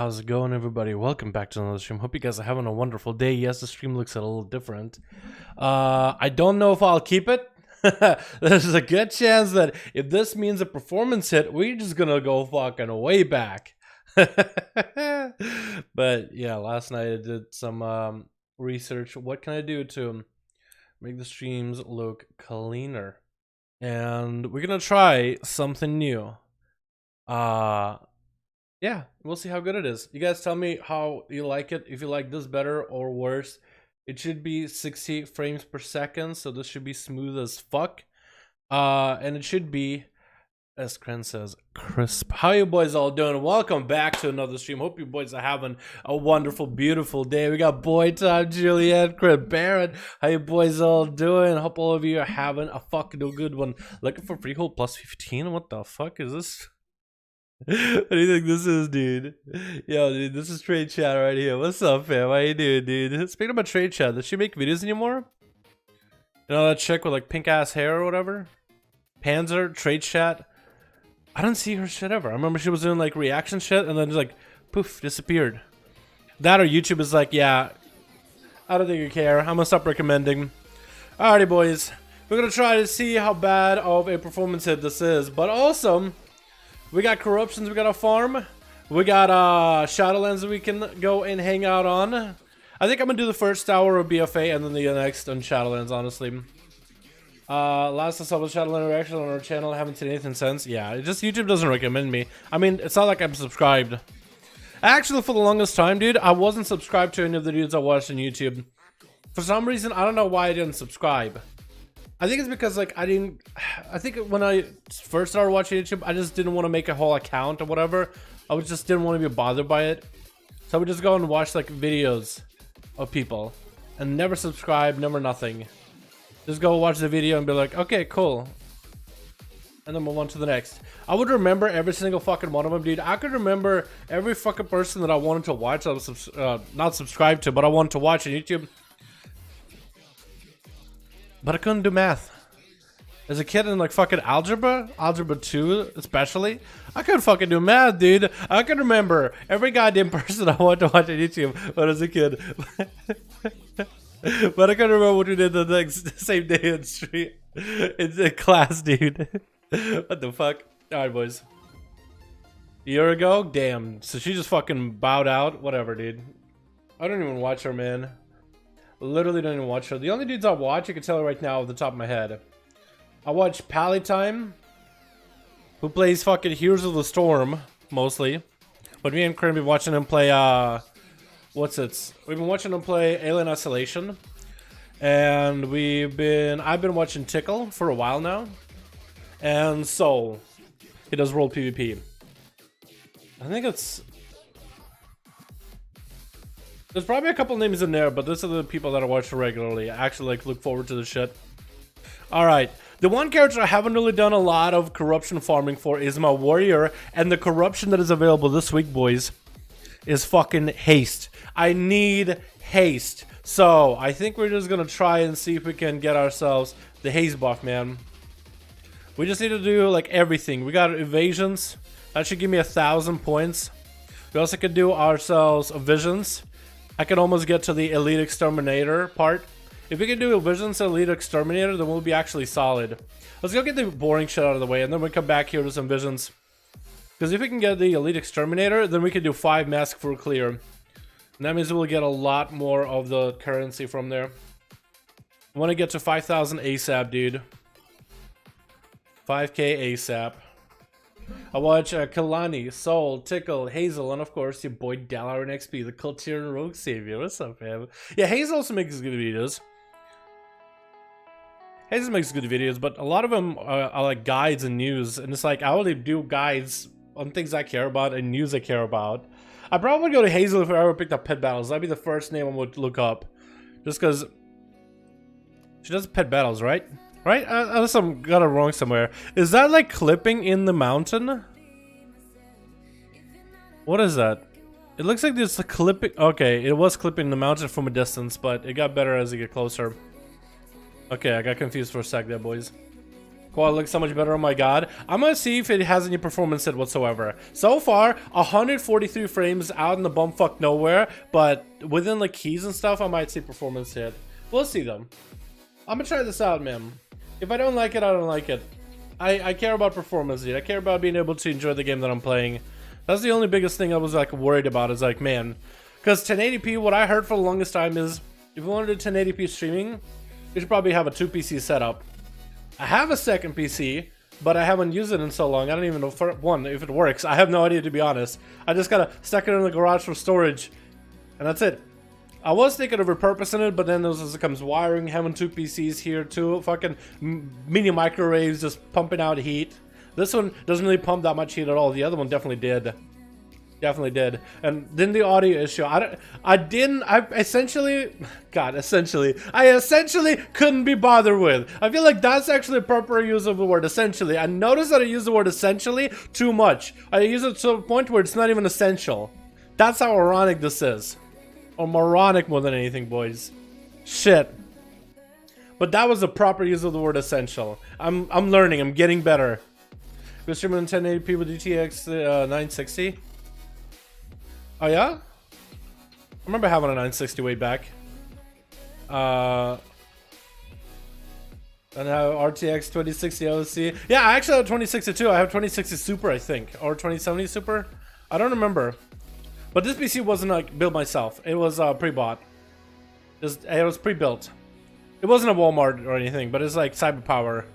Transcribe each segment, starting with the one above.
How's it going, everybody? Welcome back to another stream. Hope you guys are having a wonderful day. Yes, the stream looks a little different. I don't know if I'll keep it. There's a good chance that if this means a performance hit, we're just gonna go fucking way back. But yeah, last night I did some research. What can I do to make the streams look cleaner? And we're gonna try something new. Yeah, we'll see how good it is. You guys tell me how you like it. If you like this better or worse. It should be 60 frames per second, so this should be smooth as fuck. And it should be, as Kren says, crisp. How you boys all doing? Welcome back to another stream. Hope you boys are having a wonderful, beautiful day. We got Boy Time, Juliet, Chris Barrett. How you boys all doing? Hope all of you are having a fucking good one. Looking for freehold plus 15? What the fuck is this? What do you think this is, dude? Yo, dude, this is Trade Chat right here. What's up, fam? How you doing, dude? Speaking about Trade Chat, does she make videos anymore? You know that chick with like pink ass hair or whatever? Panzer, Trade Chat. I don't see her shit ever. I remember she was doing like reaction shit and then just like poof, disappeared. That or YouTube is like, yeah, I don't think you care. I'm gonna stop recommending. Alrighty, boys. We're gonna try to see how bad of a performance hit this is, but also we got corruptions we gotta farm. We got Shadowlands that we can go and hang out on. I think I'm gonna do the first hour of BFA and then the next on Shadowlands, honestly. Last I saw was Shadowlands reaction on our channel. I haven't seen anything since. Yeah, it just YouTube doesn't recommend me. I mean, it's not like I'm subscribed. Actually, for the longest time, dude, I wasn't subscribed to any of the dudes I watched on YouTube. For some reason, I don't know why I didn't subscribe. I think it's because like I think when I first started watching YouTube, I just didn't want to make a whole account or whatever. I just didn't want to be bothered by it. So I would just go and watch like videos of people and never subscribe, never nothing. Just go watch the video and be like, okay, cool. And then move on to the next. I would remember every single fucking one of them, dude. I could remember every fucking person that I wanted to watch. I was not subscribed to, but I wanted to watch on YouTube. But I couldn't do math. As a kid in like fucking algebra 2 especially, I couldn't fucking do math, dude. I can remember every goddamn person I wanted to watch on YouTube when I was a kid. But I couldn't remember what we did the next same day in street. It's in class, dude. What the fuck? Alright, boys. A year ago? Damn. So she just fucking bowed out? Whatever, dude. I don't even watch her, man. Literally don't even watch her. The only dudes I watch, I can tell you right now off the top of my head. I watch Palatime, who plays fucking Heroes of the Storm, mostly. But me and Krim been watching him play, we've been watching him play Alien Isolation. And I've been watching Tickle for a while now. And Soul. He does World PvP. I think there's probably a couple names in there, but these are the people that I watch regularly. I actually like look forward to the shit. Alright. The one character I haven't really done a lot of corruption farming for is my warrior, and the corruption that is available this week, boys, is fucking haste. I need haste. So, I think we're just gonna try and see if we can get ourselves the haste buff, man. We just need to do like everything. We got evasions. That should give me 1,000 points. We also could do ourselves visions. I can almost get to the Elite Exterminator part. If we can do Visions Elite Exterminator, then we'll be actually solid. Let's go get the boring shit out of the way, and then we come back here to some Visions. Because if we can get the Elite Exterminator, then we can do 5 Mask for clear. And that means we'll get a lot more of the currency from there. I want to get to 5,000 ASAP, dude. 5k ASAP. I watch Kalani, Soul, Tickle, Hazel, and of course your boy Dalaran XP, the Cultier Rogue Savior. What's up, man? Yeah, Hazel also makes good videos. Hazel makes good videos, but a lot of them are like guides and news, and it's like I only do guides on things I care about and news I care about. I probably would go to Hazel if I ever picked up Pet Battles. That'd be the first name I would look up, just because she does Pet Battles, right? Right? Unless I got it wrong somewhere. Is that like clipping in the mountain? What is that? It looks like there's a clipping. Okay, it was clipping the mountain from a distance, but it got better as you get closer. Okay, I got confused for a sec there, boys. Quad looks so much better, oh my god. I'm gonna see if it has any performance hit whatsoever. So far, 143 frames out in the bumfuck nowhere, but within the keys and stuff, I might see performance hit. We'll see them. I'm gonna try this out, man. If I don't like it, I don't like it. I care about performance, dude. I care about being able to enjoy the game that I'm playing. That's the only biggest thing I was like worried about, is like, man. Because 1080p, what I heard for the longest time is, if you want to do 1080p streaming, you should probably have a 2 PC setup. I have a second PC, but I haven't used it in so long. I don't even know, for one, if it works. I have no idea, to be honest. I just gotta stuck it in the garage for storage, and that's it. I was thinking of repurposing it, but then there comes wiring, having 2 PCs here, 2 fucking mini microwaves just pumping out heat. This one doesn't really pump that much heat at all. The other one definitely did. Definitely did. And then the audio issue. I essentially couldn't be bothered with. I feel like that's actually a proper use of the word essentially. I noticed that I use the word essentially too much. I use it to a point where it's not even essential. That's how ironic this is. Or moronic more than anything, boys. Shit. But that was the proper use of the word essential. I'm learning. I'm getting better. We're streaming in 1080p with GTX 960. Oh yeah? I remember having a 960 way back. And now RTX 2060 OC. Yeah, I actually have 2060 too. I have 2060 Super, I think. Or 2070 Super. I don't remember. But this PC wasn't like built myself. It was pre-bought. It was pre-built. It wasn't a Walmart or anything, but it's like Cyberpower.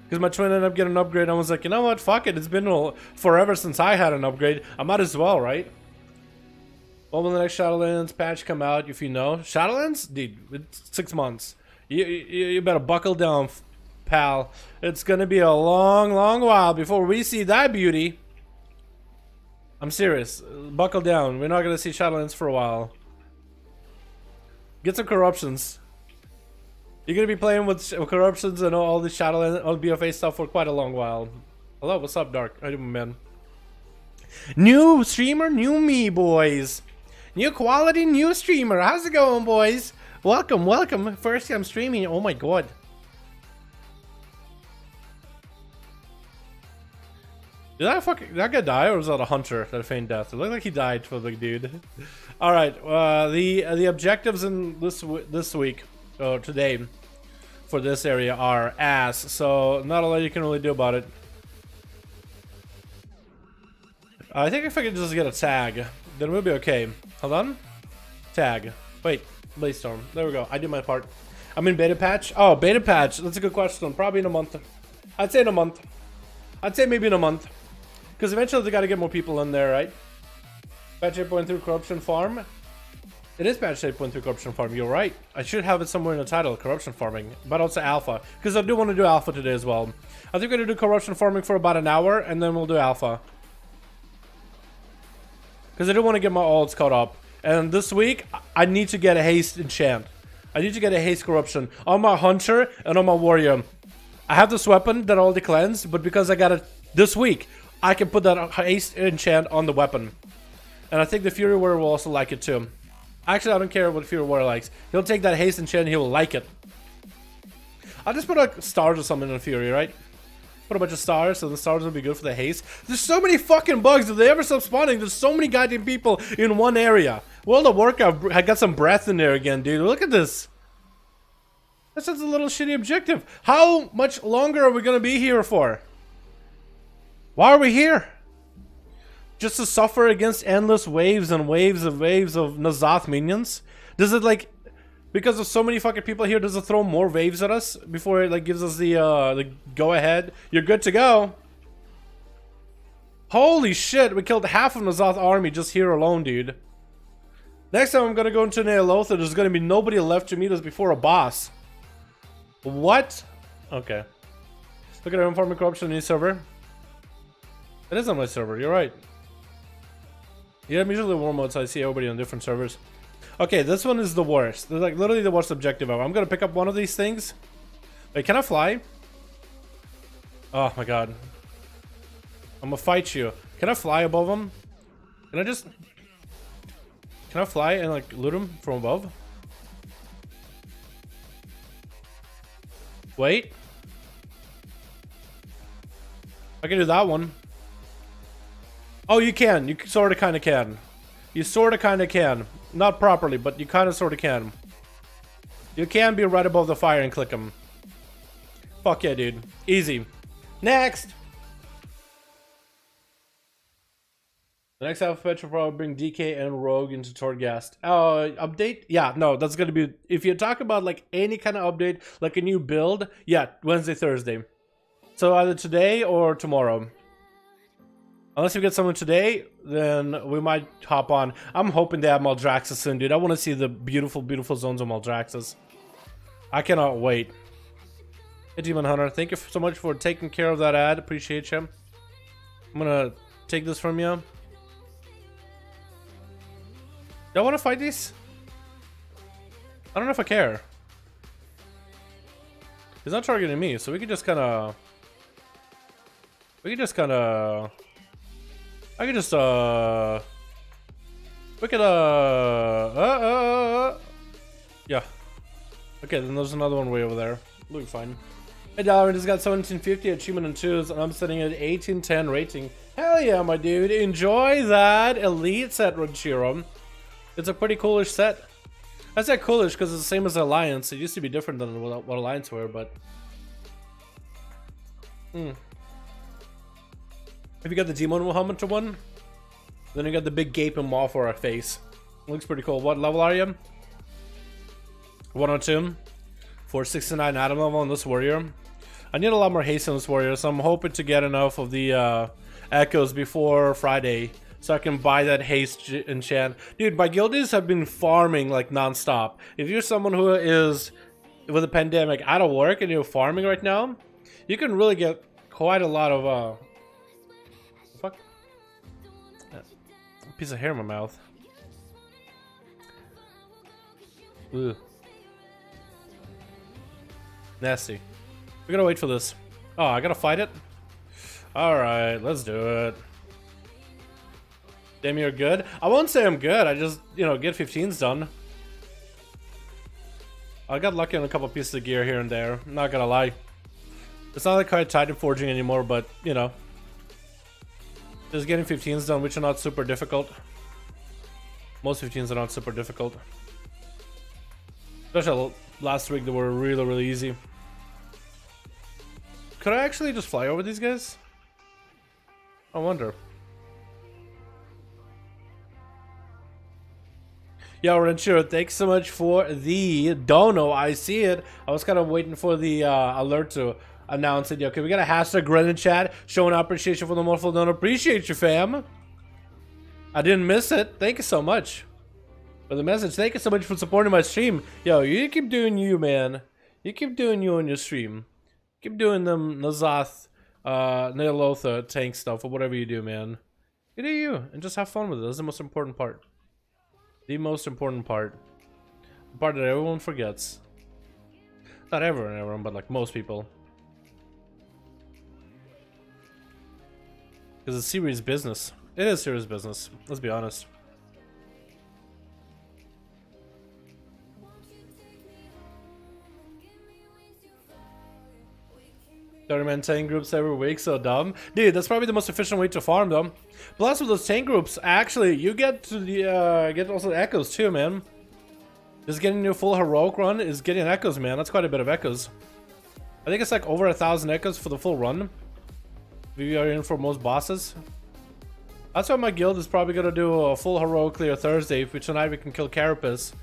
Because my twin ended up getting an upgrade. I was like, you know what? Fuck it. It's been forever since I had an upgrade. I might as well, right? When will the next Shadowlands patch come out, if you know? Shadowlands? Dude, it's 6 months. You better buckle down, pal. It's gonna be a long, long while before we see that beauty. I'm serious. Buckle down. We're not gonna see Shadowlands for a while. Get some corruptions. You're gonna be playing with corruptions and all the Shadowlands, all BFA stuff for quite a long while. Hello, what's up, Dark? How you doing, man? New streamer, new me, boys. New quality, new streamer. How's it going, boys? Welcome, welcome. First time streaming. Oh my god. Did that guy die, or was that a hunter that feigned death? It looked like he died for the big dude. All right, the objectives in this week, or today, for this area are ass. So not a lot you can really do about it. I think if I could just get a tag, then we'll be okay. Hold on. Tag. Wait. Blaze Storm. There we go. I did my part. I'm in beta patch. Oh, beta patch. That's a good question. Probably in a month. I'd say in a month. I'd say maybe in a month. Because eventually they got to get more people in there, right? Patch 8.3 Corruption Farm. It is patch 8.3 Corruption Farm. You're right. I should have it somewhere in the title. Corruption Farming. But also Alpha. Because I do want to do Alpha today as well. I think we're going to do Corruption Farming for about an hour. And then we'll do Alpha. Because I do want to get my ults caught up. And this week, I need to get a haste enchant. I need to get a haste corruption on my hunter and on my warrior. I have this weapon that already cleansed, but because I got it this week, I can put that haste enchant on the weapon. And I think the Fury Warrior will also like it too. Actually, I don't care what Fury Warrior likes. He'll take that haste enchant and he will like it. I'll just put like stars or something in Fury, right? Put a bunch of stars, so the stars will be good for the haste. There's so many fucking bugs. If they ever stop spawning, there's so many goddamn people in one area. World of Warcraft, I got some breath in there again, dude. Look at this. That's just a little shitty objective. How much longer are we gonna be here for? Why are we here? Just to suffer against endless waves and waves of N'Zoth minions? Does it like... Because of so many fucking people here, does it throw more waves at us before it like gives us the go ahead? You're good to go. Holy shit, we killed half of N'Zoth army just here alone, dude. Next time I'm gonna go into Neolotha, there's gonna be nobody left to meet us before a boss. What? Okay. Look at our farming corruption in the server. It is on my server, you're right. Yeah, I'm usually warm mode, so I see everybody on different servers. Okay, this one is the worst. This is like literally the worst objective ever. I'm gonna pick up one of these things. Wait, can I fly? Oh my god. I'm gonna fight you. Can I fly above them? Can I just... Can I fly and like loot them from above? Wait. I can do that one. Oh, you can. You sort of kind of can. You sort of kind of can. Not properly, but you kind of sort of can. You can be right above the fire and click them. Fuck yeah, dude. Easy. Next! The next alpha patch will probably bring DK and Rogue into Torghast. Update? Yeah, no, that's gonna be... If you talk about like any kind of update, like a new build, yeah, Wednesday, Thursday. So either today or tomorrow. Unless we get someone today, then we might hop on. I'm hoping they have Maldraxxus soon, dude. I want to see the beautiful, beautiful zones of Maldraxxus. I cannot wait. Hey, Demon Hunter, thank you so much for taking care of that ad. Appreciate you. I'm gonna take this from you. Do I want to fight these? I don't know if I care. He's not targeting me, so we could just kind of... We could just kind of... I could just, we could, yeah. Okay, then there's another one way over there. We'll be fine. Hey, Dalaran just got 1750 achievement in 2s, and I'm sitting at 1810 rating. Hell yeah, my dude. Enjoy that elite set, Rodshiro. It's a pretty coolish set. I said coolish because it's the same as Alliance. It used to be different than what Alliance were, but... If you got the Demon Hunter one, then you got the big gaping maw for our face. Looks pretty cool. What level are you? 102. 469 atom level on this warrior. I need a lot more haste on this warrior, so I'm hoping to get enough of the echoes before Friday, so I can buy that haste enchant. Dude, my guildies have been farming like non-stop. If you're someone who is with a pandemic out of work and you're farming right now, you can really get quite a lot of fuck, a piece of hair in my mouth. Ugh. Nasty. We gotta wait for this. Oh, I gotta fight it? Alright, let's do it. Damn, you're good? I won't say I'm good, I just, you know, get 15s done. I got lucky on a couple pieces of gear here and there, I'm not gonna lie. It's not like quite Titan forging anymore, but, you know. Just getting 15s done, which are not super difficult. Most 15s are not super difficult. Especially last week, they were really, really easy. Could I actually just fly over these guys? I wonder. Yo, Renshiro, thanks so much for the dono. I see it. I was kind of waiting for the alert to announce it. Yo, okay, we got a hashtag Grin in chat showing appreciation for the multiple dono. Appreciate you, fam. I didn't miss it. Thank you so much for the message. Thank you so much for supporting my stream. Yo, you keep doing you, man. You keep doing you on your stream. Keep doing them Nazath, Neolotha tank stuff or whatever you do, man. You do you, and just have fun with it. That's the most important part. The most important part. The part that everyone forgets. Not everyone, but like most people. Because it's serious business. It is serious business. Let's be honest. Man, tank groups every week, so dumb. Dude, that's probably the most efficient way to farm them. Plus with those tank groups, actually, you get to the get also echoes too, man. Just getting your full heroic run is getting echoes, man. That's quite a bit of echoes. I think it's like over 1,000 echoes for the full run. We are in for most bosses. That's why my guild is probably gonna do a full heroic clear Thursday, which tonight we can kill Carapace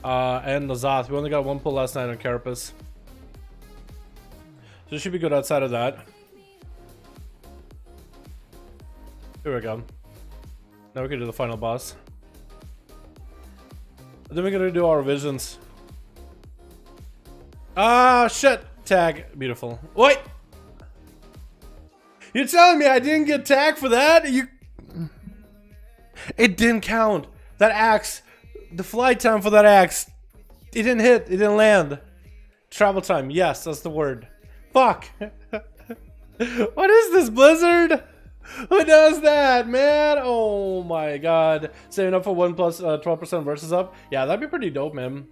and Nazath. We only got one pull last night on Carapace. So it should be good outside of that. Here we go. Now we can do the final boss. Then we're gonna do our visions. Ah, shit! Tag. Beautiful. Wait! You're telling me I didn't get tagged for that? It didn't count. That axe, the flight time for that axe, it didn't hit, it didn't land. Travel time, yes, that's the word. Fuck! What is this, Blizzard? Who does that, man? Oh my god. Saving up for 1 plus 12% versus up? Yeah, that'd be pretty dope, man.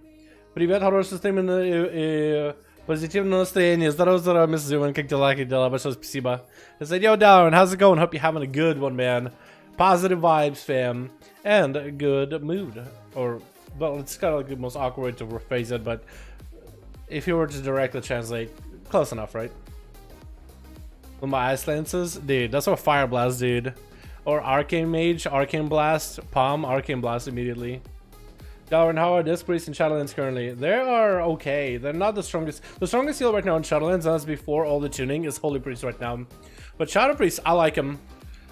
Привет, хороший стрим и позитивное настроение. Здорово, Miss Zuman, как дела, большое спасибо. I said, yo, Dalaran, how's it going? Hope you're having a good one, man. Positive vibes, fam. And a good mood. Or, well, it's kind of like the most awkward way to rephrase it, but if you were to directly translate, close enough, right? With my ice lances, dude, that's what Fire Blast, dude. Or Arcane Mage, Arcane Blast, Palm, Arcane Blast immediately. Dalaran, how are Disc Priest and Shadowlands currently? They are okay. They're not the strongest. The strongest heal right now in Shadowlands, as before all the tuning, is Holy Priest right now. But Shadow Priest, I like him.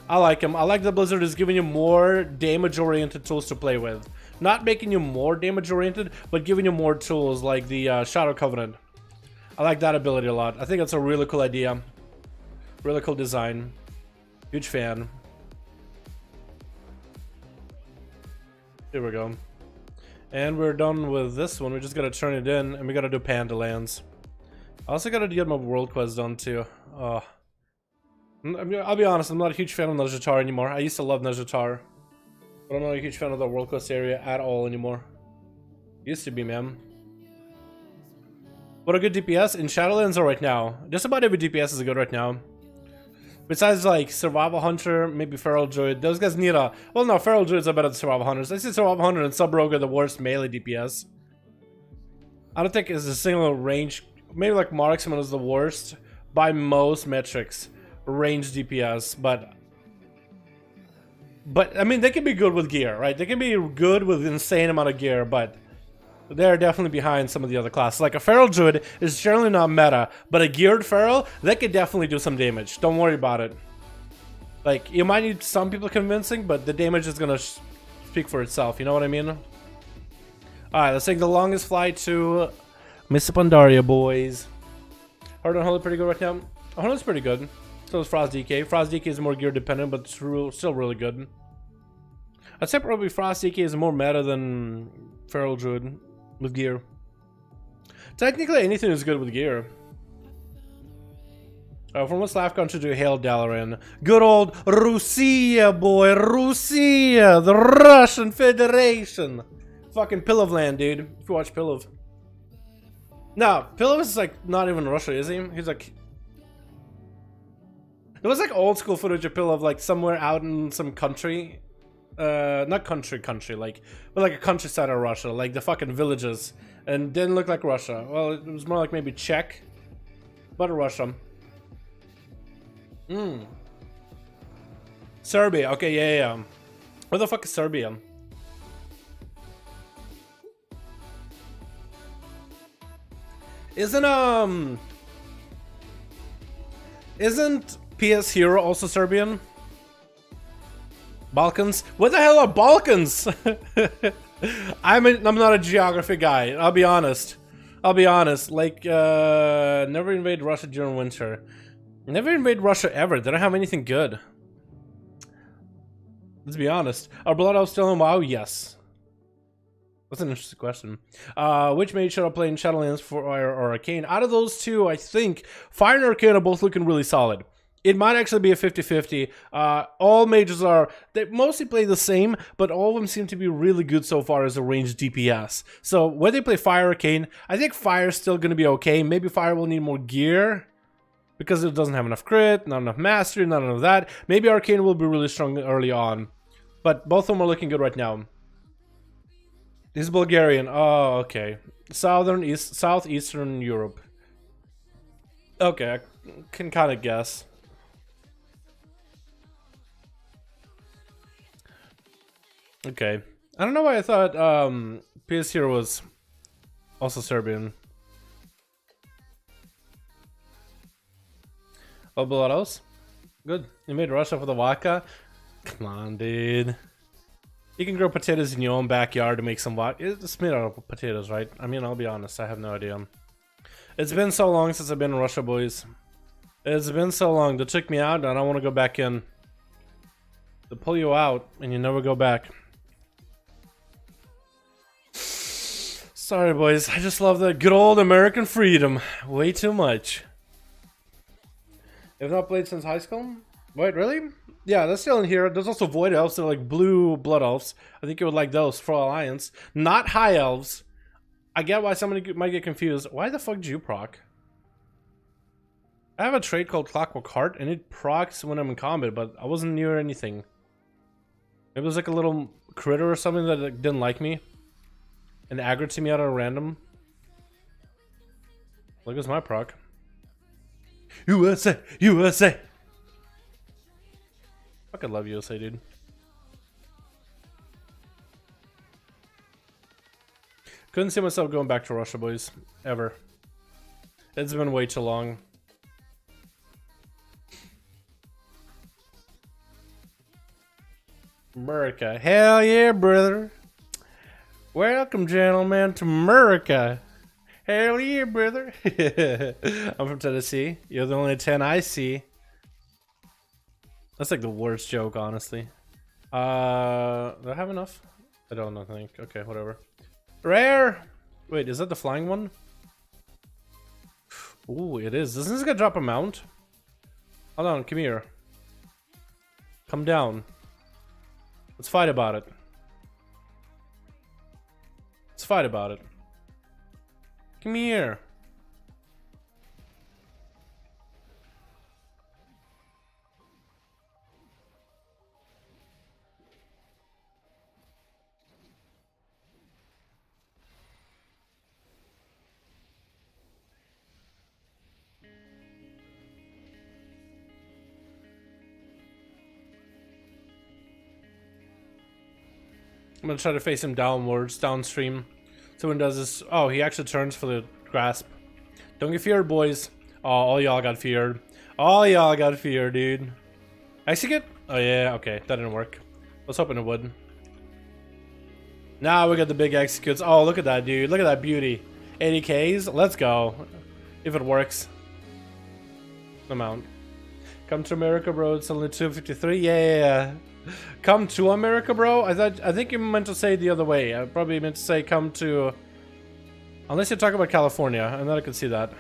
I like him. I like that Blizzard is giving you more damage-oriented tools to play with. Not making you more damage-oriented, but giving you more tools like the Shadow Covenant. I like that ability a lot. I think that's a really cool idea. Really cool design. Huge fan. Here we go. And we're done with this one. We just gotta turn it in, and we gotta do Panda Lands. I also gotta get my world quest done too. I'll be honest, I'm not a huge fan of Nezhatar anymore. I used to love Nezhatar, but I'm not a huge fan of the world quest area at all anymore. Used to be, man. What a good DPS in Shadowlands are right now. Just about every DPS is good right now. Besides like Survival Hunter, maybe Feral Druid. Those guys need a... Well, no, Feral Druids are better than Survival Hunters. I see Survival Hunter and Sub Rogue are the worst melee DPS. I don't think it's a single range... Maybe like Marksman is the worst by most metrics. Range DPS, but I mean, they can be good with gear, right? They can be good with insane amount of gear, but they're definitely behind some of the other classes. Like a Feral Druid is generally not meta, but a geared Feral, they could definitely do some damage. Don't worry about it. Like, you might need some people convincing, but the damage is gonna speak for itself, you know what I mean? Alright, let's take the longest flight to Mr. Pandaria, boys. Hard on Holy pretty good right now. Holy's pretty good. So is Frost DK. Frost DK is more gear dependent, but it's still really good. I'd say probably Frost DK is more meta than Feral Druid with gear. Technically, anything is good with gear. From what Slav country do you hail Dalaran? Good old Russia, boy. Russia, the Russian Federation. Fucking Pilovland, dude. If you watch Pilov. No, Pilov is like not even Russia, is he? He's like... There was like old school footage of Pilov like somewhere out in some country. Not country, like... But like a countryside of Russia. Like the fucking villages. And didn't look like Russia. Well, it was more like maybe Czech. But Russia. Serbia. Okay, yeah. Where the fuck is Serbia? Isn't PS Hero also Serbian? Balkans? What the hell are Balkans? I'm not a geography guy. I'll be honest. Like, never invade Russia during winter. Never invade Russia ever. They don't have anything good. Let's be honest. Are Blood Elves still in WoW? Yes. That's an interesting question. Which mage should I play in Shadowlands for or Arcane? Out of those two, I think Fire and Arcane are both looking really solid. It might actually be a 50-50. All mages they mostly play the same, but all of them seem to be really good so far as a ranged DPS. So when they play Fire Arcane, I think Fire's still going to be okay. Maybe Fire will need more gear because it doesn't have enough crit, not enough mastery, none of that. Maybe Arcane will be really strong early on. But both of them are looking good right now. This is Bulgarian. Oh, okay. Southeastern Europe. Okay, I can kind of guess. Okay. I don't know why I thought PS Hero was also Serbian. Oh, Belarus? Good. You made Russia for the vodka? Come on, dude. You can grow potatoes in your own backyard to make some vodka. It's made out of potatoes, right? I mean, I'll be honest, I have no idea. It's been so long since I've been in Russia, boys. It's been so long. They took me out and I don't want to go back in. They pull you out and you never go back. Sorry, boys. I just love the good old American freedom. Way too much. I've not played since high school? Wait, really? Yeah, that's still in here. There's also Void Elves. They're like blue Blood Elves. I think you would like those for Alliance. Not High Elves. I get why somebody might get confused. Why the fuck did you proc? I have a trait called Clockwork Heart, and it procs when I'm in combat, but I wasn't near anything. It was like a little critter or something that like, didn't like me. And aggroed to me out of random. Look at my proc. USA! USA! Fucking love USA, dude. Couldn't see myself going back to Russia, boys. Ever. It's been way too long. America. Hell yeah, brother. Welcome, gentlemen, to America. Hell yeah, brother. I'm from Tennessee. You're the only 10 I see. That's like the worst joke, honestly. Do I have enough? I don't know, I think. Okay, whatever. Rare! Wait, is that the flying one? Ooh, it is. Doesn't this guy drop a mount? Hold on, come here. Come down. Let's fight about it. Let's fight about it. Come here. I'm gonna try to face him downwards, downstream. So when he does this, oh, he actually turns for the grasp. Don't get feared, boys. Oh, all y'all got feared. All y'all got feared, dude. Execute? Oh yeah, okay, that didn't work. I was hoping it would. Now we got the big executes. Oh, look at that, dude. Look at that beauty. 80Ks. Let's go. If it works. Amount. Come to America, bro. It's only 253. Yeah. Come to America, bro. I think you meant to say it the other way. I probably meant to say come to. Unless you're talking about California, and then I can see that.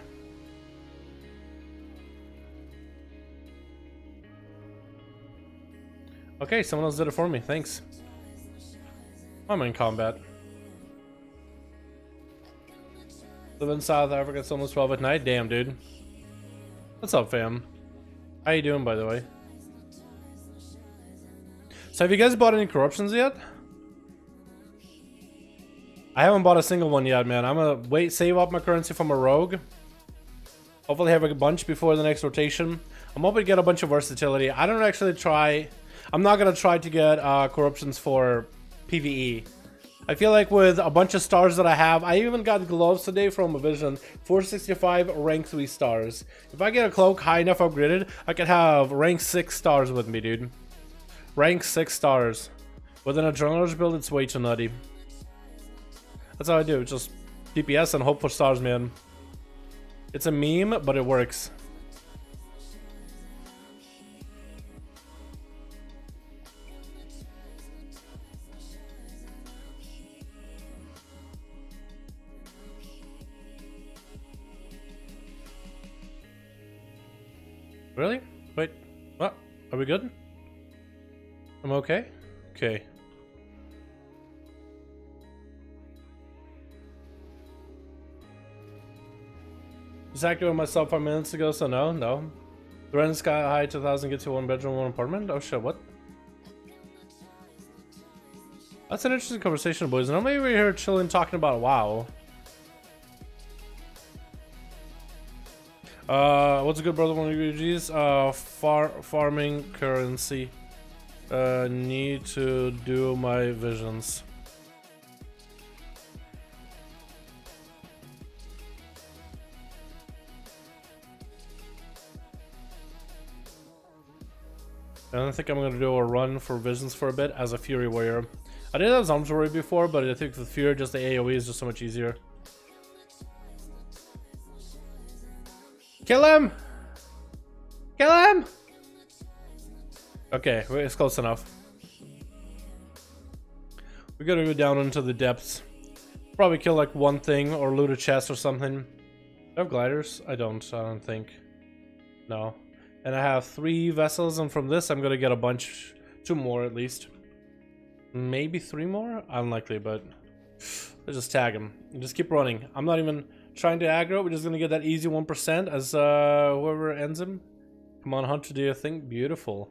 Okay, someone else did it for me. Thanks. I'm in combat. Live in South Africa. It's almost 12 at night. Damn, dude. What's up, fam? How you doing, by the way? So have you guys bought any corruptions yet? I haven't bought a single one yet, man. I'm gonna save up my currency from a rogue. Hopefully have a bunch before the next rotation. I'm hoping to get a bunch of versatility. I don't actually try. I'm not gonna try to get corruptions for PvE. I feel like with a bunch of stars that I have, I even got gloves today from a Vision, 465 rank 3 stars. If I get a cloak high enough upgraded, I could have rank 6 stars with me, dude. Rank 6 stars. With an adrenaline build, it's way too nutty. That's how I do, just DPS and hope for stars, man. It's a meme, but it works. Really? Wait, what? Are we good? I'm okay? Okay. Just activated myself 5 minutes ago, so no. The rent is sky high, 2,000, get to 1 bedroom, 1 apartment? Oh shit, what? That's an interesting conversation, boys. Normally we're here chilling talking about WoW. What's a good brother one of UGs? Farming currency. Need to do my visions. I don't think I'm gonna do a run for visions for a bit as a Fury warrior. I did have Arms Warrior before, but I think with Fury, just the AoE is just so much easier. Kill him! Kill him! Okay, it's close enough. We gotta go down into the depths. Probably kill like one thing or loot a chest or something. Do I have gliders? I don't think. No. And I have 3 vessels, and from this I'm gonna get a bunch. 2 more at least. Maybe 3 more? Unlikely, but let's just tag him and just keep running. I'm not even trying to aggro. We're just gonna get that easy 1% as whoever ends him. Come on, Hunter, do your thing. Beautiful.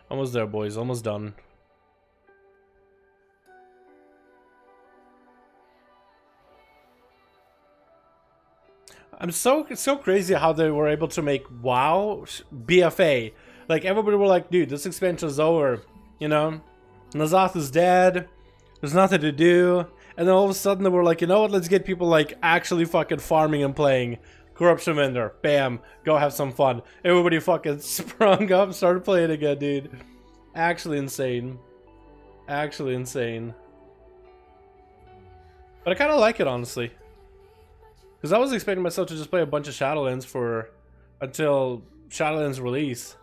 Almost there, boys. Almost done. It's so crazy how they were able to make WoW BFA. Like, everybody were like, dude, this expansion is over. You know? N'Zoth is dead. There's nothing to do. And then all of a sudden they were like, you know what? Let's get people like actually fucking farming and playing. Corruption vendor. Bam. Go have some fun. Everybody fucking sprung up, started playing again, dude. Actually insane. Actually insane. But I kind of like it, honestly. Because I was expecting myself to just play a bunch of Shadowlands until Shadowlands release.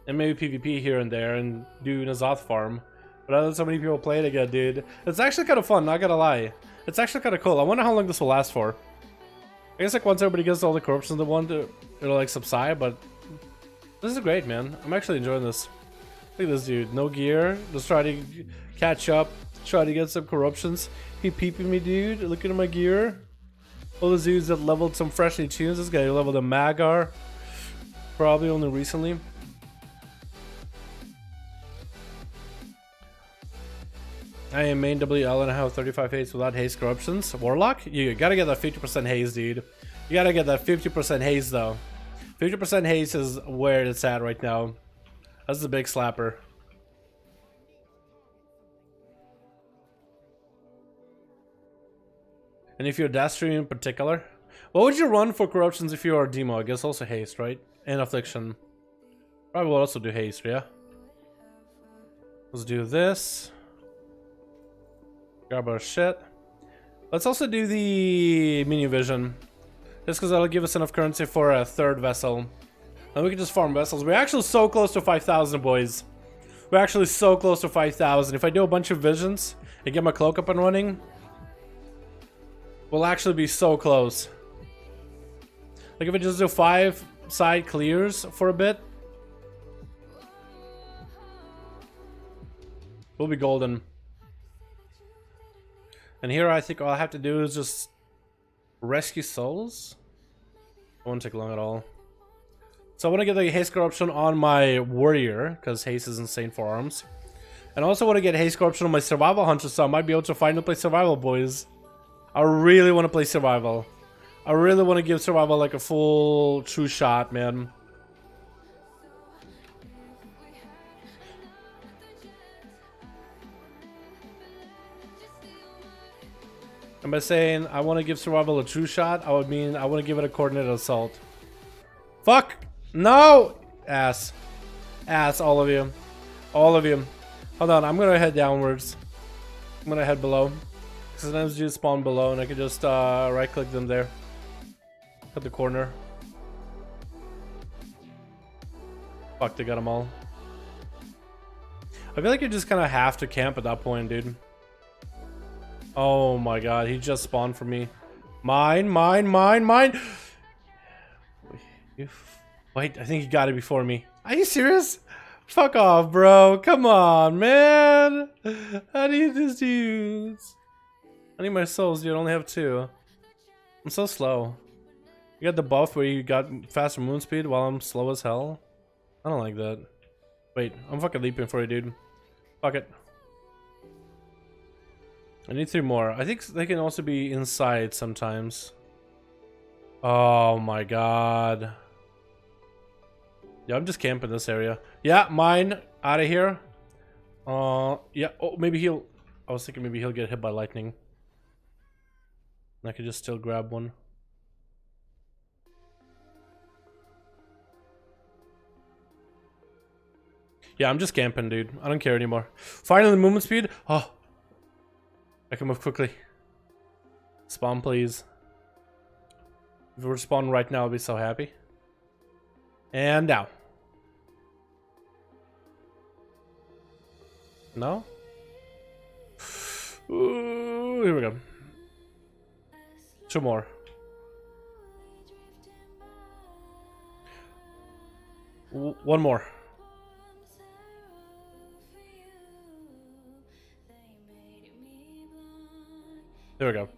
And maybe PvP here and there and do N'Zoth farm. But I let so many people play it again, dude. It's actually kind of fun, not gonna lie. It's actually kind of cool. I wonder how long this will last for. I guess like once everybody gets all the corruptions they want, it'll like subside, but this is great, man. I'm actually enjoying this. Look at this dude, no gear, just try to catch up, try to get some corruptions. He peeping me, dude. Looking at my gear. All the dudes that leveled some freshly tunes. This guy leveled a Magar, probably only recently. I am main WL and I have 35 haste without haste corruptions. Warlock? You gotta get that 50% haste, dude. You gotta get that 50% haste, though. 50% haste is where it's at right now. That's the big slapper. And if you're death streaming in particular, what would you run for corruptions if you are a demo? I guess also haste, right? And affliction. Probably will also do haste, yeah. Let's do this. Grab our shit. Let's also do the mini vision. Just because that'll give us enough currency for a third vessel. And we can just farm vessels. We're actually so close to 5,000, boys. We're actually so close to 5,000. If I do a bunch of visions and get my cloak up and running, we'll actually be so close. Like if I just do 5 side clears for a bit, we'll be golden. And here I think all I have to do is just rescue souls. It won't take long at all. So I want to get the haste corruption on my warrior, because haste is insane for arms. And I also want to get haste corruption on my survival hunter, so I might be able to finally play survival, boys. I really want to play survival. I really want to give survival like a full true shot, man. And by saying I want to give survival a true shot, I would mean I want to give it a coordinated assault. Fuck! No! Ass. Ass, all of you. All of you. Hold on, I'm gonna head downwards. I'm gonna head below. Sometimes you spawn below and I can just right click them there. At the corner. Fuck, they got them all. I feel like you just kind of have to camp at that point, dude. Oh my god, he just spawned for me. Mine, mine, mine, mine! Wait, I think he got it before me. Are you serious? Fuck off, bro. Come on, man. How do you just use? I need my souls, dude. I only have 2. I'm so slow. You got the buff where you got faster moon speed while I'm slow as hell? I don't like that. Wait, I'm fucking leaping for you, dude. Fuck it. I need 3 more. I think they can also be inside sometimes. Oh my god. Yeah, I'm just camping this area. Yeah, mine. Out of here. Yeah. Oh, maybe he'll... I was thinking maybe he'll get hit by lightning. And I could just still grab one. Yeah, I'm just camping, dude. I don't care anymore. Finally, movement speed. Oh. I can move quickly. Spawn, please. If we were to spawn right now, I'd be so happy. And now. No? Ooh, here we go. 2 more. One more. There we go.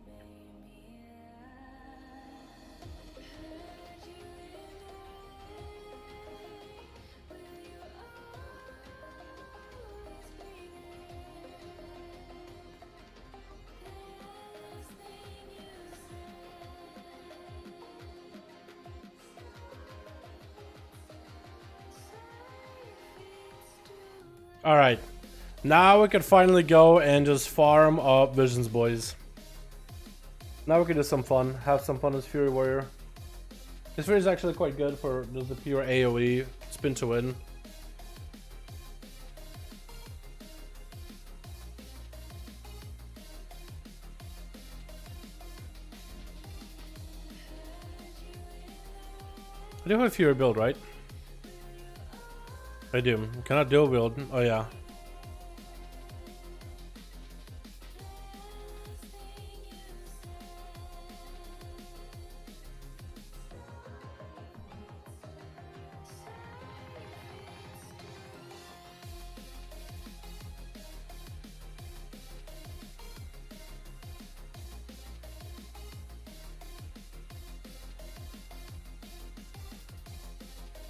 Alright, now we can finally go and just farm up visions, boys. Now we can do some fun, have some fun as Fury Warrior. This Fury is actually quite good for just the pure AoE, spin to win. I do have a Fury build, right? I do. Cannot dual wield. Oh yeah.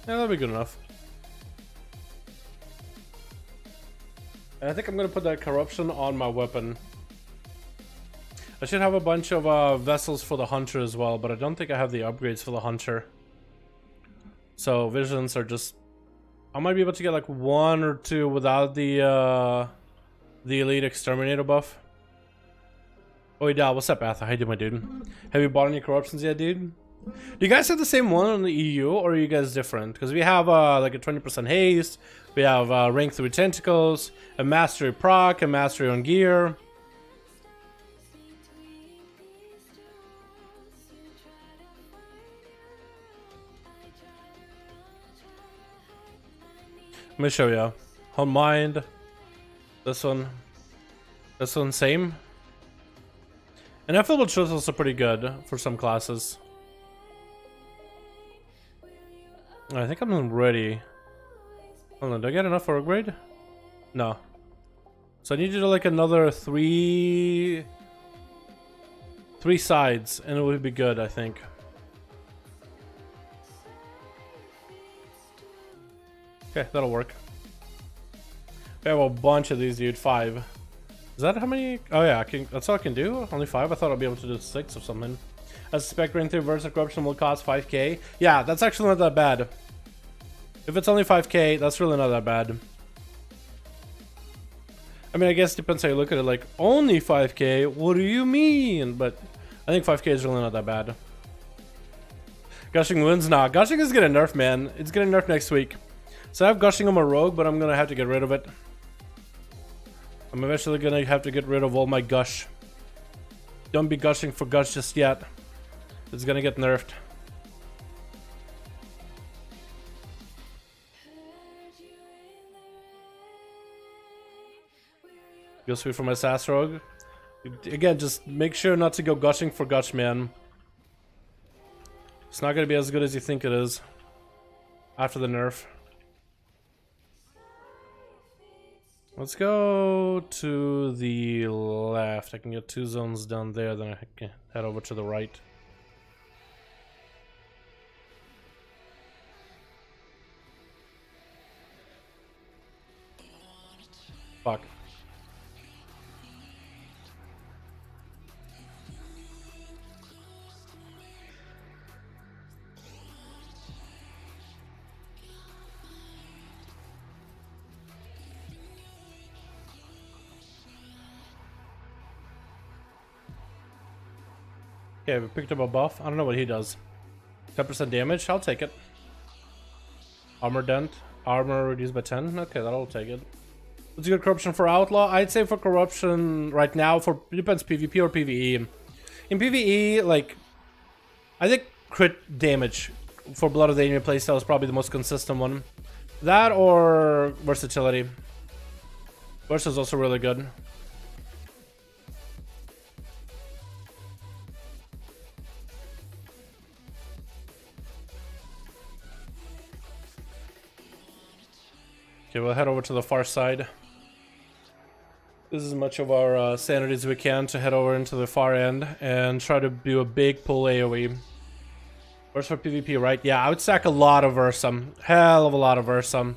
Yeah, that'll be good enough. And I think I'm gonna put that corruption on my weapon. I should have a bunch of vessels for the hunter as well, but I don't think I have the upgrades for the hunter. So visions are just... I might be able to get like 1 or 2 without the elite exterminator buff. Oh, yeah, what's up, Atha? How you doing, my dude? Have you bought any corruptions yet, dude? Do you guys have the same one on the EU, or are you guys different? Because we have like a 20% haste, we have rank 3 tentacles, a mastery proc, a mastery on gear. Let me show you. On mind. This one. This one, same. And Ineffable Truth is also pretty good for some classes. I think I'm ready. Hold on, do I get enough for a upgrade? No. So I need to do like another three sides, and it would be good, I think. Okay, that'll work. We have a bunch of these, dude. 5. Is that how many? Oh yeah, that's all I can do? Only 5? I thought I'd be able to do 6 or something. I suspect rank 3 versus corruption will cost 5k. Yeah, that's actually not that bad. If it's only 5k, that's really not that bad. I mean, I guess it depends how you look at it. Like, only 5k? What do you mean? But I think 5k is really not that bad. Gushing Wounds? Nah, Gushing is getting nerfed, man. It's getting nerfed next week. So I have Gushing on my rogue, but I'm gonna have to get rid of it. I'm eventually gonna have to get rid of all my gush. Don't be gushing for gush just yet. It's gonna get nerfed. Go sweet for my sass rogue. Again, just make sure not to go gushing for gush, man. It's not gonna be as good as you think it is after the nerf. Let's go to the left. I can get 2 zones down there, then I can head over to the right. Fuck. Okay, we picked up a buff. I don't know what he does. 10% damage? I'll take it. Armor dent. Armor reduced by 10? Okay, that'll take it. What's good corruption for Outlaw? I'd say for corruption right now, for it depends PvP or PvE. In PvE, like, I think crit damage for Blood of the Enemy playstyle is probably the most consistent one. That or versatility. Versa is also really good. Okay, we'll head over to the far side. This is as much of our sanity as we can to head over into the far end and try to do a big pull AoE. Versa for PvP, right? Yeah, I would stack a lot of Versa. Hell of a lot of Versa.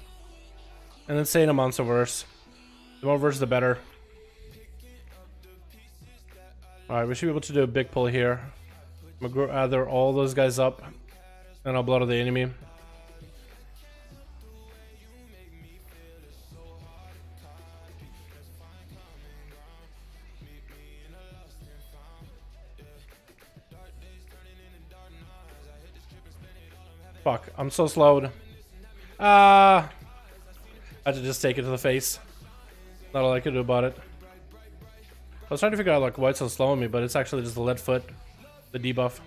An insane amounts of Versa. The more Versa, the better. Alright, we should be able to do a big pull here. I'm gonna gather all those guys up, and I'll blood of the enemy. Fuck, I'm so slowed. I had to just take it to the face. Not all I could do about it. I was trying to figure out like why it's so slow on me, but it's actually just the lead foot, the debuff.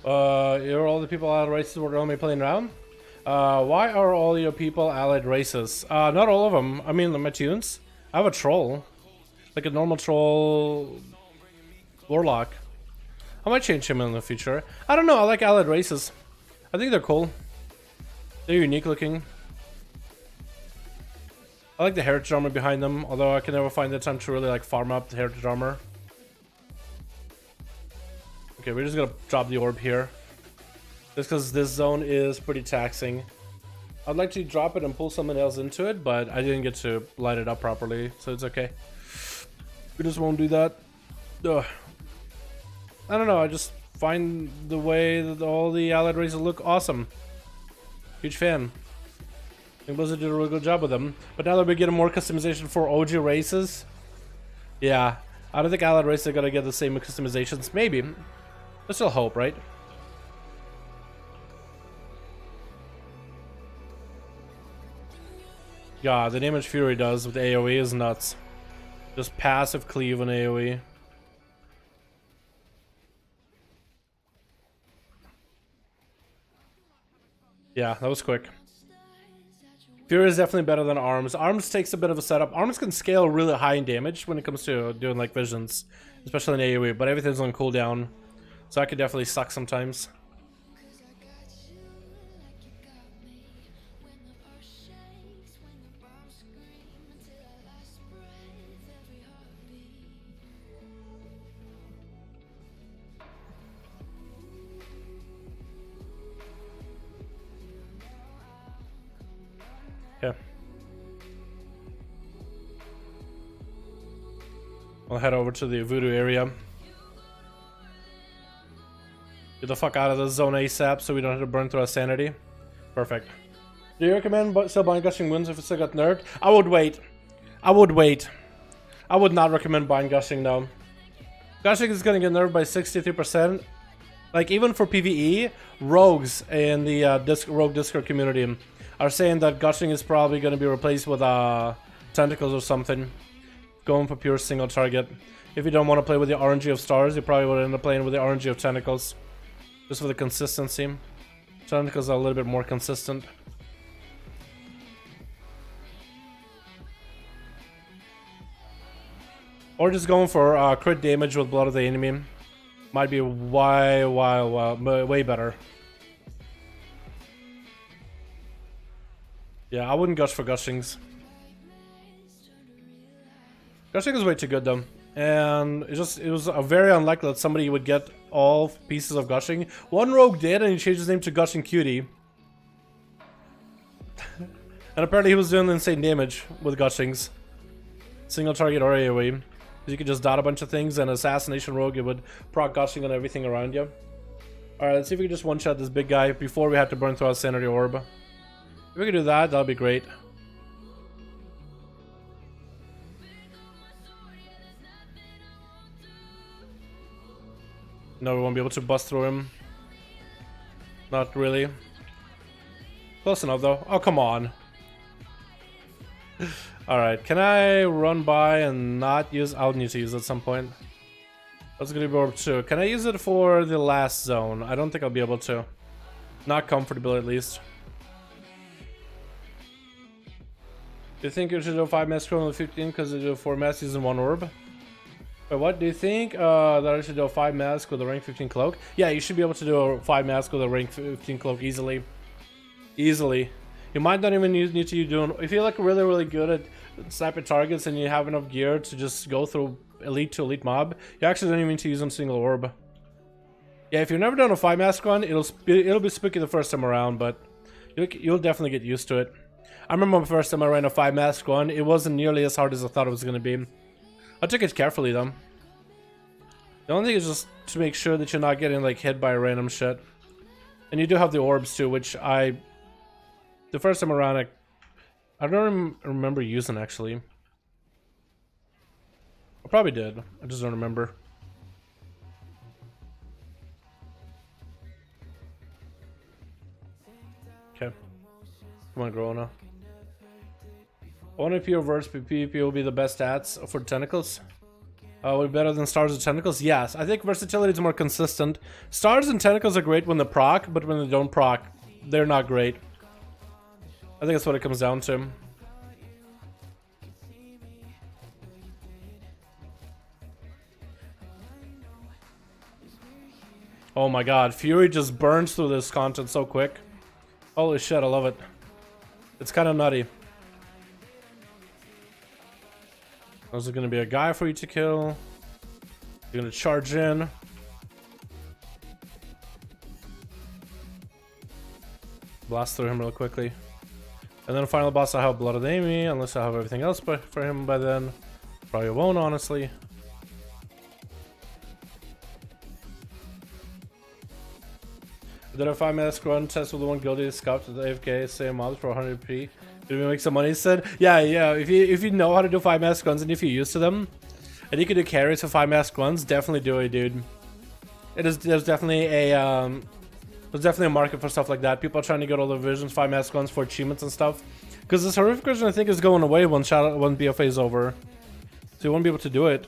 You're all the people out of races were only playing around? Why are all your people allied races? Not all of them. I mean, my tunes. I have a troll. Like a normal troll warlock. I might change him in the future. I don't know, I like allied races. I think they're cool. They're unique looking. I like the heritage armor behind them, although I can never find the time to really like farm up the heritage armor. Okay, we're just gonna drop the orb here. Just because this zone is pretty taxing. I'd like to drop it and pull someone else into it, but I didn't get to light it up properly, so it's okay. We just won't do that. Ugh. I don't know, I just find the way that all the allied races look awesome. Huge fan. I think Blizzard did a really good job with them. But now that we're getting more customization for OG races, yeah, I don't think allied races are gonna get the same customizations. Maybe. There's still hope, right? Yeah, the damage Fury does with AoE is nuts. Just passive cleave on AoE. Yeah, that was quick. Fury is definitely better than Arms. Arms takes a bit of a setup. Arms can scale really high in damage when it comes to doing like visions, especially in AoE, but everything's on cooldown. So that could definitely suck sometimes. Yeah. I'll head over to the Voodoo area. Get the fuck out of the zone ASAP so we don't have to burn through our sanity. Perfect. Do you recommend still buying Gushing Winds if it still got nerfed? I would wait. I would wait. I would not recommend buying Gushing now. Gushing is gonna get nerfed by 63%. Like, even for PvE, rogues in the Rogue Discord community are saying that Gushing is probably gonna be replaced with Tentacles or something. Going for pure single target. If you don't want to play with the RNG of stars, you probably would end up playing with the RNG of Tentacles. Just for the consistency. Tentacles are a little bit more consistent. Or just going for crit damage with Blood of the Enemy. Might be way better. Yeah, I wouldn't gush for Gushings. Gushing is way too good though. And it was very unlikely that somebody would get all pieces of Gushing. One rogue did, and he changed his name to Gushing Cutie. And apparently he was doing insane damage with Gushings. Single target or AoE. You could just dot a bunch of things, and Assassination Rogue, it would proc Gushing on everything around you. Alright, let's see if we can just one-shot this big guy before we have to burn through our Sanity Orb. If we can do that, that'll be great. No, we won't be able to bust through him. Not really. Close enough though. Oh, come on. Alright, can I run by and not use... I'll need to use it at some point. That's gonna be Orb 2. Can I use it for the last zone? I don't think I'll be able to. Not comfortable at least. Do you think you should do 5 mass scroll with 15 because they do 4 mass using 1 orb? Wait, what? Do you think that I should do a 5 mask with a rank 15 cloak? Yeah, you should be able to do a 5 mask with a rank 15 cloak easily. Easily. You might not even need to do... If you're like really good at sniping targets and you have enough gear to just go through elite to elite mob, you actually don't even need to use a single orb. Yeah, if you've never done a 5 mask run, it'll be spooky the first time around, but you'll definitely get used to it. I remember the first time I ran a 5 mask run, it wasn't nearly as hard as I thought it was going to be. I took it carefully though. The only thing is just to make sure that you're not getting like hit by random shit. And you do have the orbs too, which the first time around I don't remember using actually. I probably did. I just don't remember. Okay. Come on, Grona. I wonder if your verse PvP will be the best stats for tentacles. Will be better than stars and tentacles? Yes, I think versatility is more consistent. Stars and tentacles are great when they proc, but when they don't proc, they're not great. I think that's what it comes down to. Oh my god, Fury just burns through this content so quick. Holy shit, I love it. It's kind of nutty. Is it going to be a guy for you to kill? You're going to charge in. Blast through him real quickly. And then final boss, I have Blood of the Enemy, unless I have everything else for him by then. Probably won't, honestly. Did a 5-minute scrun test with the one guilty scout to the AFK, same mods for 100p. Did we make some money? He said, yeah. If you know how to do 5-minute scruns and if you're used to them, and you can do carries for 5-minute scruns, definitely do it, dude. There's definitely a market for stuff like that. People are trying to get all the visions 5-minute scruns for achievements and stuff. Because this horrific version, I think, is going away when BFA is over, so you won't be able to do it.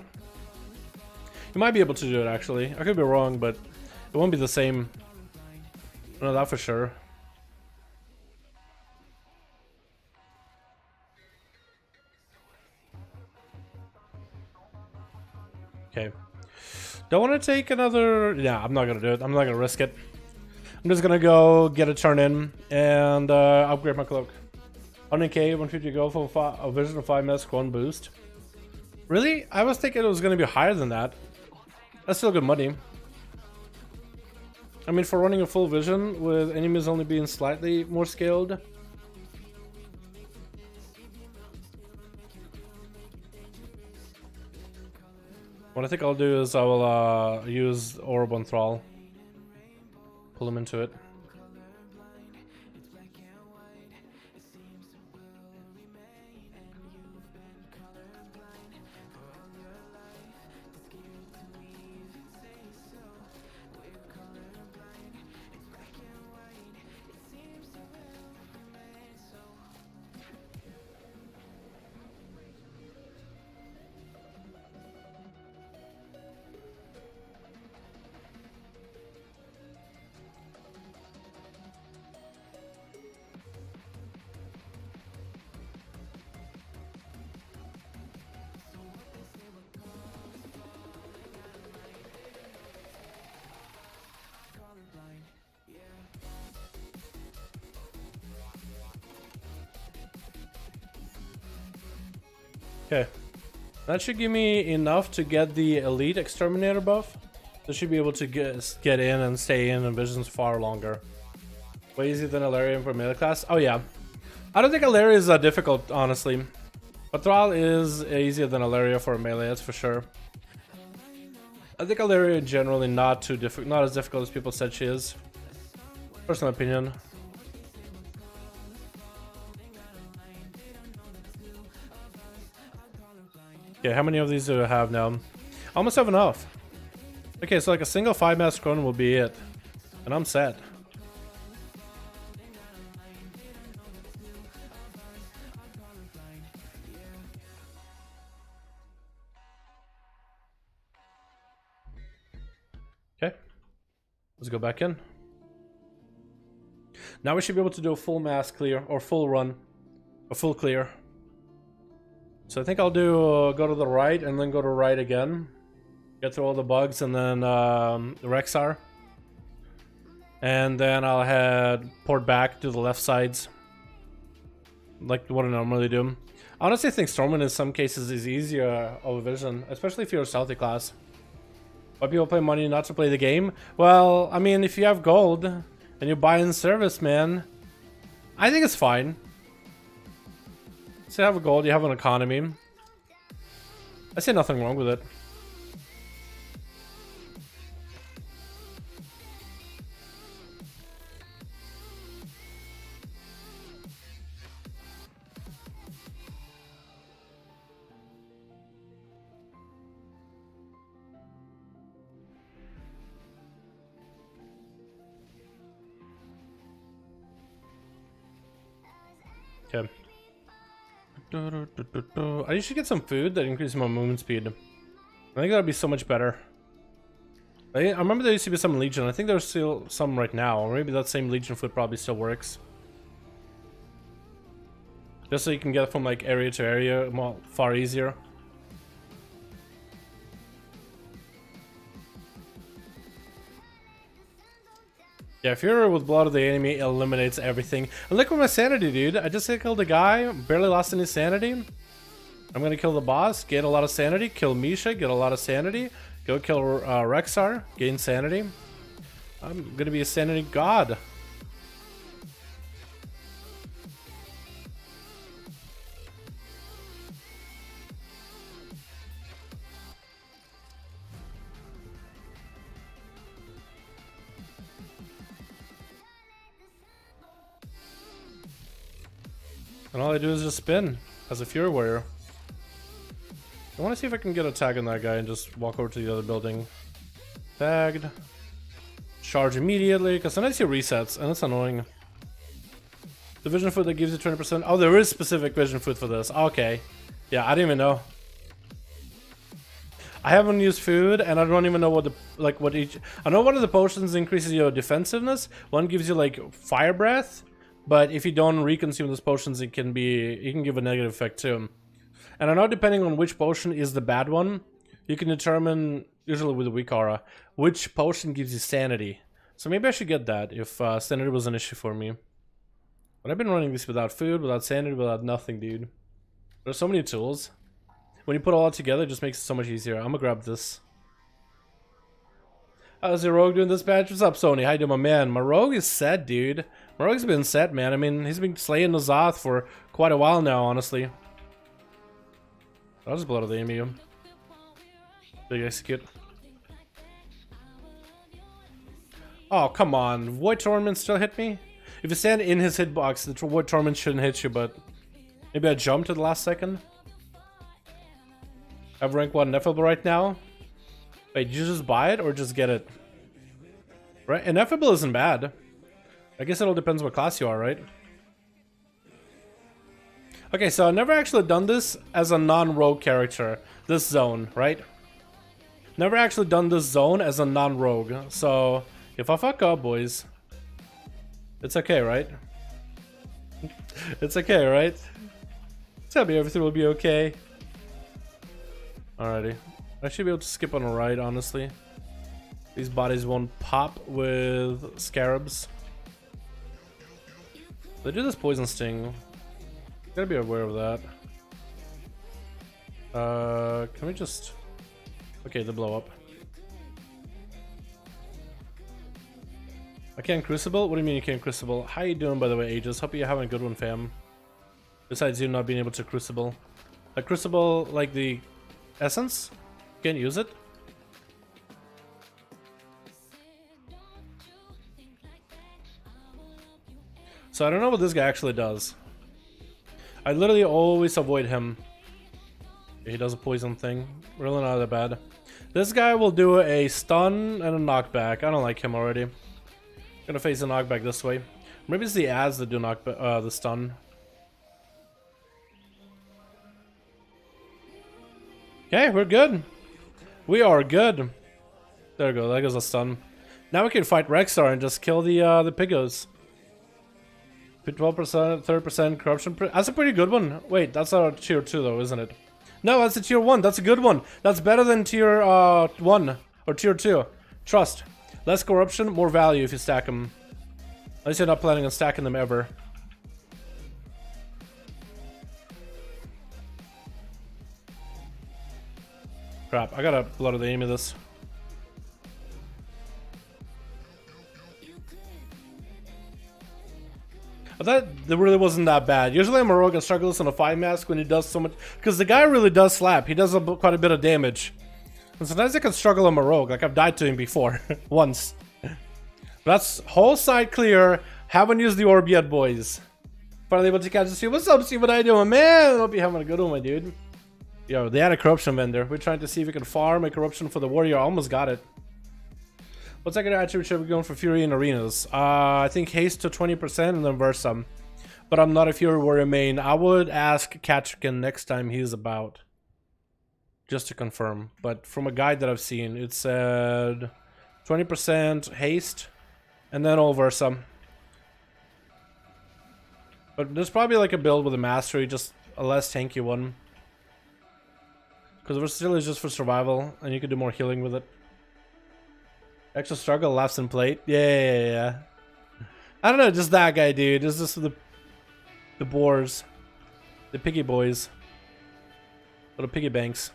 You might be able to do it actually. I could be wrong, but it won't be the same. I know that for sure. Okay. Don't want to take another... Yeah, I'm not going to do it. I'm not going to risk it. I'm just going to go get a turn in and upgrade my cloak. 100k, 150 go for a vision of 5 minutes, 1 boost. Really? I was thinking it was going to be higher than that. That's still good money. I mean, for running a full vision with enemies only being slightly more scaled. What I think I'll do is I will use Orb on Thrall. Pull him into it. Okay, that should give me enough to get the elite exterminator buff. I should be able to get in and stay in visions far longer. Way easier than Alarian for melee class. Oh yeah, I don't think Alaria is that difficult, honestly. But Thrall is easier than Alaria for melee, that's for sure. I think Alaria generally not as difficult as people said she is. Personal opinion. Okay, how many of these do I have now? I almost have enough. Okay, so like a single 5-minute scrun will be it. And I'm set. Okay. Let's go back in. Now we should be able to do a full mass clear, or full run. A full clear. So I think I'll do go to the right and then go to right again. Get through all the bugs and then the Rexar. And then I'll head port back to the left sides. Like what I normally do. I honestly think Stormwind in some cases is easier of a vision, especially if you're a Stealthy class. Why people pay money not to play the game? Well, I mean, if you have gold and you buy in service, man, I think it's fine. So you have a gold, you have an economy. I see nothing wrong with it. Okay. I should get some food that increases my movement speed. I think that'd be so much better. I remember there used to be some Legion. I think there's still some right now. Or maybe that same Legion food probably still works. Just so you can get from like area to area far easier. Yeah, Fury with blood of the enemy eliminates everything. And look at my sanity, dude. I just killed a guy, barely lost any sanity. I'm gonna kill the boss, get a lot of sanity, kill Misha, get a lot of sanity, go kill Rexar, gain sanity. I'm gonna be a sanity god. And all I do is just spin as a Fury Warrior. I want to see if I can get a tag on that guy and just walk over to the other building. Tagged. Charge immediately, because sometimes he resets, and it's annoying. The vision food that gives you 20%. Oh, there is specific vision food for this. Okay. Yeah, I didn't even know. I haven't used food, and I don't even know what what each... I know one of the potions increases your defensiveness. One gives you, like, fire breath. But if you don't reconsume those potions, it can give a negative effect, too. And I know depending on which potion is the bad one, you can determine, usually with a weak aura, which potion gives you sanity. So maybe I should get that if sanity was an issue for me. But I've been running this without food, without sanity, without nothing, dude. There's so many tools. When you put all that together, it just makes it so much easier. I'm gonna grab this. How's your rogue doing this patch? What's up, Sony? How you doing, my man? My rogue is set, dude. My rogue's been set, man. I mean, he's been slaying the Zoth for quite a while now, honestly. I'll just blow to the EMU. Big execute. Oh, come on. Void Torment still hit me? If you stand in his hitbox, the Void Torment shouldn't hit you, but maybe I jumped at the last second. I have rank 1 ineffable right now. Wait, did you just buy it or just get it? Right? Ineffable isn't bad. I guess it all depends what class you are, right? Okay, so I've never actually done this as a non-rogue character. This zone, right? Never actually done this zone as a non-rogue. So, if I fuck up, boys, it's okay, right? It's okay, right? Tell me everything will be okay. Alrighty. I should be able to skip on the right, honestly. These bodies won't pop with scarabs. They do this poison sting. Gotta be aware of that. Can we just... Okay, they blow up. I can't Crucible? What do you mean you can't Crucible? How you doing, by the way, Aegis? Hope you're having a good one, fam. Besides you not being able to Crucible. Like Crucible, like the essence? Can't use it? So I don't know what this guy actually does. I literally always avoid him. He does a poison thing. Really not that bad. This guy will do a stun and a knockback. I don't like him already. Gonna face a knockback this way. Maybe it's the ads that do the stun. Okay, we're good. We are good. There we go. There goes a stun. Now we can fight Rexar and just kill the Pigos. 12%, 30% corruption. That's a pretty good one. Wait, that's our tier 2 though, isn't it? No, that's a tier 1. That's a good one. That's better than tier 1 or tier 2. Trust. Less corruption, more value if you stack them. At least you're not planning on stacking them ever. Crap, I gotta blood of the aim of this. I thought it really wasn't that bad. Usually I'm a rogue and struggles on a 5 mask when he does so much, because the guy really does slap. He does quite a bit of damage. And sometimes I can struggle on a rogue, like I've died to him before. Once. That's whole side clear. Haven't used the orb yet, boys. Finally able to catch the Steve. What's up, Steve? What are you doing, man? Hope you're having a good one, my dude. Yo, they had a corruption vendor. We're trying to see if we can farm a corruption for the warrior. Almost got it. What's that gonna attribute? Should we go for Fury in arenas? I think haste to 20% and then Versa. But I'm not a Fury warrior main. I would ask Katrikin next time he's about. Just to confirm. But from a guide that I've seen, it said 20% haste and then all Versa. But there's probably like a build with a mastery, just a less tanky one. Because versatility is just for survival, and you can do more healing with it. Extra struggle, laughs and plate. Yeah. I don't know, just that guy, dude. It's just the boars. The piggy boys. Little piggy banks.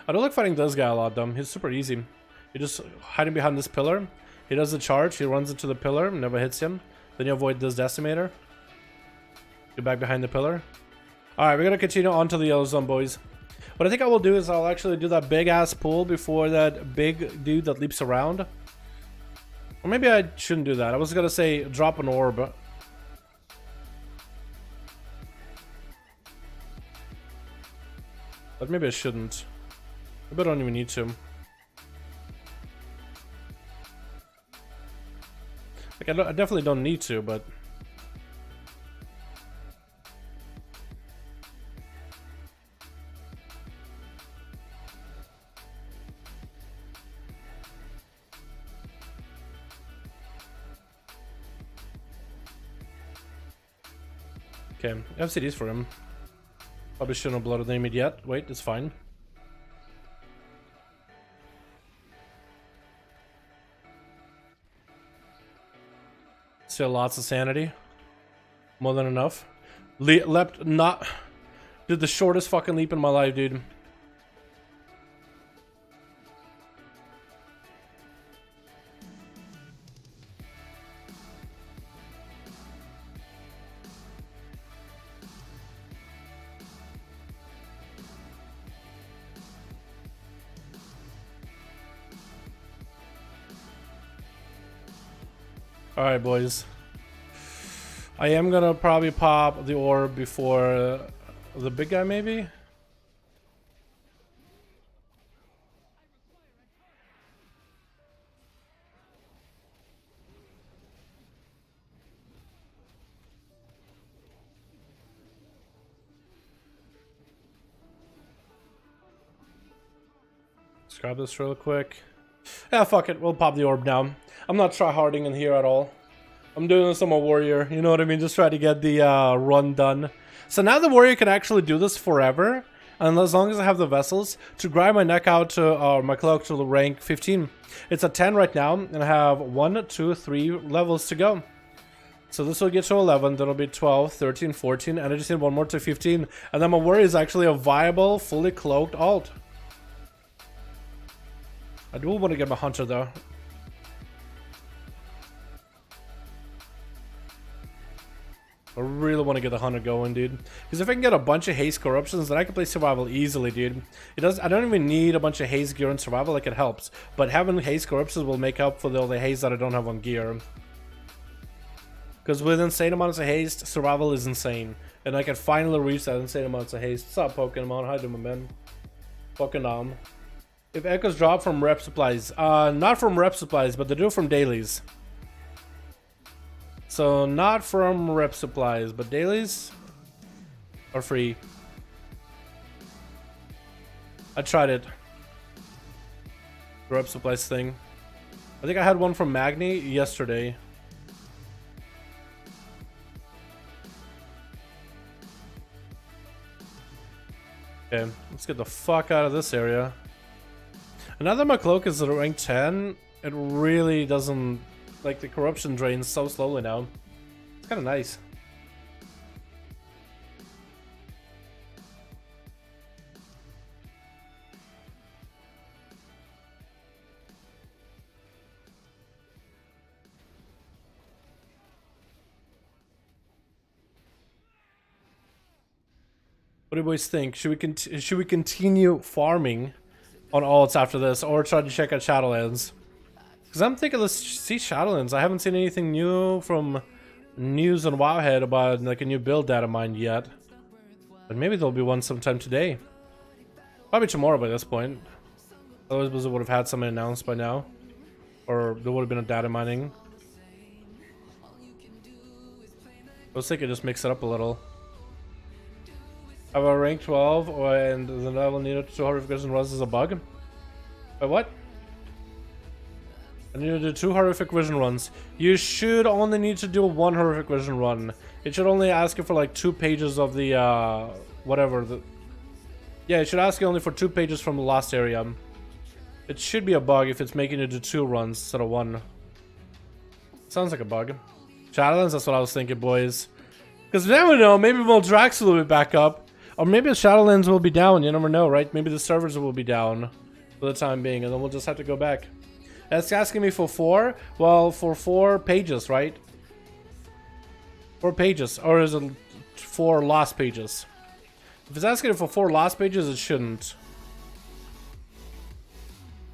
I don't like fighting this guy a lot, though. He's super easy. You're just hiding behind this pillar. He does the charge, he runs into the pillar, never hits him. Then you avoid this decimator. Get back behind the pillar. Alright, we're gonna continue on to the yellow zone, boys. What I think I will do is I'll actually do that big ass pull before that big dude that leaps around. Or maybe I shouldn't do that. I was gonna say drop an orb. But maybe I shouldn't. Maybe I don't even need to. Like, I definitely don't need to, but... Okay, I have CDs for him. Probably shouldn't have blooded name it yet. Wait, it's fine. Still lots of sanity. More than enough. Leapt not... Did the shortest fucking leap in my life, dude. Alright, boys. I am gonna probably pop the orb before the big guy, maybe? Let's grab this real quick. Yeah, fuck it. We'll pop the orb now. I'm not tryharding in here at all. I'm doing this on my warrior. You know what I mean? Just try to get the run done. So now the warrior can actually do this forever. And as long as I have the vessels to grind my neck out to my cloak to the rank 15. It's at 10 right now. And I have 1, 2, 3 levels to go. So this will get to 11. That'll be 12, 13, 14. And I just need one more to 15. And then my warrior is actually a viable, fully cloaked alt. I do want to get my hunter though. I really want to get the hunter going, dude. Because if I can get a bunch of haste corruptions, then I can play survival easily, dude. It does. I don't even need a bunch of haste gear in survival. Like, it helps, but having haste corruptions will make up for all the haste that I don't have on gear. Because with insane amounts of haste, survival is insane, and I can finally reach that insane amounts of haste. What's up, Pokemon? How you doing, man? Fucking If echoes drop from rep supplies, not from rep supplies, but they do from dailies. So not from rep supplies, but dailies are free. I tried it. The rep supplies thing. I think I had one from Magni yesterday. Okay, let's get the fuck out of this area. And now that my cloak is at rank 10, it really doesn't... Like, the corruption drains so slowly now. It's kind of nice. What do you boys think? Should we continue farming on alts after this, or try to check out Shadowlands? Because I'm thinking, let's see Shadowlands. I haven't seen anything new from news on Wowhead about like a new build data mine yet. But maybe there'll be one sometime today. Probably tomorrow by this point. Otherwise Blizzard would have had something announced by now. Or there would have been a data mining. I was thinking just mix it up a little. I have a rank 12 and the level needed to horrific runs is a bug. Wait, what? I need to do 2 horrific vision runs. You should only need to do 1 horrific vision run. It should only ask you for like 2 pages of the whatever. Yeah, it should ask you only for 2 pages from the last area. It should be a bug if it's making you do 2 runs instead of 1. Sounds like a bug. Shadowlands, that's what I was thinking, boys. Because you never know, maybe Moldrax will be back up. Or maybe the Shadowlands will be down, you never know, right? Maybe the servers will be down for the time being, and then we'll just have to go back. It's asking me for 4. Well, for 4 pages, right? 4 pages. Or is it 4 lost pages? If it's asking for 4 lost pages, it shouldn't.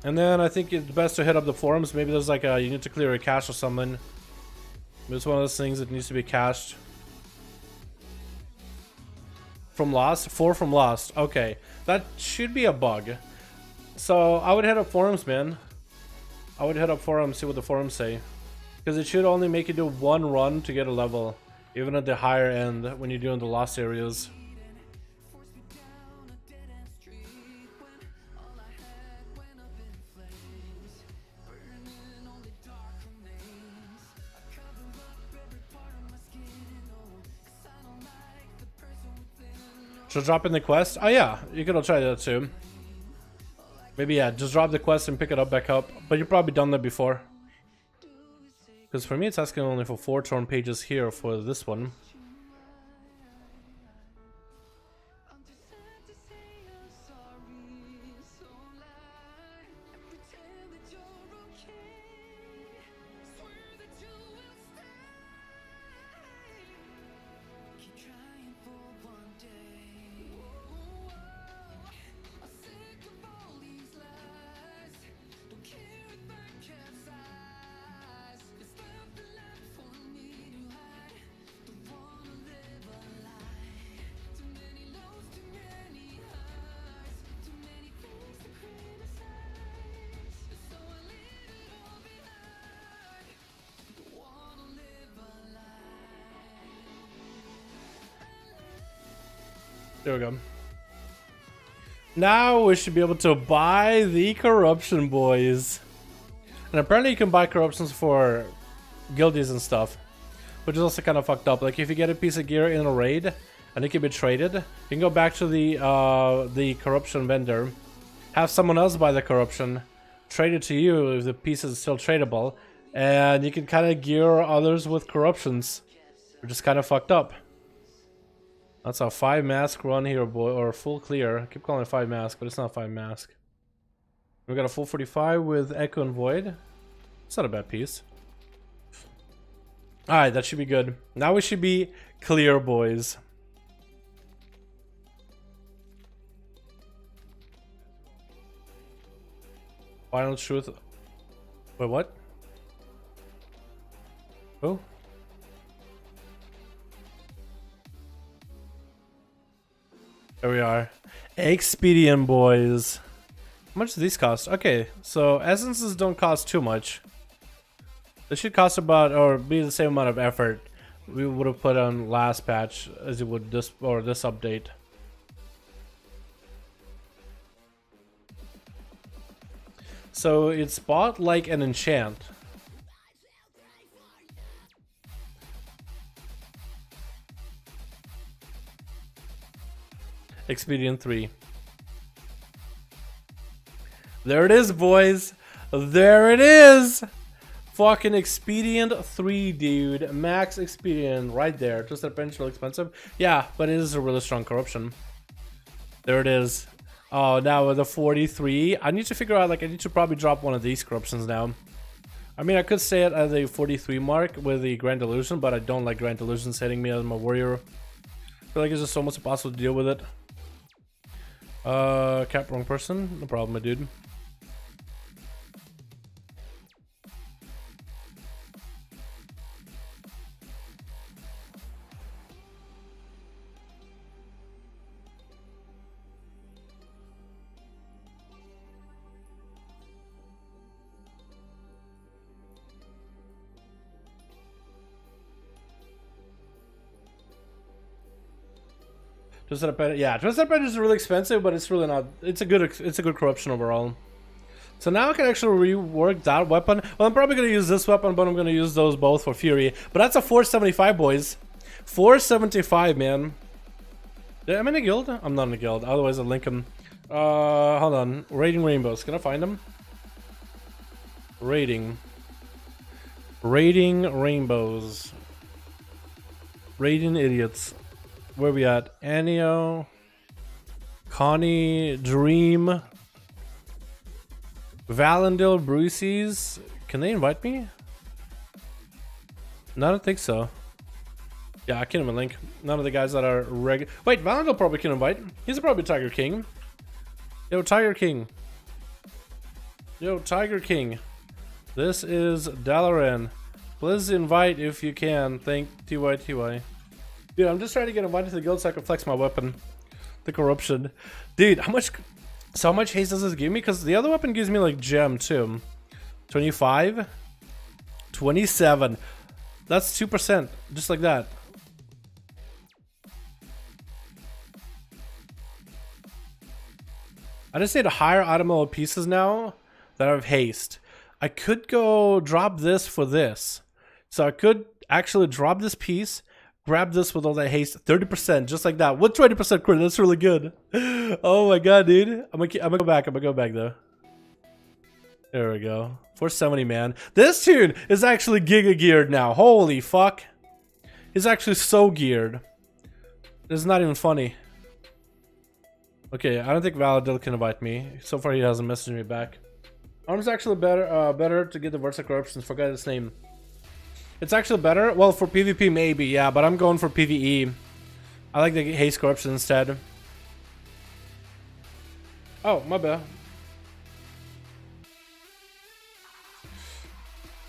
And then I think it's best to hit up the forums. Maybe there's like a, you need to clear a cache or something. Maybe it's one of those things that needs to be cached. From Lost? 4 from Lost. Okay. That should be a bug. So I would hit up forums, man. I would hit up forums, see what the forums say. Because it should only make you do 1 run to get a level. Even at the higher end when you're doing the Lost areas. So drop in the quest? Oh yeah, you could try that too. Maybe yeah, just drop the quest and pick it up back up. But you've probably done that before. Because for me it's asking only for 4 torn pages here for this one. There we go. Now we should be able to buy the corruption, boys. And apparently you can buy corruptions for guildies and stuff, which is also kind of fucked up. Like if you get a piece of gear in a raid and it can be traded, you can go back to the corruption vendor, have someone else buy the corruption, trade it to you if the piece is still tradable, and you can kind of gear others with corruptions, which is kind of fucked up. That's a 5 mask run here, boy, or full clear. I keep calling it 5 mask, but it's not 5 mask. We got a full 45 with Echo and Void. It's not a bad piece. Alright, that should be good. Now we should be clear, boys. Final truth. Wait, what? Oh? There we are. Expedient, boys. How much do these cost? Okay, so essences don't cost too much. They should cost about, or be the same amount of effort we would have put on last patch as it would this, or this update. So it's bought like an enchant. Expedient 3. There it is, boys. There it is. Fucking Expedient 3, dude. Max Expedient right there. Just a potential expensive. Yeah, but it is a really strong corruption. There it is. Oh, now with the 43. I need to figure out, like, I need to probably drop one of these corruptions now. I mean, I could say it at the 43 mark with the Grand Illusion, but I don't like Grand Illusions hitting me as my warrior. I feel like it's just almost impossible to deal with it. Cap, wrong person. No problem, my dude. Twisted Appendage, yeah, Twisted Appendage is really expensive, but it's really not. It's a good corruption overall. So now I can actually rework that weapon. Well, I'm probably gonna use this weapon, but I'm gonna use those both for Fury. But that's a 475, boys. 475, man. Yeah, I'm in a guild. I'm not in a guild. Otherwise, I'll link them. Hold on. Raiding Rainbows. Can I find them? Raiding Rainbows. Raiding Idiots. Where we at? Anio, Connie, Dream, Valendil, Brucey's. Can they invite me? No, I don't think so. Yeah, I can't even link. None of the guys that are regular. Wait, Valendil probably can invite. He's probably Tiger King. Yo, Tiger King. Yo, Tiger King. This is Dalaran. Please invite if you can. Thank TYTY. Dude, I'm just trying to get invited to the guild so I can flex my weapon. The corruption. Dude, how much haste does this give me? Because the other weapon gives me like gem too. 25? 27. That's 2%. Just like that. I just need higher item level pieces now that have haste. I could go drop this for this. So I could actually drop this piece, grab this with all that haste, 30%, just like that. With 20% crit, that's really good. Oh my god, dude. I'm gonna go back. I'm gonna go back though. There we go. 470, man. This dude is actually giga geared now. Holy fuck. He's actually so geared. It's not even funny. Okay, I don't think Valadil can invite me. So far, he hasn't messaged me back. Arm's actually better to get the Versa Corruptions. Forgot his name. It's actually better. Well, for PvP maybe, yeah, but I'm going for PvE. I like the haste corruption instead. Oh, my bad.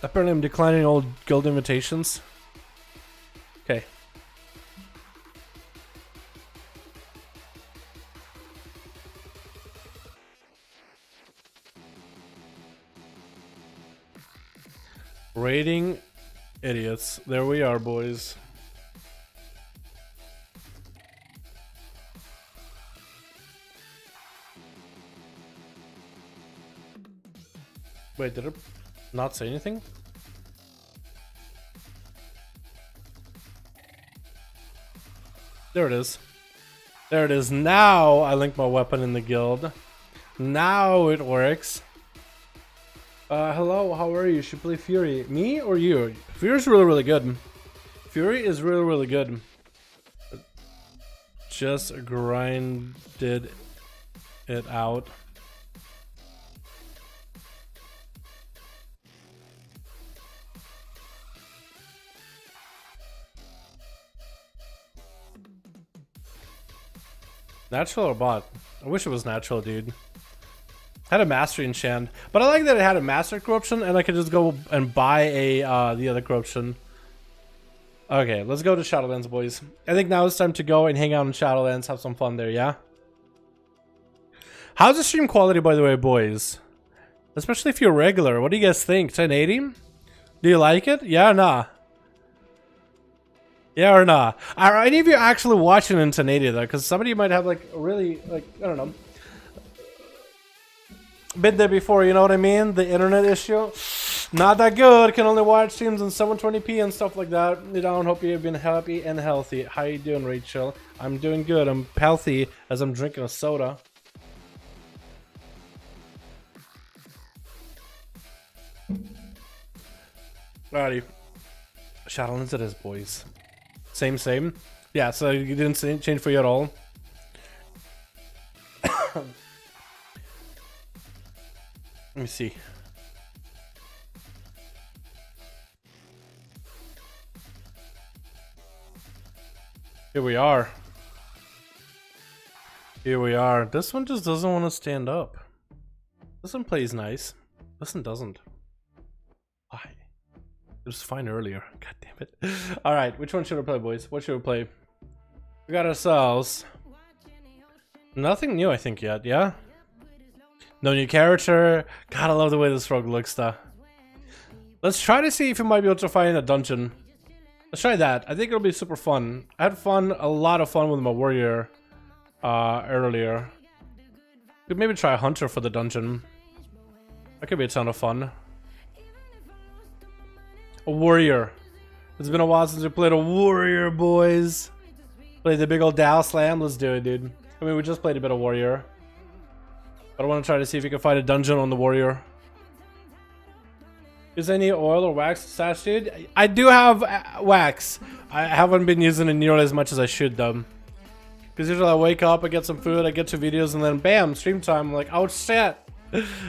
Apparently, I'm declining all guild invitations. Okay. Raiding idiots. There we are, boys. Wait, did it not say anything? There it is. There it is. Now I link my weapon in the guild. Now it works. Hello, how are you? You should play Fury. Me or you? Fury's really, really good. Fury is really, really good. Just grinded it out. Natural or bot? I wish it was natural, dude. Had a mastery enchant, but I like that it had a master corruption, and I could just go and buy a the other corruption. Okay, let's go to Shadowlands, boys. I think now it's time to go and hang out in Shadowlands, have some fun there, yeah? How's the stream quality, by the way, boys? Especially if you're regular. What do you guys think? 1080? Do you like it? Yeah or nah? Yeah or nah? Are any of you actually watching in 1080 though? Because somebody might have like really, like, I don't know, been there before, you know what I mean? The internet issue, not that good. Can only watch streams in 720p and stuff like that. You know, hope you've been happy and healthy. How you doing, Rachel? I'm doing good. I'm healthy as I'm drinking a soda. Alrighty, Shadowlands it is, boys. Same. Yeah, so you didn't change for you at all. Let me see. Here we are. Here we are. This one just doesn't want to stand up. This one plays nice. This one doesn't. Why? It was fine earlier. God damn it. Alright, which one should we play, boys? What should we play? We got ourselves nothing new, I think, yet, yeah? No new character. God, I love the way this rogue looks, though. Let's try to see if we might be able to find a dungeon. Let's try that. I think it'll be super fun. I had a lot of fun with my warrior earlier. Could maybe try a hunter for the dungeon. That could be a ton of fun. A warrior. It's been a while since we played a warrior, boys. Played the big old Dow Slam. Let's do it, dude. I mean, we just played a bit of warrior. But I want to try to see if we can find a dungeon on the warrior. Is any oil or wax stash, dude? I do have wax. I haven't been using it nearly as much as I should, though. Because usually I wake up, I get some food, I get 2 videos, and then bam, stream time. I'm like, oh shit.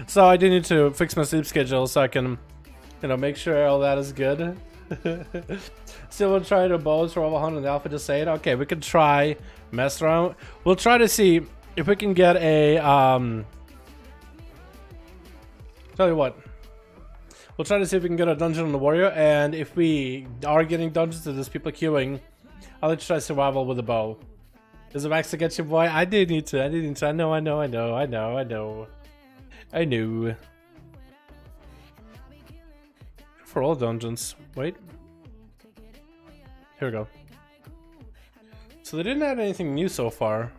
So I do need to fix my sleep schedule so I can, you know, make sure all that is good. Still we'll try to bows for over 100 alpha, just say it. Okay, we can try, mess around. We'll try to see if we can get a, tell you what. We'll try to see if we can get a dungeon on the warrior, and if we are getting dungeons, there's people queuing, I'll let you try survival with a bow. Does it max to get you, boy? I did need to. I know. I knew. For all dungeons. Wait. Here we go. So they didn't add anything new so far.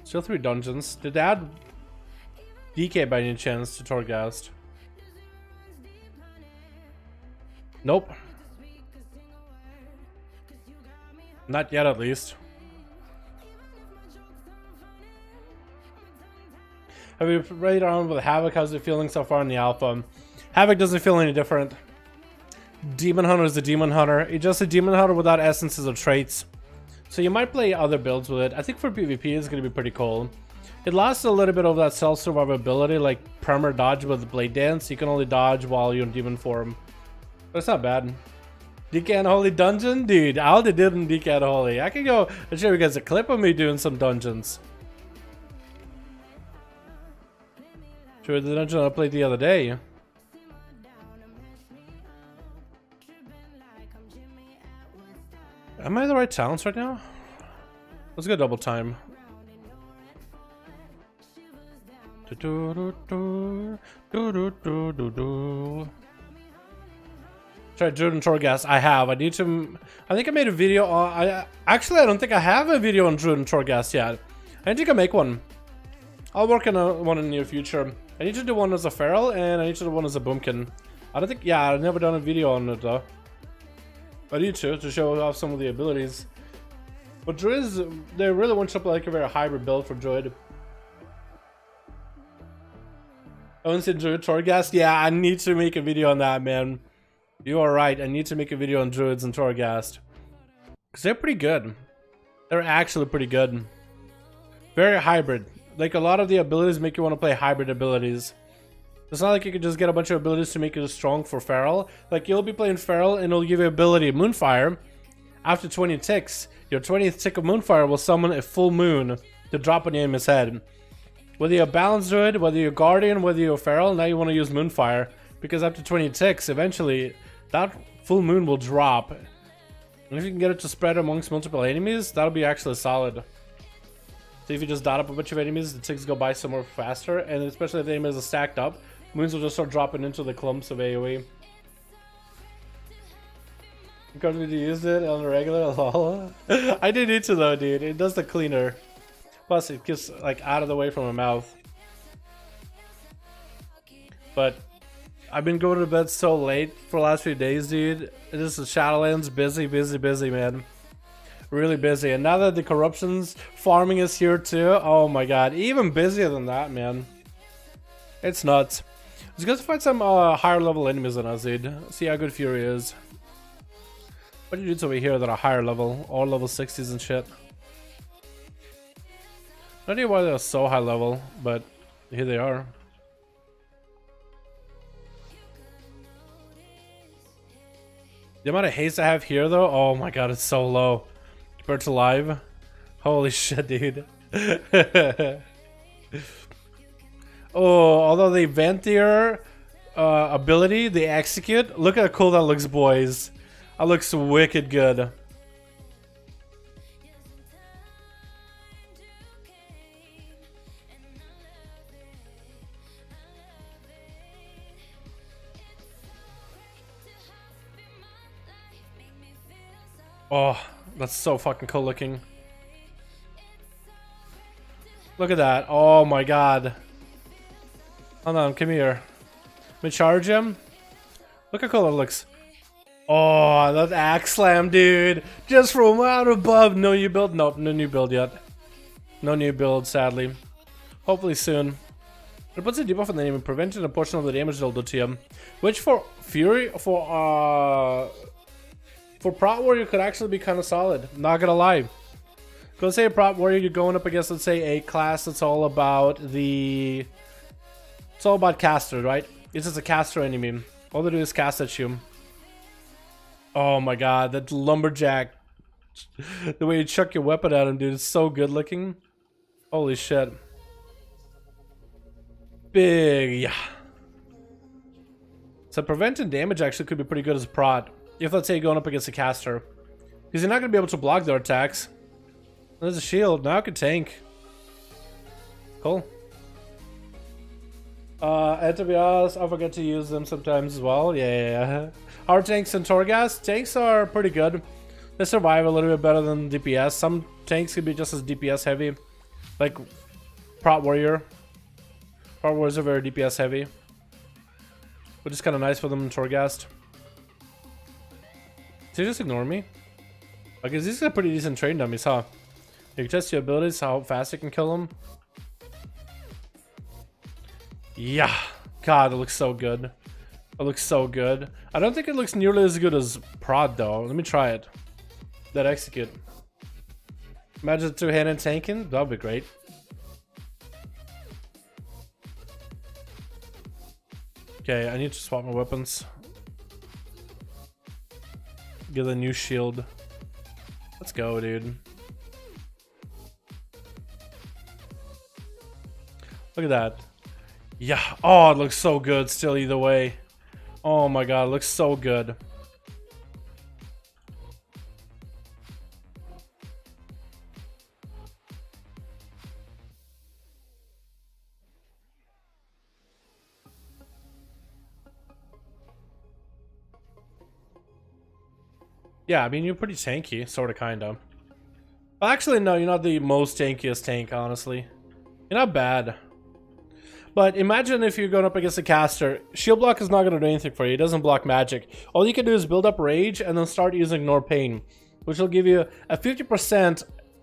Still 3 dungeons. Did they add DK by any chance to Torghast? Nope. Not yet, at least. Have you played around with Havoc? How's it feeling so far in the alpha? Havoc doesn't feel any different. Demon Hunter is a Demon Hunter. It's just a Demon Hunter without essences or traits. So you might play other builds with it. I think for PvP it's going to be pretty cool. It lost a little bit of that self-survivability, like perma dodge with Blade Dance. You can only dodge while you're in Demon form. But it's not bad. DK Unholy Dungeon? Dude, I already did in DK Unholy. I can go and show you guys a clip of me doing some dungeons. Show you the dungeon I played the other day. Am I in the right towns right now? Let's go double time. Try Druid and Torghast. I have. I need to. I think I made a video on. Actually, I don't think I have a video on Druid and Torghast yet. I think I make one. I'll work on one in the near future. I need to do one as a feral and I need to do one as a boomkin. I don't think. Yeah, I've never done a video on it though. I need to show off some of the abilities. But Druids, they really want to like a very hybrid build for Druid. I want to say Druid Torghast. Yeah, I need to make a video on that, man. You are right. I need to make a video on Druids and Torghast. Because they're pretty good. They're actually pretty good. Very hybrid. Like, a lot of the abilities make you want to play hybrid abilities. It's not like you can just get a bunch of abilities to make you strong for Feral. Like, you'll be playing Feral and it'll give you ability Moonfire. After 20 ticks, your 20th tick of Moonfire will summon a full moon to drop on the enemy's head. Whether you're a Balanced Druid, whether you're Guardian, whether you're Feral, now you want to use Moonfire. Because after 20 ticks, eventually, that full moon will drop. And if you can get it to spread amongst multiple enemies, that'll be actually solid. So if you just dot up a bunch of enemies, the ticks go by some more faster. And especially if the enemies are stacked up, moons will just start dropping into the clumps of AoE. Because we used it on the regular lol. I did need to though, dude. It does the cleaner. Plus it gets like out of the way from my mouth. But I've been going to bed so late for the last few days, dude. This is Shadowlands, busy, man. Really busy. And now that the corruptions farming is here too, oh my god, even busier than that, man. It's nuts. It's good to find some higher level enemies than us, dude. See how good Fury is. What dudes over here that are higher level, all level 60s and shit. No idea why they're so high level, but here they are. The amount of haste I have here though, oh my god, it's so low. Compared to live. Holy shit, dude. Oh, although the Venthyr ability, the execute, look how cool that looks, boys. That looks wicked good. Oh, that's so fucking cool looking. Look at that. Oh my god. Hold on, come here. Let me charge him. Look how cool it looks. Oh, that axe slam, dude. Just from out above. No new build? Nope, no new build yet. No new build, sadly. Hopefully soon. It puts a debuff on the enemy, preventing a portion of the damage they'll do to him. Which for Fury, for Prot Warrior could actually be kind of solid. Not gonna lie. Go say a Prot Warrior, you're going up against, let's say, a class that's all about the... It's all about caster, right? It's just a caster enemy. All they do is cast at you. Oh my god, that lumberjack. The way you chuck your weapon at him, dude, is so good looking. Holy shit. Big, yeah. So preventing damage actually could be pretty good as a prot. If, let's say, you're going up against a caster. Because you're not going to be able to block their attacks. There's a shield. Now I can tank. Cool. And to be honest, I forget to use them sometimes as well. Yeah. Our tanks and Torghast. Tanks are pretty good. They survive a little bit better than DPS. Some tanks can be just as DPS heavy. Like Prot Warrior. Prot Warriors are very DPS heavy. Which is kind of nice for them in Torghast. Did you just ignore me? Okay, these are pretty decent train dummies, huh? You can test your abilities, how fast you can kill them. Yeah. God, it looks so good. It looks so good. I don't think it looks nearly as good as Prod, though. Let me try it. That execute. Imagine two-handed tanking. That would be great. Okay, I need to swap my weapons. Get a new shield. Let's go, dude. Look at that. Yeah. Oh, it looks so good still either way. Oh my god, it looks so good. Yeah, I mean, you're pretty tanky, sort of, kind of. Well, actually, no, you're not the most tankiest tank, honestly. You're not bad. But imagine if you're going up against a caster. Shield block is not going to do anything for you. It doesn't block magic. All you can do is build up rage and then start using Ignore Pain, which will give you a 50%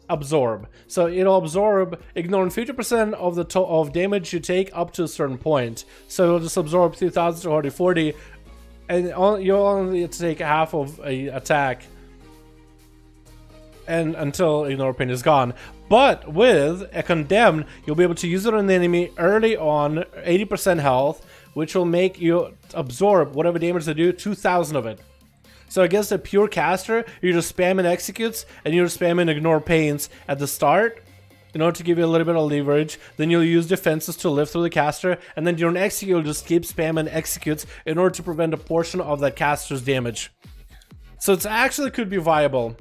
absorb. So it'll absorb, ignoring 50% of the of damage you take up to a certain point. So it'll just absorb 2,000 to 40, and you'll only take half of a attack and until Ignore Pain is gone. But with a Condemned, you'll be able to use it on the enemy early on, 80% health, which will make you absorb whatever damage they do, 2,000 of it. So against a pure caster, you're just spamming executes and you're spamming Ignore Pains at the start in order to give you a little bit of leverage. Then you'll use defenses to live through the caster, and then during execute, you'll just keep spamming executes in order to prevent a portion of that caster's damage. So it actually could be viable.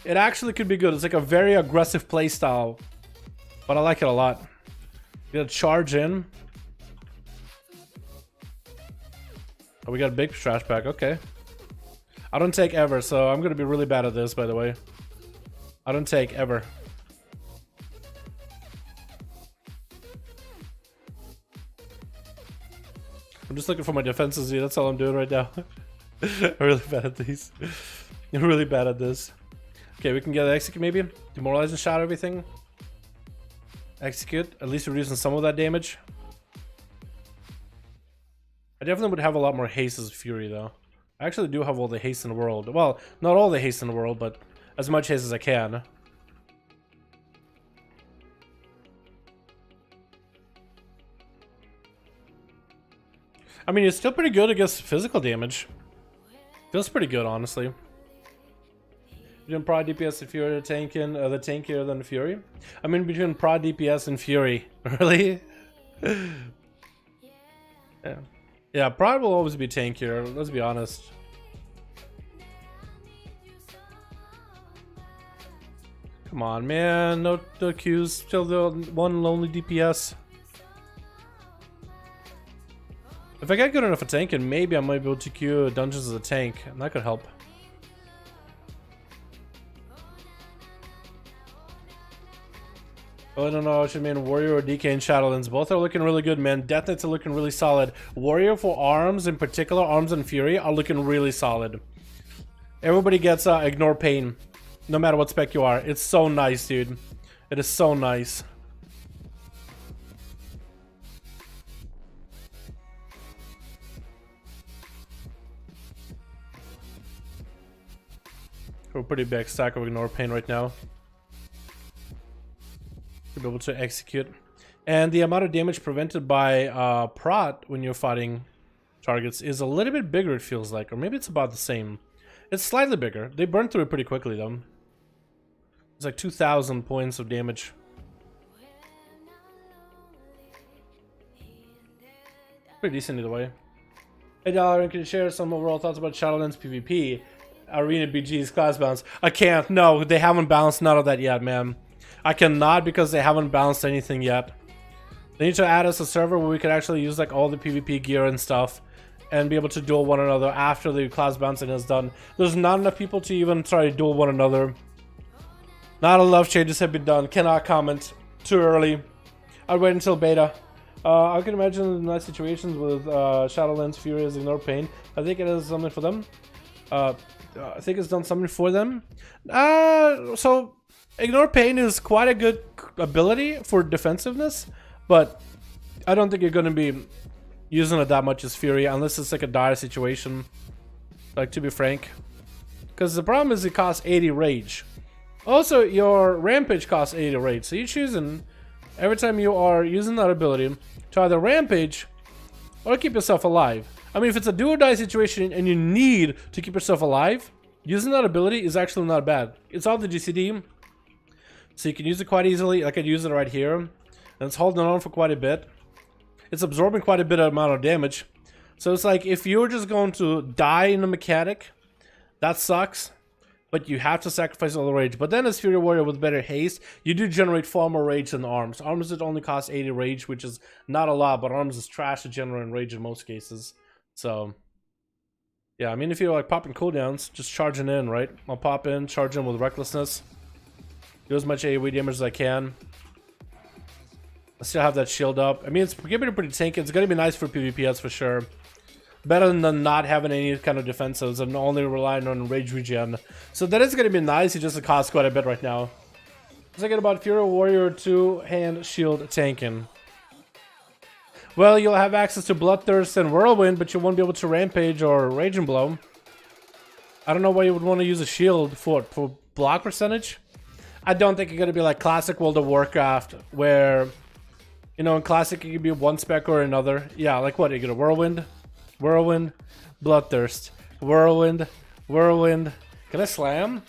It actually could be good. It's like a very aggressive playstyle, but I like it a lot. You gotta charge in. Oh, we got a big trash bag. Okay. I don't take ever, so I'm gonna be really bad at this, by the way. I don't take ever. I'm just looking for my defenses, dude. That's all I'm doing right now. I'm really bad at these. I'm really bad at this. Okay, we can get an execute maybe. Demoralize and shot everything. Execute, at least reducing some of that damage. I definitely would have a lot more haste as Fury, though. I actually do have all the haste in the world. Well, not all the haste in the world, but as much haste as I can. I mean, it's still pretty good against physical damage. Feels pretty good, honestly. Between Prod DPS and Fury, the tankier than Fury. I mean, between Prod DPS and Fury, really? Yeah. Yeah, Prod will always be tankier, let's be honest. Come on, man, no Qs, still the one lonely DPS. If I get good enough at tanking, maybe I might be able to queue dungeons as a tank, and that could help. Oh, I don't know, I should mean Warrior or DK and Shadowlands. Both are looking really good, man. Death Knights are looking really solid. Warrior for arms, in particular, arms and Fury, are looking really solid. Everybody gets Ignore Pain, no matter what spec you are. It's so nice, dude. It is so nice. We're pretty big stack of Ignore Pain right now. To be able to execute. And the amount of damage prevented by Prot when you're fighting targets is a little bit bigger, it feels like. Or maybe it's about the same. It's slightly bigger. They burn through it pretty quickly, though. It's like 2,000 points of damage. Pretty decent either way. Hey Dalaran, can you share some overall thoughts about Shadowlands PvP? Arena BG's class balance. I can't. No, they haven't balanced none of that yet, man. I cannot because they haven't balanced anything yet. They need to add us a server where we can actually use like all the PvP gear and stuff and be able to duel one another after the class balancing is done. There's not enough people to even try to duel one another. Not enough changes have been done. Cannot comment. Too early. I'll wait until beta. I can imagine in nice situations with Shadowlands, Furious, Ignore Pain. I think it is something for them. I think it's done something for them. So Ignore Pain is quite a good ability for defensiveness, but I don't think you're going to be using it that much as Fury unless it's like a dire situation, like, to be frank. Because the problem is it costs 80 rage. Also, your Rampage costs 80 rage, so you're choosing every time you are using that ability to either Rampage or keep yourself alive. I mean, if it's a do or die situation and you need to keep yourself alive, using that ability is actually not bad. It's all the GCD, so you can use it quite easily. I could use it right here, and it's holding on for quite a bit. It's absorbing quite a bit of amount of damage. So it's like if you're just going to die in a mechanic, that sucks. But you have to sacrifice all the rage. But then as Fury Warrior with better haste, you do generate far more rage than Arms. Arms it only costs 80 rage, which is not a lot, but Arms is trash to generate rage in most cases. So yeah, I mean, if you're like popping cooldowns, just charging in, right? I'll pop in, charge in with Recklessness, do as much AoE damage as I can. I still have that shield up. I mean, it's getting pretty tanky. It's gonna be nice for PvP, that's for sure. Better than not having any kind of defensives and only relying on rage regen. So that is going to be nice. It just costs quite a bit right now. Thinking about Fury Warrior 2-hand shield tanking. Well, you'll have access to Bloodthirst and Whirlwind, but you won't be able to Rampage or Rage and Blow. I don't know why you would want to use a shield for block percentage. I don't think it's going to be like classic World of Warcraft, where, you know, in classic it could be one spec or another. Yeah, like what? You get a Whirlwind? Whirlwind, Bloodthirst, Whirlwind, Whirlwind. Can I slam?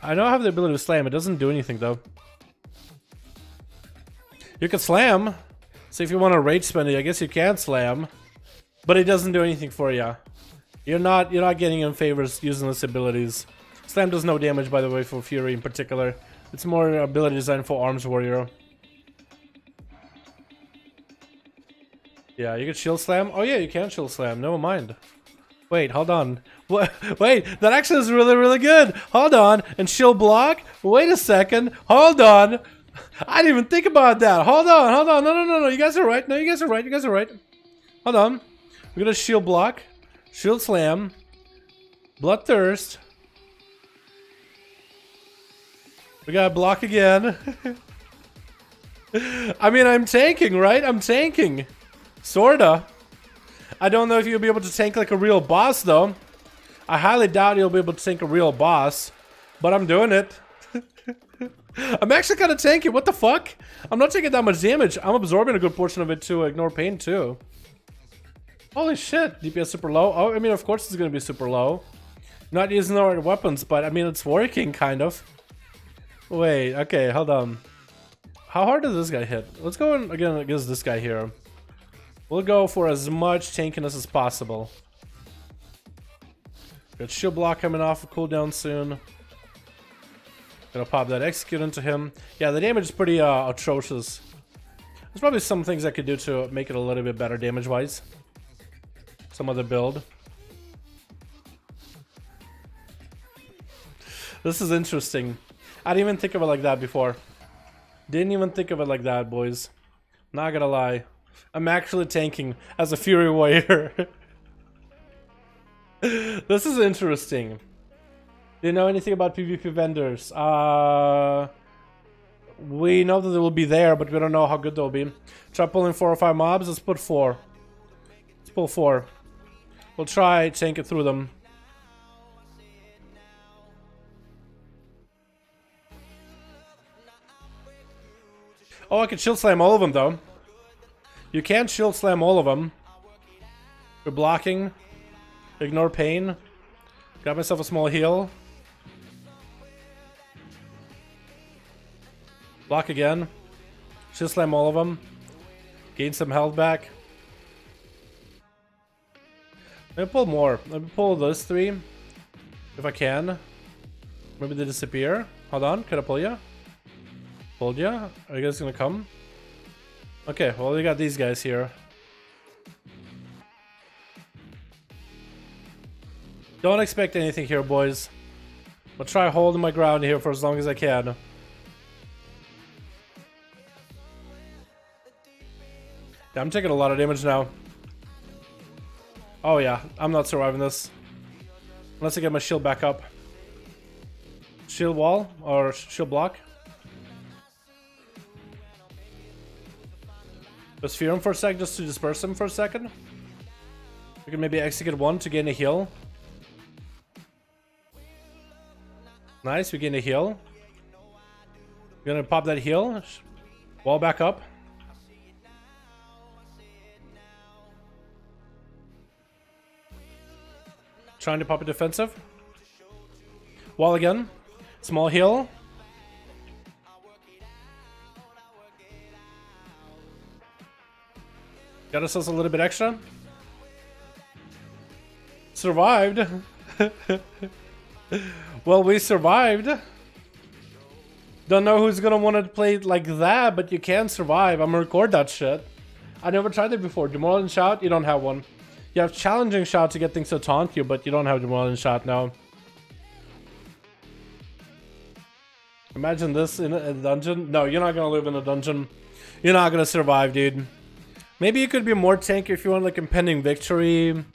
I know I have the ability to slam. It doesn't do anything though. You can slam. So if you want to rage spend it, I guess you can slam, but it doesn't do anything for you. You're not getting in favors using those abilities. Slam does no damage, by the way, for Fury in particular. It's more ability design for Arms Warrior. Yeah, you can shield slam. Oh yeah, you can shield slam. Never mind. Wait, hold on. Wait, that actually is really, really good. Hold on. And shield block? Wait a second. Hold on. I didn't even think about that. Hold on, hold on. No. You guys are right. No, you guys are right. You guys are right. Hold on. We're gonna shield block. Shield slam. Bloodthirst. We gotta block again. I mean, I'm tanking, right? I'm tanking. Sorta. I don't know if you'll be able to tank like a real boss, though. I highly doubt you'll be able to tank a real boss. But I'm doing it. I'm actually kind of tanky. What the fuck? I'm not taking that much damage. I'm absorbing a good portion of it to Ignore Pain, too. Holy shit. DPS super low. Oh, I mean, of course it's going to be super low. Not using the right weapons, but I mean, it's working, kind of. Wait, okay, hold on. How hard does this guy hit? Let's go in again against this guy here. We'll go for as much tankiness as possible. Got shield block coming off of cooldown soon. Gonna pop that execute into him. Yeah, the damage is pretty atrocious. There's probably some things I could do to make it a little bit better damage-wise. Some other build. This is interesting. I didn't even think of it like that before. Didn't even think of it like that, boys. Not gonna lie. I'm actually tanking as a Fury Warrior. This is interesting. Do you know anything about PvP vendors? We know that they will be there, but we don't know how good they'll be. Try pulling 4 or 5 mobs. Let's put 4. Let's pull 4. We'll try tank it through them. Oh, I can shield slam all of them, though. You can shield slam all of them. We're blocking. Ignore Pain. Got myself a small heal. Block again. Shield slam all of them. Gain some health back. Let me pull more. Let me pull those 3. If I can. Maybe they disappear. Hold on, can I pull ya? Pulled ya? Are you guys gonna come? Okay, well we got these guys here. Don't expect anything here, boys. I'll try holding my ground here for as long as I can. Yeah, I'm taking a lot of damage now. Oh yeah, I'm not surviving this. Unless I get my shield back up. Shield wall or shield block. Let's fear him for a sec just to disperse him for a second. We can maybe execute one to gain a heal. Nice, we gain a heal. We're gonna pop that heal. Wall back up. Trying to pop a defensive. Wall again. Small heal. Got ourselves a little bit extra. Survived. Well, we survived. Don't know who's gonna want to play it like that, but you can survive. I'm gonna record that shit. I never tried it before. Demoralizing shout? You don't have one. You have challenging shout to get things to taunt you, but you don't have demoralizing shout now. Imagine this in a dungeon. No, you're not gonna live in a dungeon. You're not gonna survive, dude. Maybe you could be more tanky if you want like impending victory.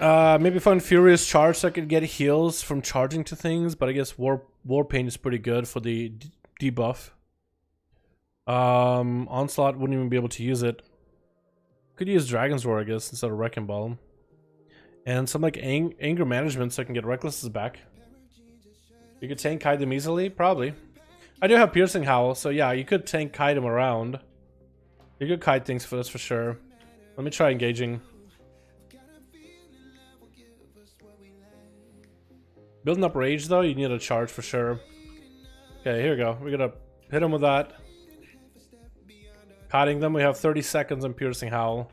Maybe find Furious Charge so I could get heals from charging to things, but I guess War Paint is pretty good for the debuff. Onslaught wouldn't even be able to use it. Could use Dragon's Roar, I guess, instead of Wrecking Ball. And some like anger management so I can get Reckless's back. You could tank kite them easily? Probably. I do have Piercing Howl, so yeah, you could tank kite them around. You could kite things for this for sure. Let me try engaging. Building up rage though, you need a charge for sure. Okay, here we go. We're gonna hit him with that. Kiting them, we have 30 seconds on Piercing Howl.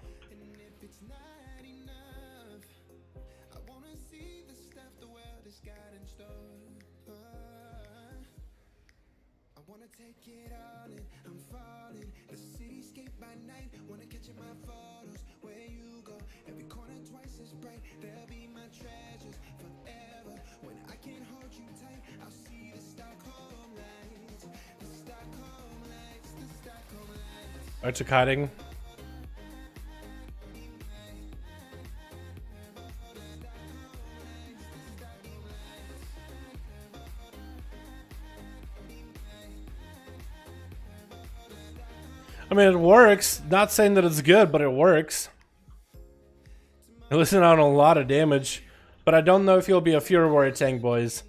Alright, to kiting. I mean, it works. Not saying that it's good, but it works. You're listening out on a lot of damage, but I don't know if you'll be a Fury Warrior tank, boys.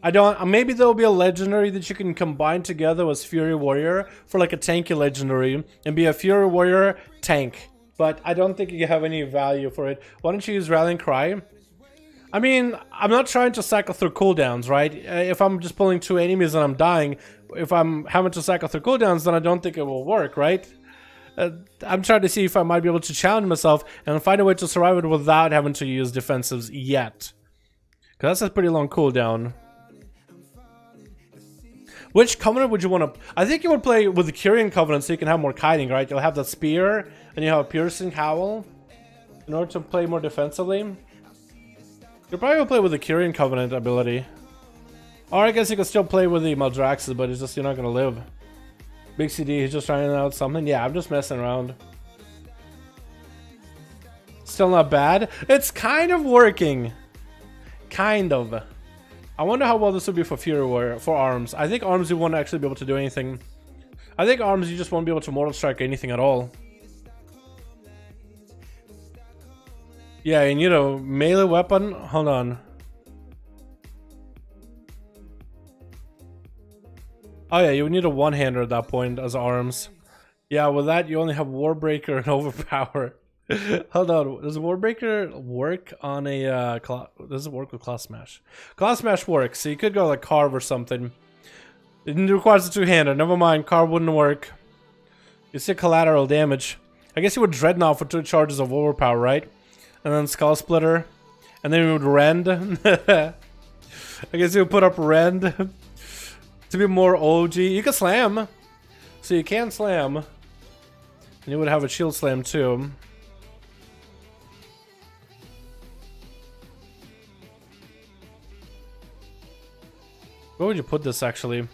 I don't. Maybe there'll be a legendary that you can combine together with Fury Warrior for like a tanky legendary and be a Fury Warrior tank. But I don't think you have any value for it. Why don't you use Rallying Cry? I mean, I'm not trying to cycle through cooldowns, right? If I'm just pulling 2 enemies and I'm dying, if I'm having to cycle through cooldowns, then I don't think it will work, right? I'm trying to see if I might be able to challenge myself and find a way to survive it without having to use defensives yet. Because that's a pretty long cooldown. Which Covenant would you want to... I think you would play with the Kyrian Covenant so you can have more kiting, right? You'll have the Spear, and you have a Piercing Howl in order to play more defensively. You'll probably play with the Kyrian Covenant ability. Or I guess you could still play with the Maldraxxus, but it's just you're not going to live. Big CD, he's just trying out something. Yeah, I'm just messing around. Still not bad. It's kind of working. Kind of. I wonder how well this would be for Fury Warrior, for Arms. I think Arms you won't actually be able to do anything. I think Arms you just won't be able to Mortal Strike anything at all. Yeah, you need a melee weapon. Hold on. Oh yeah, you would need a one-hander at that point as Arms. Yeah, with that you only have Warbreaker and Overpower. Hold on, does Warbreaker work on a does it work with Claw Smash? Claw Smash works, so you could go like Carve or something. It requires a two-hander, never mind, Carve wouldn't work. You see collateral damage. I guess you would Dreadnought for 2 charges of Overpower, right? And then Skull Splitter. And then we would rend. I guess you would put up rend to be more OG. You can slam. So you can slam. And you would have a shield slam too. Where would you put this actually?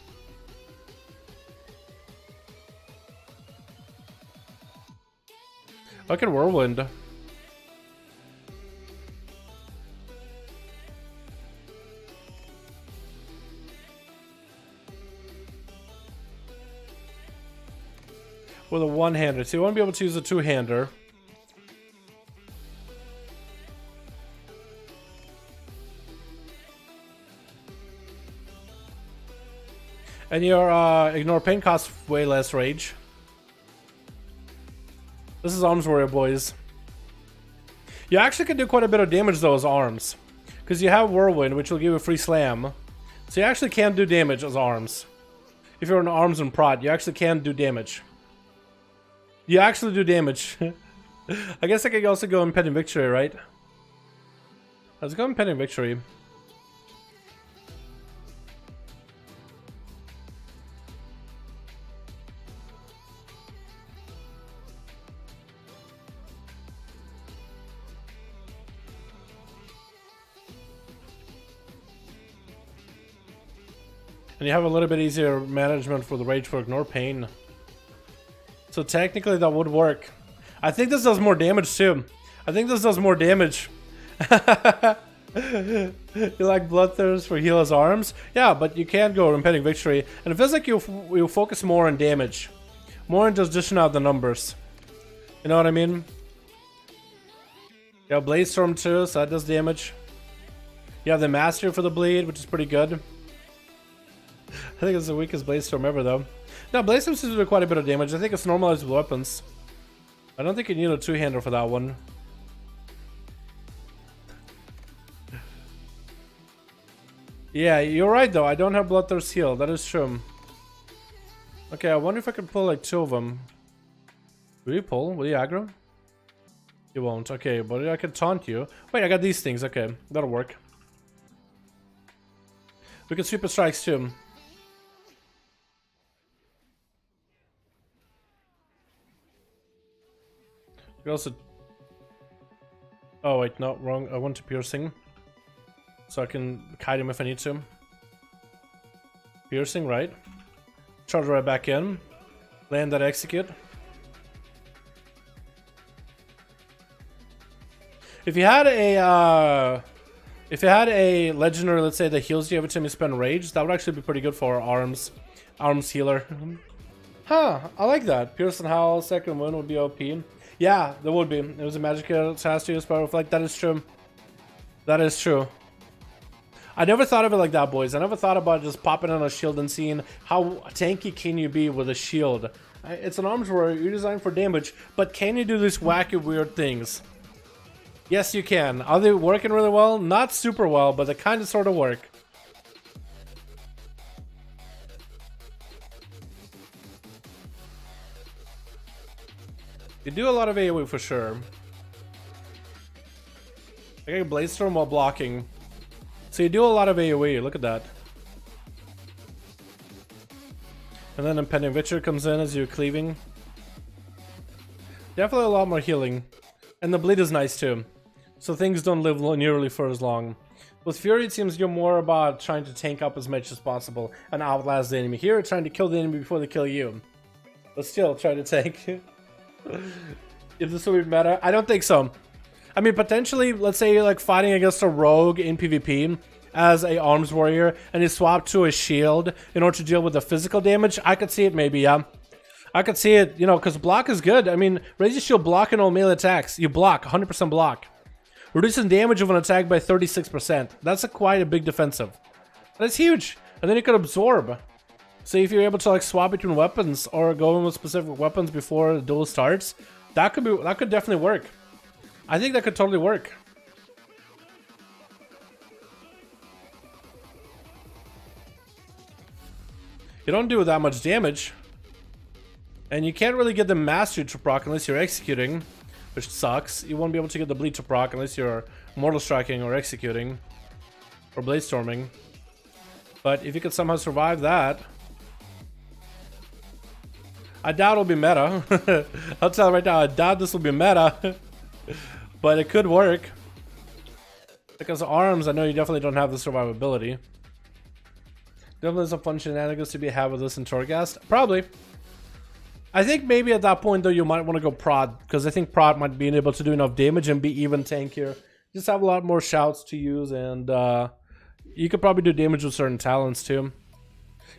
I can whirlwind. With a one-hander. So you want to be able to use a two-hander. And your ignore pain costs way less rage. This is Arms Warrior, boys. You actually can do quite a bit of damage though as arms. Because you have Whirlwind, which will give you a free slam. So you actually can do damage as arms. If you're in arms and prod, you actually can do damage. You actually do damage. I guess I could also go Impending Victory, right? Let's go Impending Victory. And you have a little bit easier management for the rage for ignore pain. So technically that would work. I think this does more damage too. I think this does more damage. You like Bloodthirst for heal as arms? Yeah, but you can go Impending Victory. And it feels like you focus more on damage. More on just dishing out the numbers. You know what I mean? You have Blade Storm too, so that does damage. You have the Mastery for the bleed, which is pretty good. I think it's the weakest Blade Storm ever though. No, Blade Storm seems to do quite a bit of damage. I think it's normalized with weapons. I don't think you need a two-hander for that one. Yeah, you're right though. I don't have Bloodthirst heal. That is true. Okay, I wonder if I can pull like two of them. Will you pull? Will you aggro? You won't. Okay, but I can taunt you. Wait, I got these things. Okay, that'll work. We can Super Strikes too. We also... Oh wait, no, wrong. I want to piercing. So I can kite him if I need to. Piercing, right? Charge right back in. Land that execute. If you had a legendary, let's say, that heals you every time you spend rage, that would actually be pretty good for arms healer. Huh, I like that. Pierce and Howl, second win would be OP. Yeah, there would be. It was a magic task to use Power Reflect. That is true. That is true. I never thought of it like that, boys. I never thought about just popping on a shield and seeing how tanky can you be with a shield. It's an arms warrior. You're designed for damage, but can you do these wacky, weird things? Yes, you can. Are they working really well? Not super well, but they kind of sort of work. You do a lot of AoE for sure. I got Blade Storm while blocking. So you do a lot of AoE, look at that. And then Impending Victory comes in as you're cleaving. Definitely a lot more healing. And the bleed is nice too. So things don't live nearly for as long. With Fury, it seems you're more about trying to tank up as much as possible and outlast the enemy. Here, trying to kill the enemy before they kill you. But still, try to tank. If this will be meta, I don't think so. I mean, potentially, let's say you're like fighting against a rogue in PvP as a arms warrior, and you swap to a shield in order to deal with the physical damage. I could see it, maybe, yeah. I could see it, you know, because block is good. I mean, raise your shield, block in all melee attacks. You block, 100% block. Reducing damage of an attack by 36%. That's quite a big defensive. That's huge. And then you could absorb. So if you're able to like swap between weapons or go in with specific weapons before the duel starts, that could definitely work. I think that could totally work. You don't do that much damage. And you can't really get the mastery to proc unless you're executing. which sucks. You won't be able to get the bleed to proc unless you're mortal striking or executing or blade storming. But if you could somehow survive that, I doubt it'll be meta. I'll tell you right now, I doubt this will be meta. But it could work. Because arms, I know you definitely don't have the survivability. Definitely some fun shenanigans to be had with this in Torghast. Probably. I think maybe at that point though you might want to go prod, because I think prod might be able to do enough damage and be even tankier. Just have a lot more shouts to use, and you could probably do damage with certain talents too.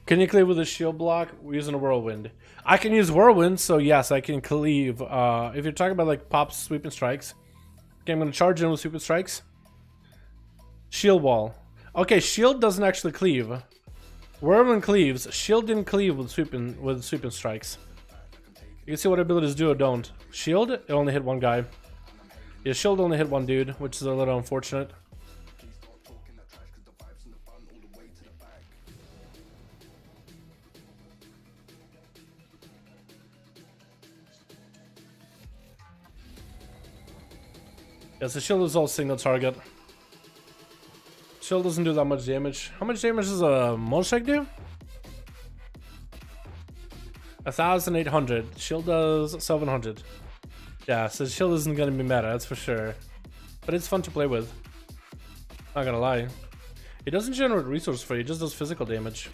Can you cleave with a shield block? We're using a whirlwind. I can use whirlwind, so yes, I can cleave. If you're talking about like pops, sweeping strikes. Okay, I'm gonna charge in with sweeping strikes. Shield wall. Okay, shield doesn't actually cleave. Whirlwind cleaves. Shield didn't cleave with sweeping strikes. You can see what abilities do or don't. Shield, it only hit one guy. Yeah, shield only hit one dude, which is a little unfortunate. Yes, the shield is all single target. Shield doesn't do that much damage. How much damage does a motorcycle do? 1,800. Shield does 700. Yeah, so shield isn't gonna be meta, that's for sure. But it's fun to play with. Not gonna lie. It doesn't generate resource for you, it just does physical damage.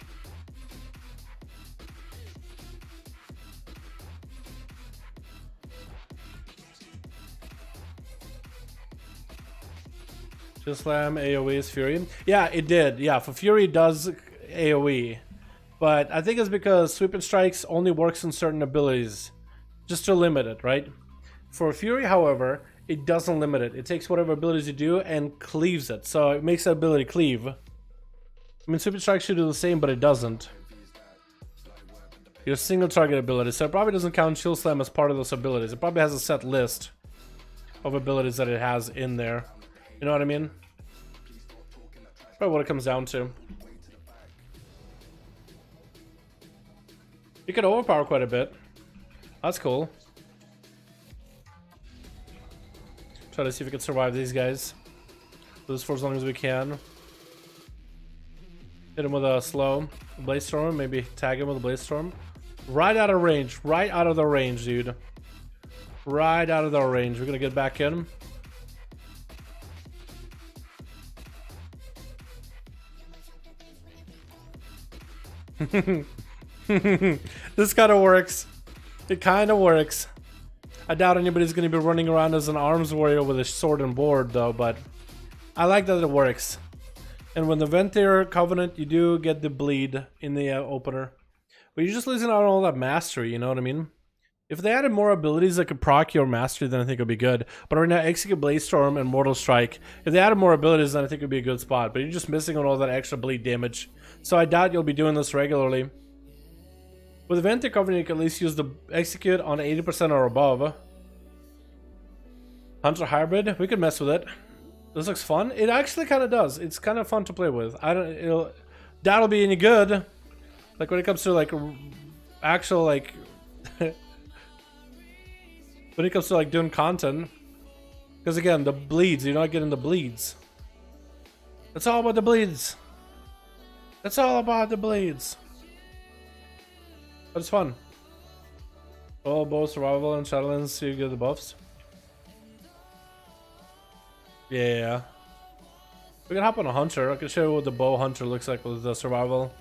Just slam AoE's Fury. Yeah, it did. Yeah, for Fury it does AoE. But I think it's because sweeping strikes only works on certain abilities. Just to limit it, right? For Fury, however, it doesn't limit it. It takes whatever abilities you do and cleaves it. So it makes that ability cleave. I mean, sweeping strikes should do the same, but it doesn't. Your single target ability. So it probably doesn't count Shield Slam as part of those abilities. It probably has a set list of abilities that it has in there. You know what I mean? Probably what it comes down to. You could overpower quite a bit. That's cool. Try to see if we can survive these guys. Do this for as long as we can. Hit him with a slow Blaze Storm. Maybe tag him with a Blaze Storm. Right out of range. Right out of the range, dude. Right out of the range. We're gonna get back in. This kind of works. It kind of works. I doubt anybody's going to be running around as an arms warrior with a sword and board though, but I like that it works. And when the Ventier Covenant, you do get the bleed in the opener. But you're just losing out on all that mastery, you know what I mean? If they added more abilities that could proc your mastery, then I think it would be good. But right now, Execute Blaze Storm and Mortal Strike. If they added more abilities, then I think it would be a good spot. But you're just missing on all that extra bleed damage. So I doubt you'll be doing this regularly. With Ventier Covenant, you can at least use the Execute on 80% or above. Hunter Hybrid, we could mess with it. This looks fun. It actually kind of does. It's kind of fun to play with. That'll be any good. Like when it comes to like actual like when it comes to like doing content, because again the bleeds, you're not getting the bleeds. It's all about the bleeds. It's all about the bleeds. But it's fun. Oh, both survival and Shadowlands, so you get the buffs. Yeah. We can hop on a hunter. I can show you what the bow hunter looks like with the survival.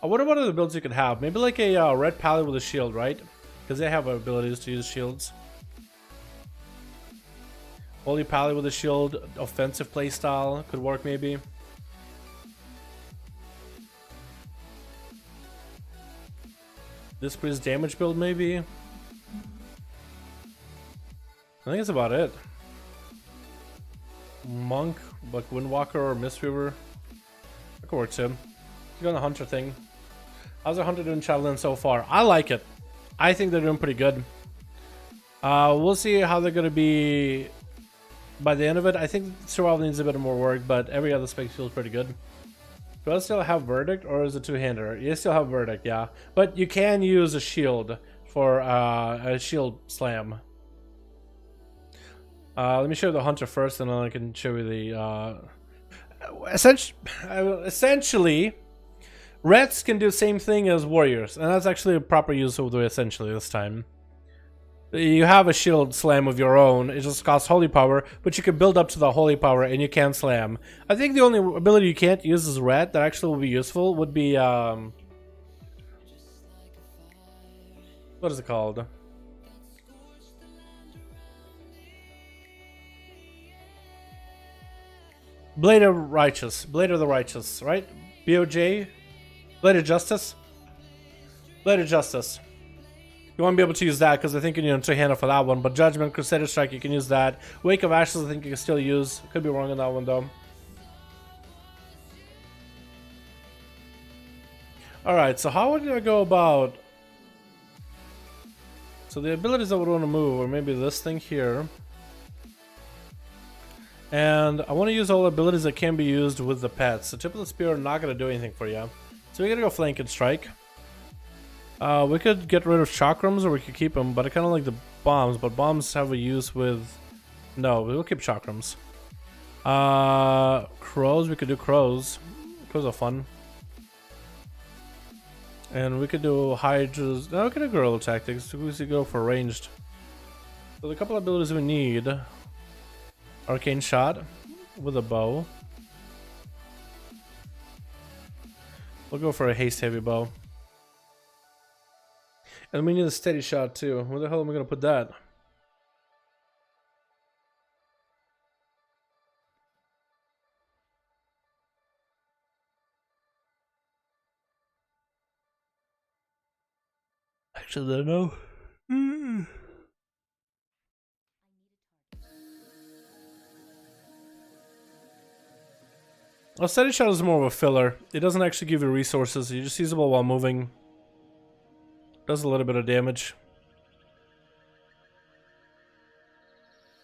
I wonder what other builds you could have. Maybe like a red pallet with a shield, right? Because they have abilities to use shields. Holy pallet with a shield, offensive playstyle could work maybe. This priest damage build maybe. I think that's about it. Monk, like Windwalker or Mistweaver. That could work too. Go on the hunter thing. How's our hunter doing Shadowlands so far? I like it. I think they're doing pretty good. We'll see how they're gonna be by the end of it. I think survival needs a bit more work, but every other spec feels pretty good. Do I still have Verdict, or is it two-hander? You still have Verdict, yeah. But you can use a shield for a shield slam. Let me show you the hunter first, and then I can show you the essentially reds can do the same thing as warriors, and that's actually a proper use of the essentially this time. You have a shield slam of your own, it just costs holy power, but you can build up to the holy power and you can slam. I think the only ability you can't use as red that actually will be useful would be what is it called? Blade of the Righteous, right? BOJ? Blade of Justice? Blade of Justice. You won't be able to use that because I think you need a two-hander for that one, but Judgment, Crusader Strike, you can use that. Wake of Ashes, I think you can still use. Could be wrong on that one though. Alright, so how would I go about... So the abilities I would want to move, or maybe this thing here. And I want to use all the abilities that can be used with the pets. The Tip of the Spear are not going to do anything for you. So we're going to go Flank and Strike. We could get rid of Chakrams or we could keep them, but I kind of like the bombs. But bombs have a use with... No, we'll keep Chakrams. Crows, we could do Crows. Crows are fun. And we could do Hydras. No, we could do Guerrilla Tactics. We could go for ranged. So the couple of abilities we need... Arcane Shot with a bow. We'll go for a haste heavy bow. And we need a steady shot too. Where the hell am I gonna put that? Actually, I don't know. Well, steady shot is more of a filler. It doesn't actually give you resources. You just use it while moving. Does a little bit of damage.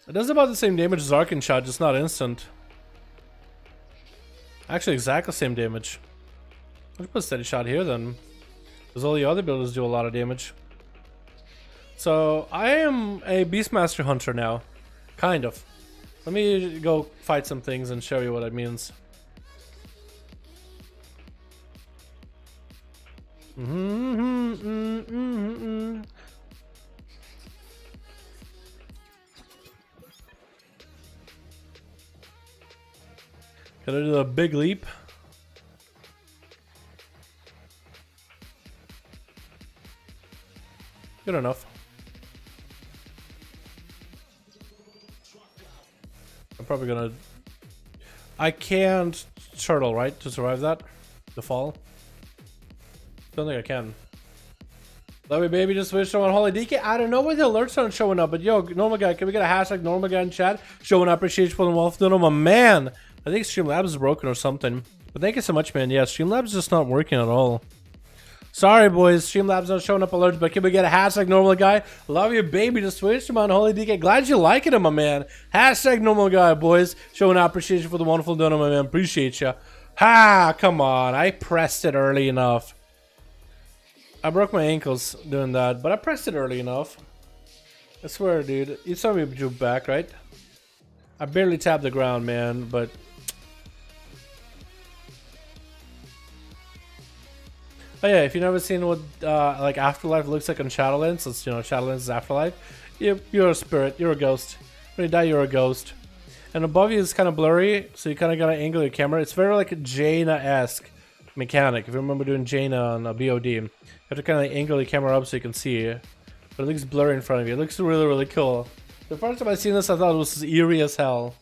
It does about the same damage as Arcane Shot, just not instant. Actually, exactly the same damage. Let's put steady shot here then, because all the other abilities do a lot of damage. So I am a Beastmaster Hunter now, kind of. Let me go fight some things and show you what it means. Can I do a big leap? Good enough. I'm probably gonna... I can't turtle, right? To survive that? The fall? Don't think I can. Love you, baby. Just switched on Holy DK. I don't know why the alerts aren't showing up, but yo, normal guy, can we get a hashtag normal guy in chat? Showing up, appreciate you for the wolf. No, my man. I think Streamlabs is broken or something. But thank you so much, man. Yeah, Streamlabs is just not working at all. Sorry, boys. Streamlabs not showing up alerts, but can we get a hashtag normal guy? Love you, baby. Just switched him on Holy DK. Glad you like it, my man. Hashtag normal guy, boys. Showing up, appreciate you for the wonderful donor, my man. Appreciate you. Ha! Come on. I pressed it early enough. I broke my ankles doing that, but I pressed it early enough. I swear, dude. You saw me juke back, right? I barely tapped the ground, man, but... Oh yeah, if you've never seen what like Afterlife looks like on Shadowlands, it's, you know, Shadowlands is Afterlife. You're a spirit, you're a ghost. When you die, you're a ghost. And above you is kind of blurry, so you kind of gotta angle your camera. It's very like a Jaina-esque mechanic. If you remember doing Jaina on a BOD, you have to kind of angle the camera up so you can see. But it looks blurry in front of you. It looks really, really cool. The first time I seen this, I thought it was eerie as hell.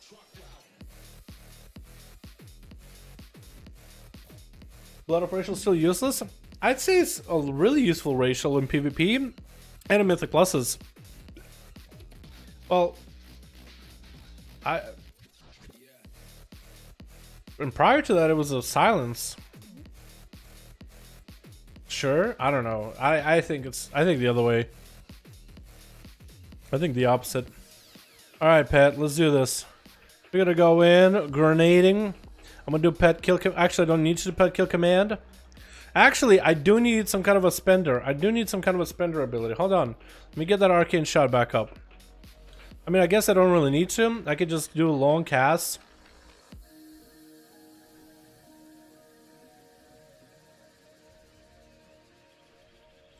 Blood of Racial still useless? I'd say it's a really useful racial in PvP and in Mythic Pluses. Well, and prior to that, it was a silence. Sure, I don't know. I think the other way. I think the opposite. All right, Pet, let's do this. We're gonna go in grenading. I'm gonna do pet kill. Actually, I don't need to do pet kill command. Actually, I do need some kind of a spender. I do need some kind of a spender ability. Hold on. Let me get that arcane shot back up. I mean, I guess I don't really need to. I could just do long casts.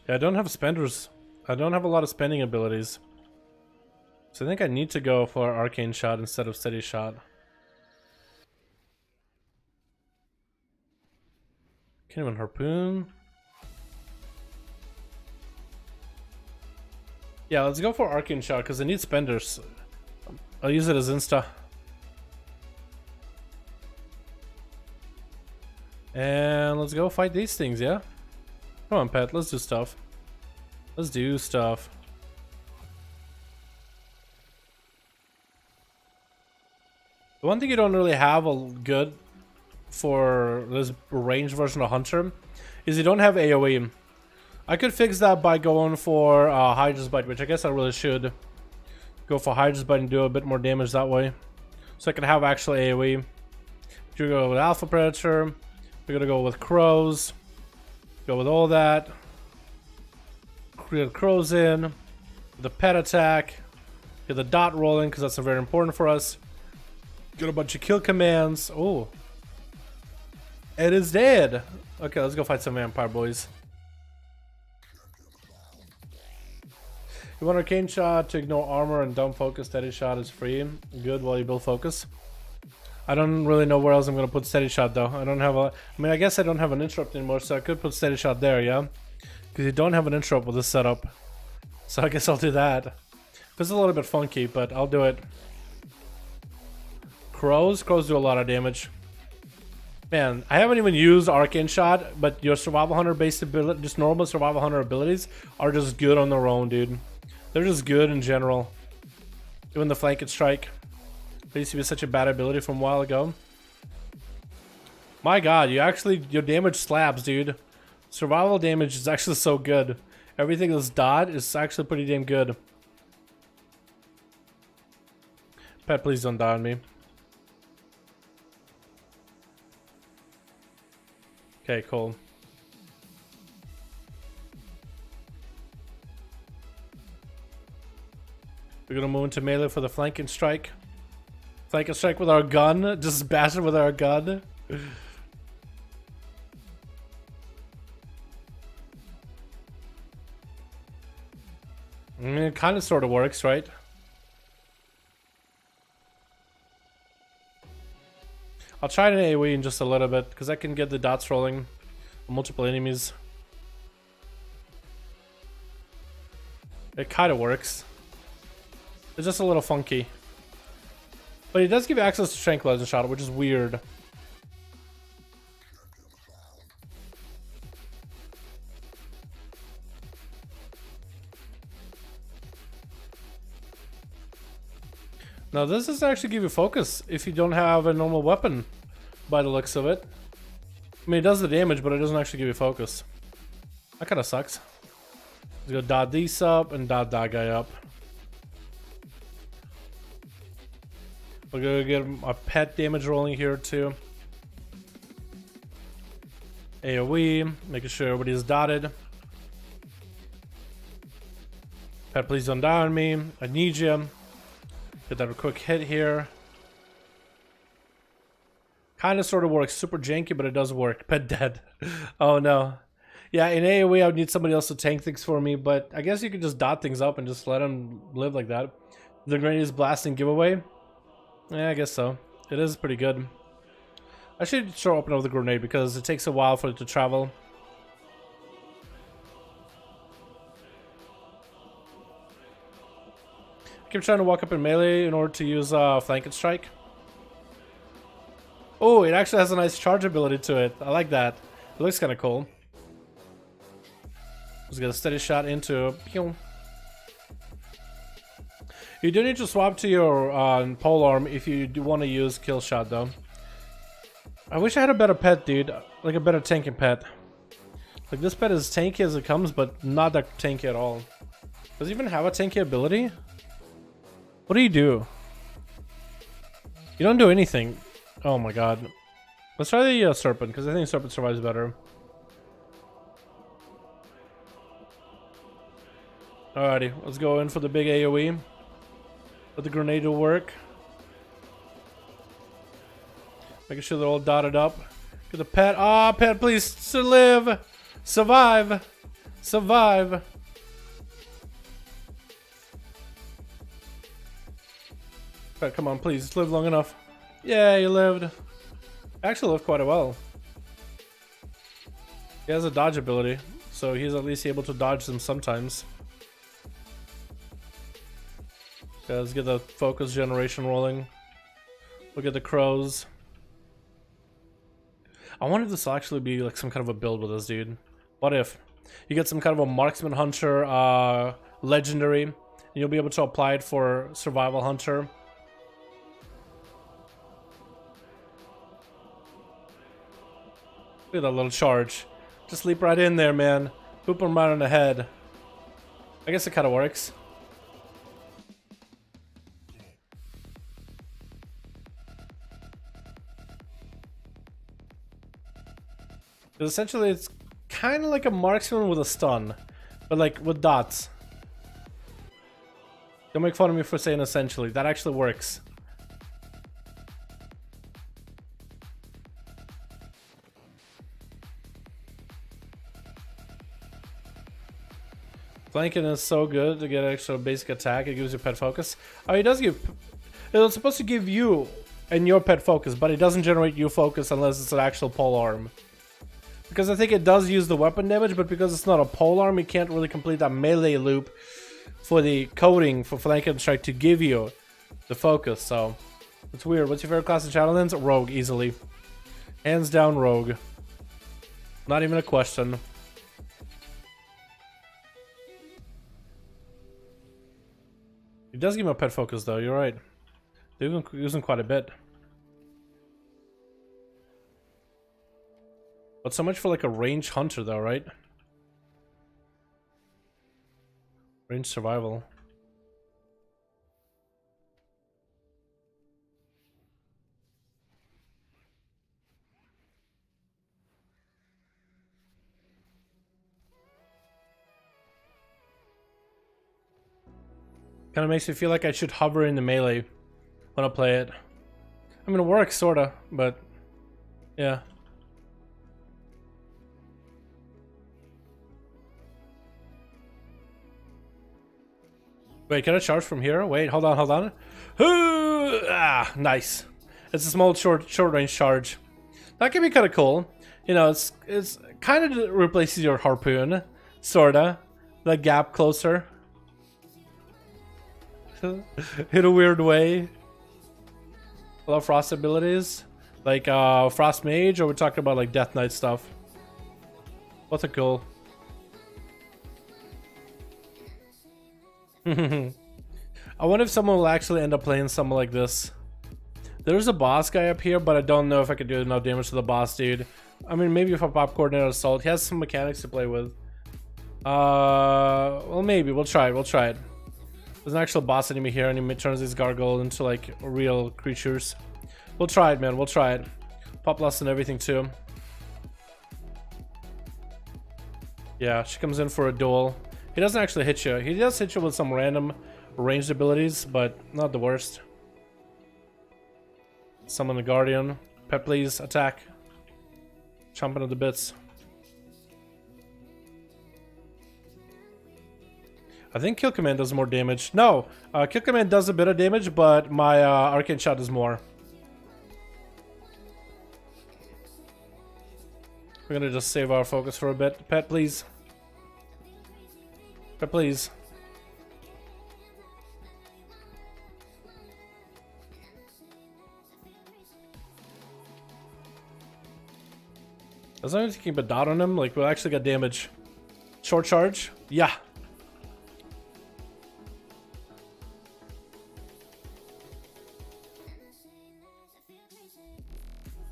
Yeah, I don't have spenders. I don't have a lot of spending abilities. So I think I need to go for Arcane Shot instead of Steady Shot. Can't even Harpoon. Yeah, let's go for Arcane Shot because I need spenders. I'll use it as insta. And let's go fight these things, yeah? Come on, pet, let's do stuff. Let's do stuff. The one thing you don't really have a good for this ranged version of Hunter is you don't have AoE. I could fix that by going for Hydra's Bite, which I guess I really should go for Hydra's Bite and do a bit more damage that way. So I can have actual AoE. You're gonna go with Alpha Predator. We're gonna go with Crows. Go with all that. Get Crows in. The pet attack. Get the dot rolling because that's very important for us. Get a bunch of kill commands. Oh. It is dead. Okay, let's go fight some vampire boys. You want Arcane Shot to ignore armor and dump focus. Steady Shot is free. Good while you build focus. I don't really know where else I'm gonna put Steady Shot though. I don't have a. I mean, I guess I don't have an interrupt anymore, so I could put Steady Shot there, yeah. Because you don't have an interrupt with this setup, so I guess I'll do that. This is a little bit funky, but I'll do it. Crows do a lot of damage. Man, I haven't even used Arcane Shot, but your Survival Hunter based ability, just normal Survival Hunter abilities, are just good on their own, dude. They're just good in general. Doing the Flank and Strike. It used to be such a bad ability from a while ago. My god, your damage slabs, dude. Survival damage is actually so good. Everything that's dot is actually pretty damn good. Pet, please don't die on me. Okay, cool. We're gonna move into melee for the Flank and Strike. Flank and Strike with our gun. Just bash it with our gun. I mean, it kind of sort of works, right? I'll try an AoE in just a little bit because I can get the dots rolling on multiple enemies. It kind of works. It's just a little funky. But it does give you access to Tranquilizer Shot, which is weird. Now this doesn't actually give you focus if you don't have a normal weapon, by the looks of it. I mean, it does the damage, but it doesn't actually give you focus. That kind of sucks. Let's go dot these up and dot that guy up. We're gonna get a pet damage rolling here too. AoE, making sure everybody's dotted. Pet, please don't die on me. I need you. Get that quick hit here. Kind of sort of works. Super janky, but it does work. Pet dead. Oh no. Yeah, in AoE I would need somebody else to tank things for me, but I guess you could just dot things up and just let them live like that. The grenade is blasting giveaway. Yeah, I guess so. It is pretty good. I should sure open up the grenade because it takes a while for it to travel. I keep trying to walk up in melee in order to use Flank and Strike. Oh, it actually has a nice charge ability to it. I like that. It looks kind of cool. Let's get a Steady Shot into. Pew. You do need to swap to your polearm if you do want to use Kill Shot, though. I wish I had a better pet, dude. Like a better tanking pet. Like, this pet is tanky as it comes, but not that tanky at all. Does it even have a tanky ability? What do? You don't do anything. Oh my god. Let's try the Serpent, because I think Serpent survives better. Alrighty, let's go in for the big AoE. Let the grenade to work. Making sure they're all dotted up. Get the pet. Ah, pet, please live. Survive. Survive. Pet, come on, please live long enough. Yeah, you lived. Actually lived quite well. He has a dodge ability, so he's at least able to dodge them sometimes. Okay, let's get the focus generation rolling. Look at the crows. I wonder if this will actually be like some kind of a build with this dude. What if you get some kind of a marksman hunter legendary, and you'll be able to apply it for survival hunter. Look at that little charge. Just leap right in there, man. Poop him right on the head. I guess it kind of works. Because essentially it's kind of like a marksman with a stun, but like with dots. Don't make fun of me for saying essentially. That actually works. Flanking is so good to get extra basic attack. It gives you pet focus. Oh, it does give... It's supposed to give you and your pet focus, but it doesn't generate you focus unless it's an actual pole arm. Because I think it does use the weapon damage, but because it's not a pole arm, it can't really complete that melee loop for the coding for flank and strike to give you the focus. So it's weird. What's your favorite class in Shadowlands? Rogue, easily. Hands down, Rogue. Not even a question. It does give him a pet focus, though. You're right. They're using quite a bit. But so much for like a range hunter though, right? Range survival. Kind of makes me feel like I should hover in the melee when I play it. I mean, it works sorta, but yeah. Wait, can I charge from here? Wait, hold on, hold on. Ah, nice. It's a small short range charge. That can be kind of cool. You know, it's kind of replaces your harpoon, sorta. The gap closer. In a weird way. A lot of frost abilities, like frost mage, or we're talking about like death knight stuff. What's a cool? I wonder if someone will actually end up playing something like this. There's a boss guy up here, but I don't know if I could do enough damage to the boss dude. I mean, maybe if I pop coordinated assault, he has some mechanics to play with. Well, maybe we'll try it. We'll try it. There's an actual boss enemy here, and he turns these gargoyle into like real creatures. We'll try it, man. We'll try it. Pop loss and everything too. Yeah, she comes in for a duel. He doesn't actually hit you. He does hit you with some random ranged abilities, but not the worst. Summon the Guardian. Pet, please. Attack. Chomping at the bits. I think Kill Command does more damage. No! Kill Command does a bit of damage, but my Arcane Shot does more. We're gonna just save our focus for a bit. Pet, please. Pet, please. As long as you keep a dot on him, like, we'll actually get damage. Short charge? Yeah.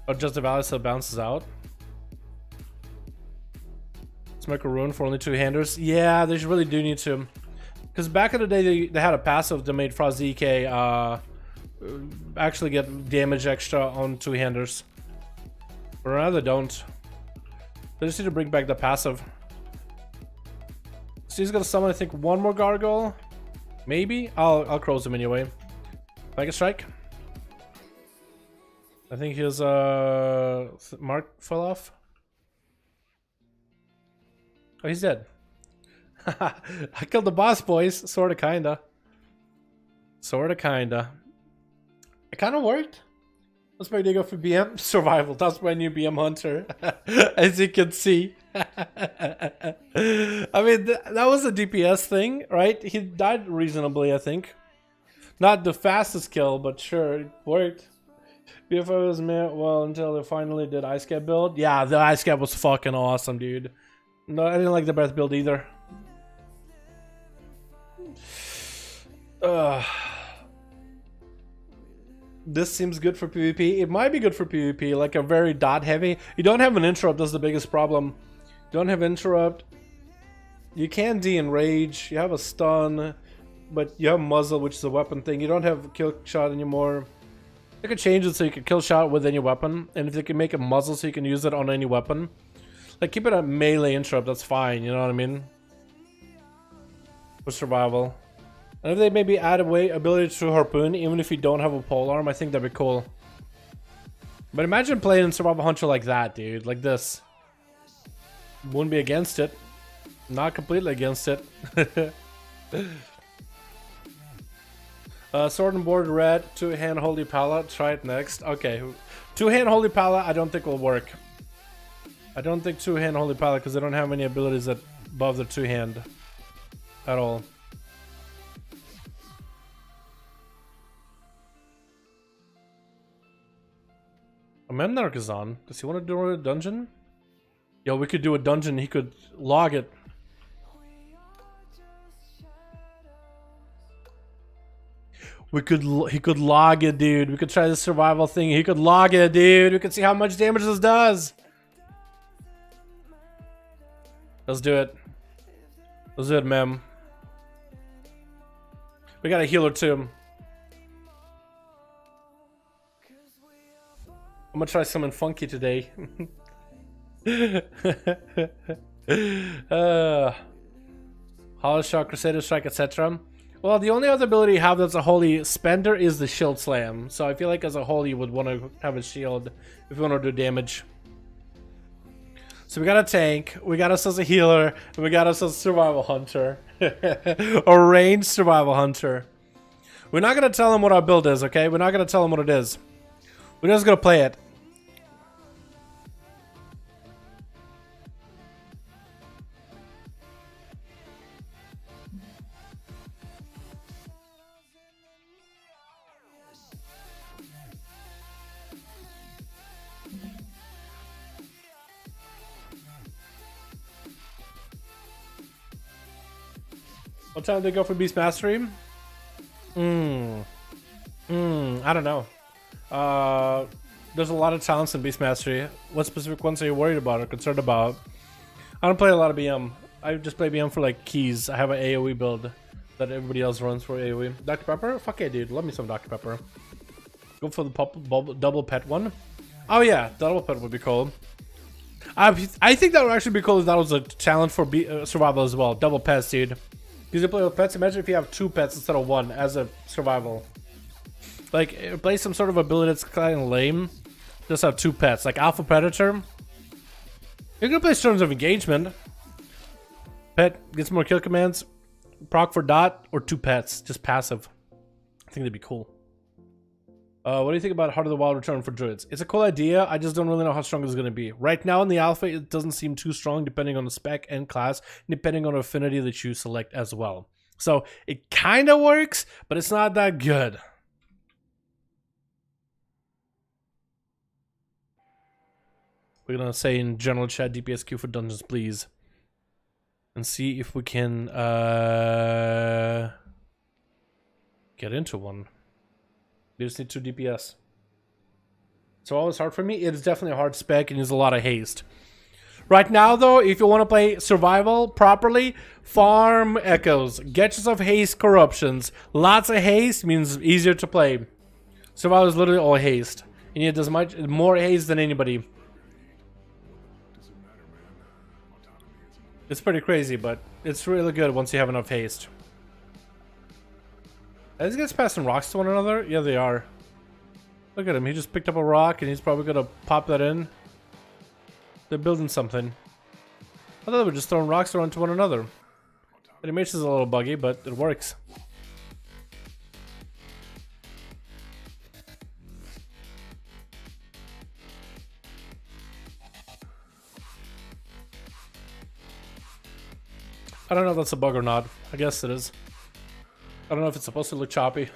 Oh, just the value so it bounces out. Let's make a rune for only two-handers. Yeah, they really do need to. Because back in the day, they had a passive that made Frost DK actually get damage extra on two-handers. But now they don't. They just need to bring back the passive. So he's gonna summon, I think, one more gargoyle. Maybe? I'll close him anyway. Like a strike. I think his mark fell off. Oh, he's dead. I killed the boss, boys. Sorta, kinda. Sorta, kinda. It kinda worked. That's my go for BM survival. That's my new BM hunter, as you can see. I mean, that was a DPS thing, right? He died reasonably, I think. Not the fastest kill, but sure, it worked. BFA was met well until they finally did ice cap build. Yeah, the ice cap was fucking awesome, dude. No, I didn't like the breath build either. This seems good for PvP. It might be good for PvP, like a very dot heavy. You don't have an interrupt, that's the biggest problem. You don't have interrupt. You can de-enrage. You have a stun, but you have muzzle, which is a weapon thing. You don't have kill shot anymore. You could change it so you can kill shot with any weapon, and if they can make a muzzle so you can use it on any weapon. Like, keep it a melee interrupt, that's fine, you know what I mean? For survival. And if they maybe add away ability to harpoon, even if you don't have a pole arm, I think that'd be cool. But imagine playing Survival Hunter like that, dude. Like this. Wouldn't be against it. Not completely against it. Sword and board red, 2-hand holy pala. Try it next. Okay. 2-hand holy pala, I don't think will work. I don't think 2-hand holy pala because they don't have any abilities that above the 2-hand at all. Memnarch is on. Does he want to do a dungeon? Yo, we could do a dungeon. He could log it. He could log it, dude. We could try the survival thing. He could log it, dude. We could see how much damage this does. Let's do it. Let's do it, Mem. We got a healer too. I'm gonna try something funky today. Hollow Shot, Crusader Strike, etc. Well, the only other ability you have that's a holy spender is the Shield Slam. So I feel like as a whole you would want to have a shield if you want to do damage. So we got a tank, we got us as a healer, and we got us as a survival hunter. A ranged survival hunter. We're not gonna tell him what our build is, okay? We're not gonna tell him what it is. We're just gonna play it. What time did they go for Beast Mastery? I don't know. There's a lot of talents in Beast Mastery. What specific ones are you worried about or concerned about? I don't play a lot of BM. I just play BM for like keys. I have an AoE build that everybody else runs for AoE. Dr. Pepper? Fuck yeah, dude. Love me some Dr. Pepper. Go for the double pet one. Oh yeah, double pet would be cool. I think that would actually be cool if that was a challenge for survival as well. Double pets, dude. Because you play with pets. Imagine if you have 2 pets instead of 1 as a survival. Like, play some sort of ability that's kind of lame. Just have 2 pets. Like Alpha Predator. You're gonna play Storms of Engagement. Pet gets more kill commands. Proc for dot or 2 pets. Just passive. I think that'd be cool. What do you think about Heart of the Wild Return for Druids? It's a cool idea. I just don't really know how strong it's going to be. Right now in the alpha, it doesn't seem too strong depending on the spec and class, depending on the affinity that you select as well. So it kind of works, but it's not that good. We're going to say in general chat DPSQ for dungeons, please. And see if we can get into one. You just need 2 DPS. So always hard for me. It is definitely a hard spec and needs a lot of haste. Right now, though, if you want to play survival properly, farm echoes, get yourself haste corruptions. Lots of haste means easier to play. Survival is literally all haste. You need as much more haste than anybody. It's pretty crazy, but it's really good once you have enough haste. Are these guys passing rocks to one another? Yeah, they are. Look at him. He just picked up a rock and he's probably gonna pop that in. They're building something. I thought they were just throwing rocks around to one another. The animation is a little buggy, but it works. I don't know if that's a bug or not. I guess it is. I don't know if it's supposed to look choppy.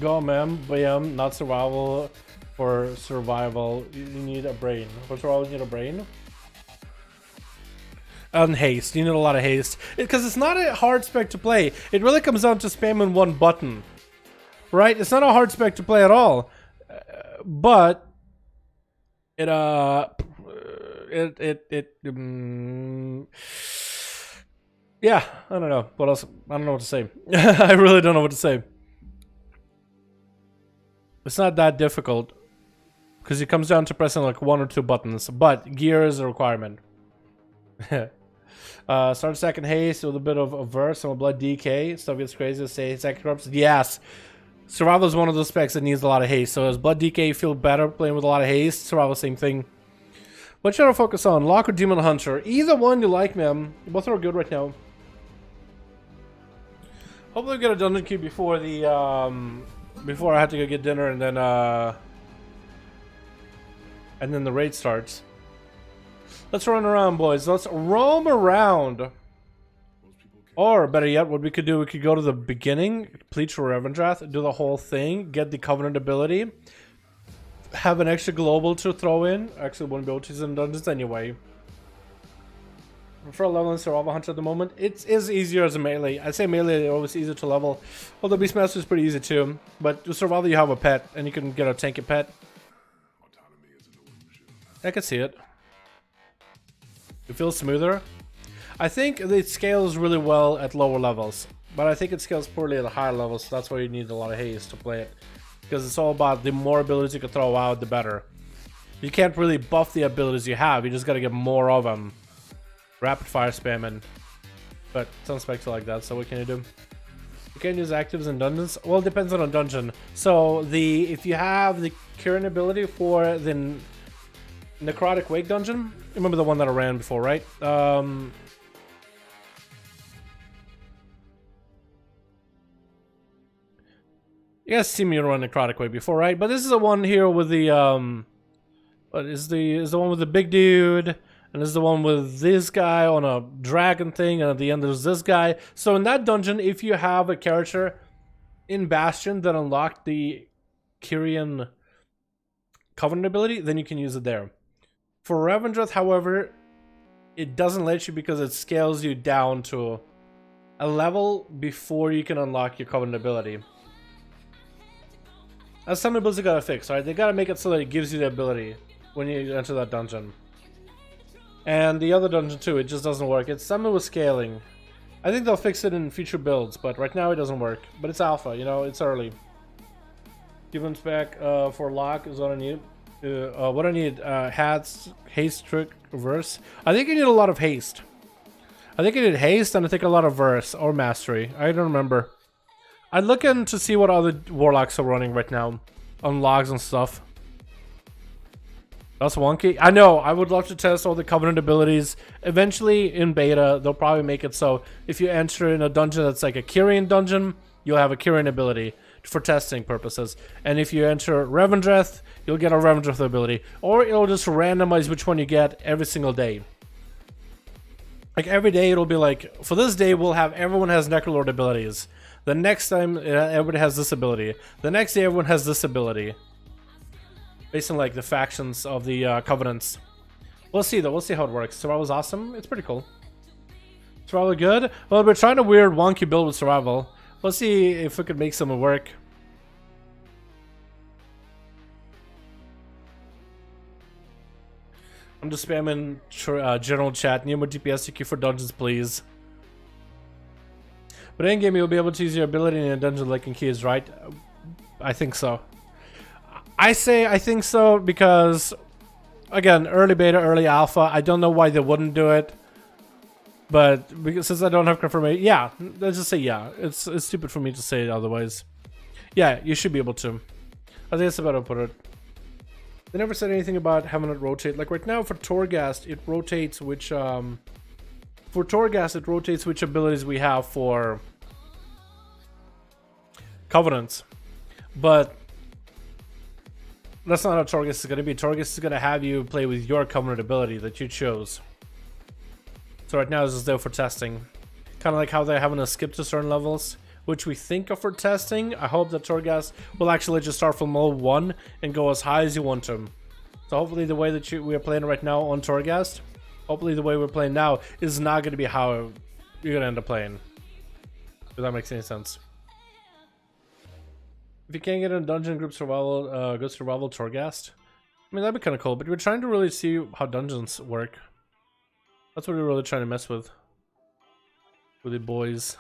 Go, ma'am, bam, not survival. For survival, you need a brain. For survival, you need a brain. And haste. You need a lot of haste. Because it's not a hard spec to play. It really comes down to spamming one button. Right? It's not a hard spec to play at all. But it yeah, I don't know what else. I don't know what to say. I really don't know what to say. It's not that difficult because it comes down to pressing like 1 or 2 buttons, but gear is a requirement. Start second haste with a bit of a verse and a blood DK. Stuff gets crazy. Say second corpse. Yes. Survival is one of those specs that needs a lot of haste. So as blood DK feel better playing with a lot of haste, survival same thing. What should I focus on? Lock or Demon Hunter? Either one you like, man. Both are good right now. Hopefully we get a dungeon queue before the before I have to go get dinner and then the raid starts. Let's run around, boys. Let's roam around. Or better yet, what we could do, we could go to the beginning, Pleach for Revendrath, do the whole thing, get the Covenant ability, have an extra global to throw in. Actually, wouldn't be able to use it in dungeons anyway. For a level in Survival Hunter at the moment, it is easier as a melee. I'd say melee is always easier to level. Although Beastmaster is pretty easy too. But with Survival, you have a pet, and you can get a tanky pet. I can see it. It feels smoother. I think it scales really well at lower levels, but I think it scales poorly at the higher levels. So that's why you need a lot of haste to play it, because it's all about the more abilities you can throw out, the better. You can't really buff the abilities you have. You just gotta get more of them. Rapid fire spamming, but some specs are like that. So what can you do? You can use actives in dungeons. Well, it depends on a dungeon. So if you have the current ability for the Necrotic Wake dungeon, remember the one that I ran before, right? You guys see me run Necrotic Wake before, right? But this is the one here with the what is the one with the big dude. And this is the one with this guy on a dragon thing, and at the end there's this guy. So in that dungeon, if you have a character in Bastion that unlocked the Kyrian Covenant ability, then you can use it there. For Revendreth, however, it doesn't let you because it scales you down to a level before you can unlock your Covenant ability. That's some abilities you gotta fix, right? They gotta make it so that it gives you the ability when you enter that dungeon. And the other dungeon too, it just doesn't work. It's something with scaling. I think they'll fix it in future builds, but right now it doesn't work. But it's alpha, you know, it's early. Given spec for lock is what I need. What I need, hats, haste, trick, verse. I think you need a lot of haste. I think you need haste and I think a lot of verse or mastery. I don't remember. I'm looking to see what other warlocks are running right now on logs and stuff. That's wonky. I know. I would love to test all the Covenant abilities. Eventually, in beta, they'll probably make it so if you enter in a dungeon that's like a Kyrian dungeon, you'll have a Kyrian ability for testing purposes. And if you enter Revendreth, you'll get a Revendreth ability. Or it'll just randomize which one you get every single day. Like every day, it'll be like, for this day, we'll have everyone has Necrolord abilities. The next time, everybody has this ability. The next day, everyone has this ability. Based on like the factions of the covenants. We'll see though, we'll see how it works. Survival's awesome, it's pretty cool. Survival good? Well, we're trying a weird wonky build with survival. Let's see if we could make something work. I'm just spamming general chat. Need more DPS TQ for dungeons, please. But in game, you'll be able to use your ability in a dungeon like in Keys, right? I think so. I think so because, again, early beta, early alpha. I don't know why they wouldn't do it. But because since I don't have confirmation, yeah, let's just say yeah. It's stupid for me to say it otherwise. Yeah, you should be able to. I think that's about how to put it. They never said anything about having it rotate. Like right now for Torghast, it rotates which for Torghast it rotates which abilities we have for Covenants. But that's not how Torghast is gonna be. Torghast is gonna have you play with your Covenant ability that you chose. So right now this is there for testing. Kinda like how they're having to skip to certain levels, which we think of for testing. I hope that Torghast will actually let you start from level 1 and go as high as you want to. So hopefully the way that we are playing right now on Torghast, hopefully the way we're playing now is not going to be how you're going to end up playing. If that makes any sense. If you can't get in dungeon group survival, good survival Torghast. I mean, that'd be kind of cool, but we're trying to really see how dungeons work. That's what we're really trying to mess with the boys.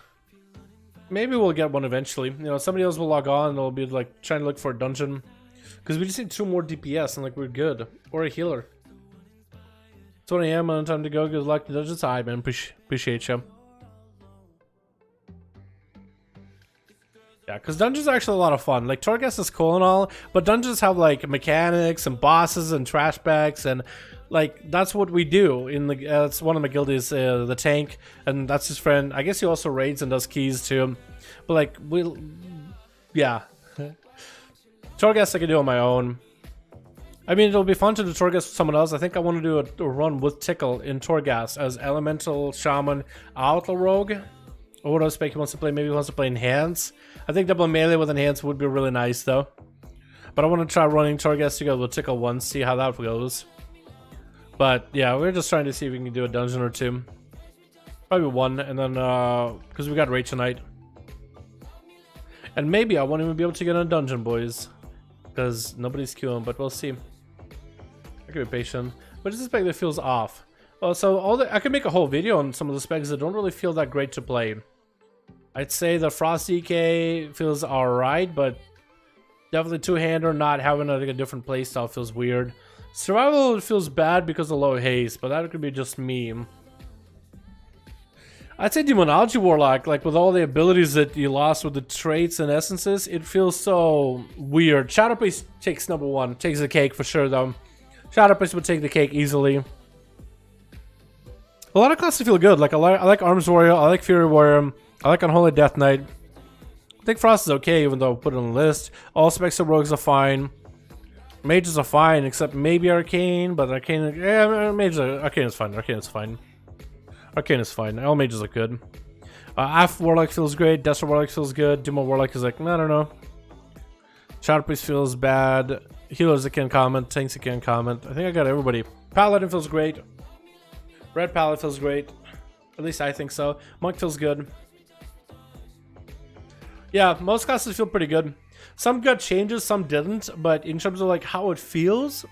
Maybe we'll get one eventually. You know, somebody else will log on and they'll be like trying to look for a dungeon. Because we just need 2 more DPS and like we're good. Or a healer. 20 AM on time to go. Good luck to dungeons. Hi man, appreciate you. Yeah, because dungeons are actually a lot of fun. Like Torghast is cool and all, but dungeons have like mechanics and bosses and trash bags and like that's what we do in the. That's one of my guild is the tank, and that's his friend. I guess he also raids and does keys too. But like yeah, Torghast I can do on my own. I mean, it'll be fun to do Torghast with someone else. I think I want to do a run with Tickle in Torghast as Elemental Shaman Outlaw Rogue. Or what else he wants to play? Maybe he wants to play Enhance. I think double melee with Enhance would be really nice though. But I want to try running Torghast together with Tickle once, see how that goes. But yeah, we're just trying to see if we can do a dungeon or 2. Probably 1, and then because we got raid tonight. And maybe I won't even be able to get in a dungeon, boys. Because nobody's queuing, but we'll see. I could be patient. But it's a spec that feels off. Well, so I could make a whole video on some of the specs that don't really feel that great to play. I'd say the Frost DK feels alright, but definitely two-hander not having a different playstyle feels weird. Survival feels bad because of low haste, but that could be just me. I'd say Demonology Warlock, like with all the abilities that you lost with the traits and essences, it feels so weird. Shadow Priest takes number 1, takes the cake for sure though. Shadow Priest would take the cake easily. A lot of classes feel good. Like I like Arms Warrior, I like Fury Warrior, I like Unholy Death Knight. I think Frost is okay, even though I put it on the list. All specs of Rogues are fine. Mages are fine, except maybe Arcane, but Arcane, yeah, Arcane is fine. Arcane is fine. Arcane is fine. All mages are good. Af Warlock feels great. Desert Warlock feels good. Demo Warlock is like, I don't know. Shadow Priest feels bad. Healers that can comment. Tanks that can comment. I think I got everybody. Paladin feels great. Red Paladin feels great. At least I think so. Monk feels good. Yeah, most classes feel pretty good. Some got changes, some didn't, but in terms of like how it feels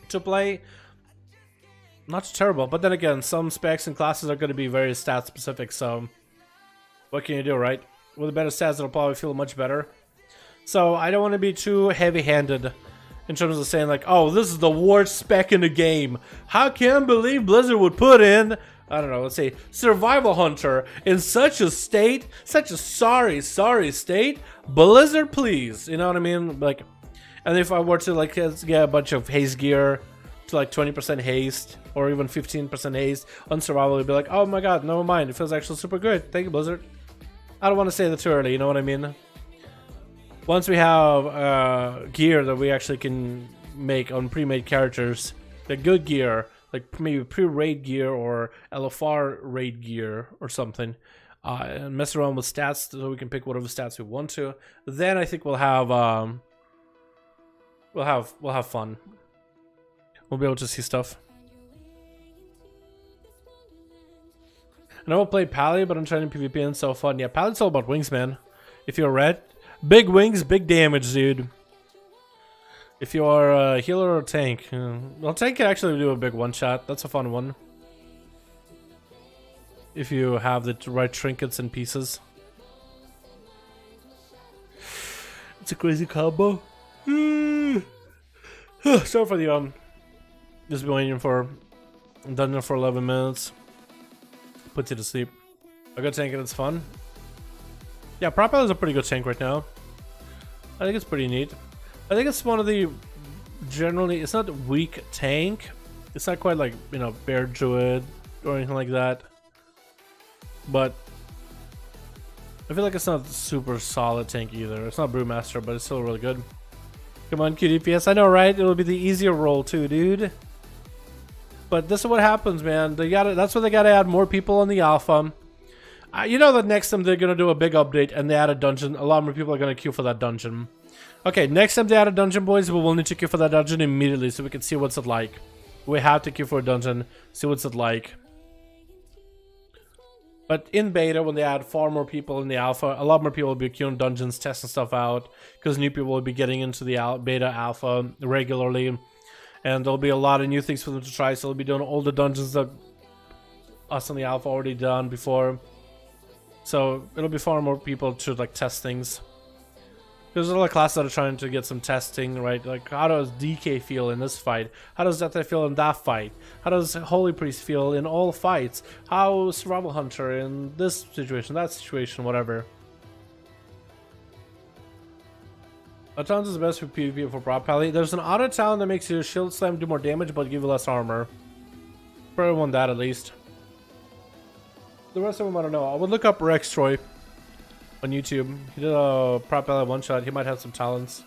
to play, not too terrible. But then again, some specs and classes are going to be very stat specific, so what can you do, right? With the better stats, it'll probably feel much better. So I don't want to be too heavy-handed in terms of saying like, oh, this is the worst spec in the game. How can I believe Blizzard would put in, I don't know, let's say Survival Hunter in such a state, such a sorry state. Blizzard, please. You know what I mean? Like, and if I were to like get a bunch of haste gear to like 20% haste or even 15% haste on survival, it'd be like, oh my god, never mind. It feels actually super good. Thank you, Blizzard. I don't want to say that too early. You know what I mean? Once we have gear that we actually can make on pre-made characters, the good gear, like maybe pre-raid gear or LFR raid gear or something, and mess around with stats so we can pick whatever stats we want to, then I think we'll have fun. We'll be able to see stuff. I never played Pally, but I'm trying to PvP and so fun. Yeah, Pally's all about wings, man. If you're red, big wings, big damage, dude. If you are a healer or a tank, well, tank can actually do a big one-shot. That's a fun one. If you have the right trinkets and pieces. It's a crazy combo. Sorry for the just been waiting for dungeon for 11 minutes. puts you to sleep. A good tank and it's fun. Yeah, Propel is a pretty good tank right now. I think it's pretty neat. I think it's one of the generally, it's not a weak tank. It's not quite like, you know, Bear Druid or anything like that. But I feel like it's not a super solid tank either. It's not Brewmaster, but it's still really good. Come on, QDPS. I know, right? It'll be the easier role too, dude. But this is what happens, man. That's why they gotta add more people in the alpha. You know that next time they're gonna do a big update and they add a dungeon, a lot more people are gonna queue for that dungeon. Okay, next time they add a dungeon, boys, we will need to queue for that dungeon immediately so we can see what's it like. We have to queue for a dungeon, see what's it like. But in beta, when they add far more people in the alpha, a lot more people will be queuing dungeons, testing stuff out, because new people will be getting into the beta alpha regularly. And there'll be a lot of new things for them to try, so they'll be doing all the dungeons that us in the alpha already done before. So it'll be far more people to like test things. There's a lot of classes that are trying to get some testing, right? Like, how does DK feel in this fight? How does Zeta feel in that fight? How does Holy Priest feel in all fights? How Survival Hunter in this situation, that situation, whatever. Addons is the best for PvP for Prop Pally. There's an auto talent that makes your shield slam do more damage but give you less armor. Probably want that at least. The rest of them I don't know. I would look up Rex Troy on YouTube. He did a Prop Pally one shot. He might have some talents.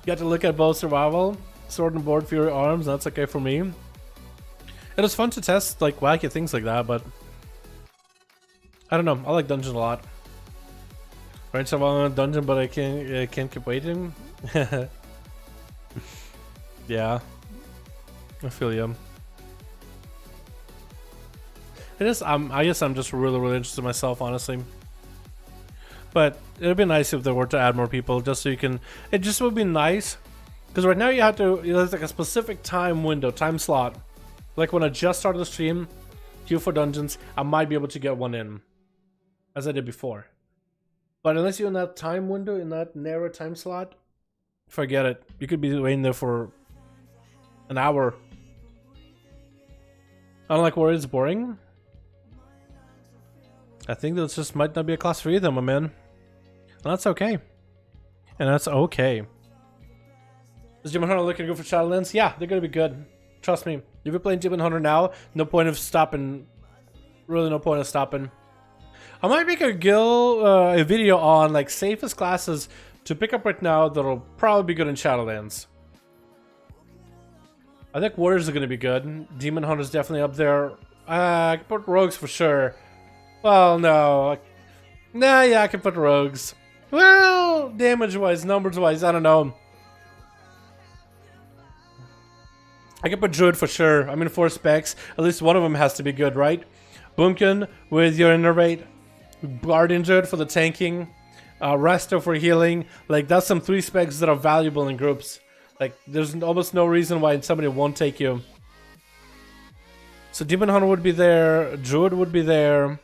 You got to look at both survival, sword and board, fury arms. That's okay for me. It was fun to test like wacky things like that, but I don't know. I like dungeon a lot. Right, so I'm in a dungeon, but I can't keep waiting. Yeah, I feel you. It is. I guess I'm just really interested in myself, honestly. But it'd be nice if they were to add more people, just so you can. It just would be nice, because right now you have to. There's like a specific time window, time slot. Like when I just started the stream, queue for dungeons, I might be able to get one in, as I did before. But unless you're in that time window, in that narrow time slot, forget it. You could be waiting there for an hour. I don't like where it's boring. I think that just might not be a class for either, my man. And that's okay. And that's okay. Is Demon Hunter looking to go for Shadowlands? Yeah, they're gonna be good. Trust me. If you're playing Demon Hunter now, no point of stopping. Really no point of stopping. I might make a video on like safest classes to pick up right now that'll probably be good in Shadowlands. I think Warriors are gonna be good. Demon Hunter's definitely up there. I can put Rogues for sure. Well, no. Nah, yeah, I can put Rogues. Well, damage-wise, numbers-wise, I don't know. I can put Druid for sure. I mean, 4 specs. At least one of them has to be good, right? Boomkin with your Innervate. Guardian Druid for the tanking. Resto for healing. Like, that's some 3 specs that are valuable in groups. Like, there's almost no reason why somebody won't take you. So Demon Hunter would be there. Druid would be there.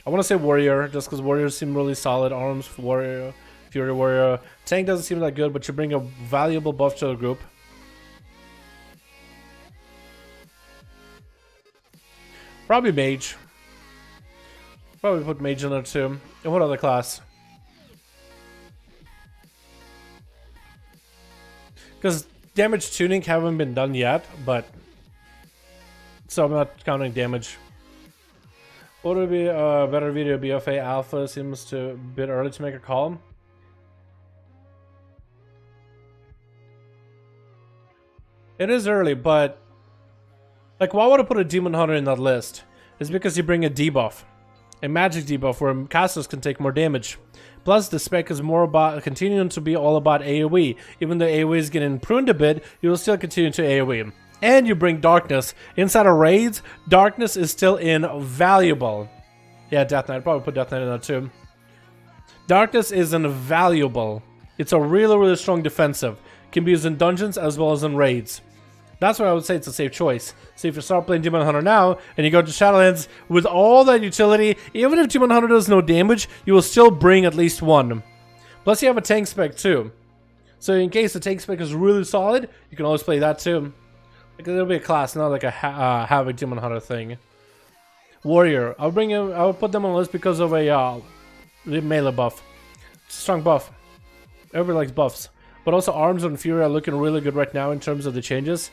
I want to say Warrior, just because Warriors seem really solid. Arms for Warrior, Fury Warrior. Tank doesn't seem that good, but you bring a valuable buff to the group. Probably Mage. Probably put Mage in there too. And what other class? Because damage tuning haven't been done yet, but so I'm not counting damage. What would be a better video? BFA Alpha seems to a bit early to make a call. It is early, but like, why would I put a Demon Hunter in that list? It's because you bring a debuff, a magic debuff where casters can take more damage. Plus, the spec is more about continuing to be all about AoE. Even though AoE is getting pruned a bit, you will still continue to AoE. And you bring Darkness. Inside of raids, Darkness is still invaluable. Yeah, Death Knight. I'd probably put Death Knight in there too. Darkness is invaluable. It's a really strong defensive. Can be used in dungeons as well as in raids. That's why I would say it's a safe choice. So if you start playing Demon Hunter now, and you go to Shadowlands with all that utility, even if Demon Hunter does no damage, you will still bring at least one. Plus you have a tank spec too. So in case the tank spec is really solid, you can always play that too. Like it'll be a class, not like a Havoc Demon Hunter thing. Warrior, I'll put them on the list because of a melee buff. Strong buff. Everybody likes buffs. But also Arms and Fury are looking really good right now in terms of the changes.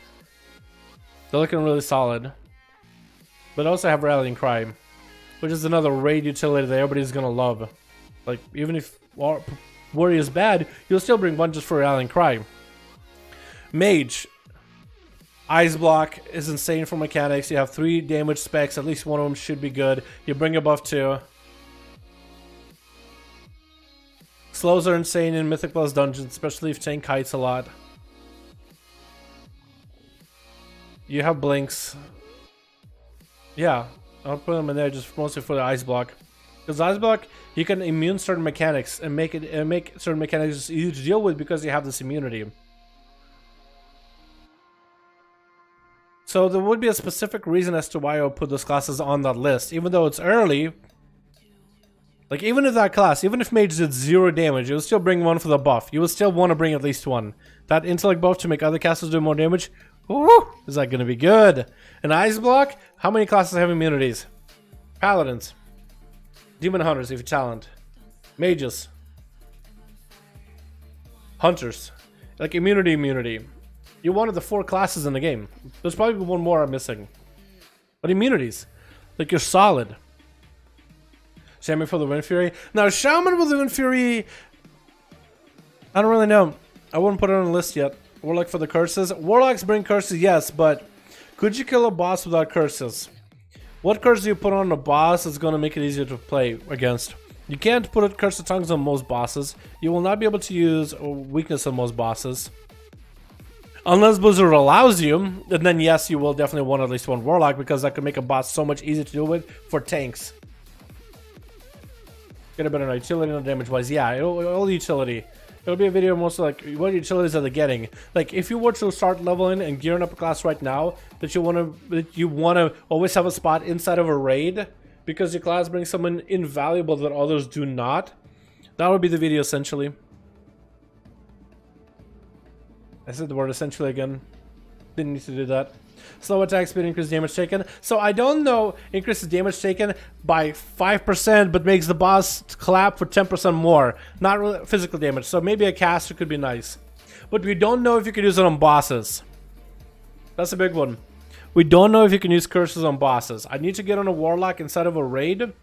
They're looking really solid. But also have Rallying Cry, which is another raid utility that everybody's gonna love. Like, even if Warrior is bad, you'll still bring one just for Rallying Cry. Mage. Ice Block is insane for mechanics. You have 3 damage specs, at least one of them should be good. You bring a buff too. Slows are insane in Mythic Plus dungeons, especially if tank kites a lot. You have blinks. Yeah, I'll put them in there just mostly for the Ice Block. Because Ice Block, you can immune certain mechanics and make certain mechanics easy to deal with because you have this immunity. So there would be a specific reason as to why I would put those classes on that list, even though it's early. Like, even if that class, even if Mage did 0 damage, you would still bring one for the buff. You would still want to bring at least one. That intellect buff to make other classes do more damage, woo, is that going to be good? An Ice Block, how many classes have immunities? Paladins. Demon Hunters, if you talent. Mages. Hunters. Like, immunity. You wanted the 4 classes in the game. There's probably one more I'm missing. But immunities. Like, you're solid. Shaman for the Wind Fury. Now, Shaman with the Wind Fury, I don't really know. I wouldn't put it on the list yet. Warlock for the curses. Warlocks bring curses, yes, but could you kill a boss without curses? What curse do you put on a boss that's going to make it easier to play against? You can't put a curse of tongues on most bosses. You will not be able to use a weakness on most bosses. Unless Blizzard allows you, and then yes, you will definitely want at least one Warlock because that could make a boss so much easier to deal with for tanks. Get a better utility and damage wise. Yeah, all utility. It'll be a video mostly like what utilities are they getting. Like if you were to start leveling and gearing up a class right now, that you wanna always have a spot inside of a raid because your class brings someone invaluable that others do not. That would be the video essentially. I said the word essentially again. Didn't need to do that. Slow attack speed, increase damage taken. So I don't know, increases damage taken by 5%, but makes the boss clap for 10% more. Not really physical damage, so maybe a caster could be nice. But we don't know if you can use it on bosses. That's a big one. We don't know if you can use curses on bosses. I need to get on a Warlock inside of a raid.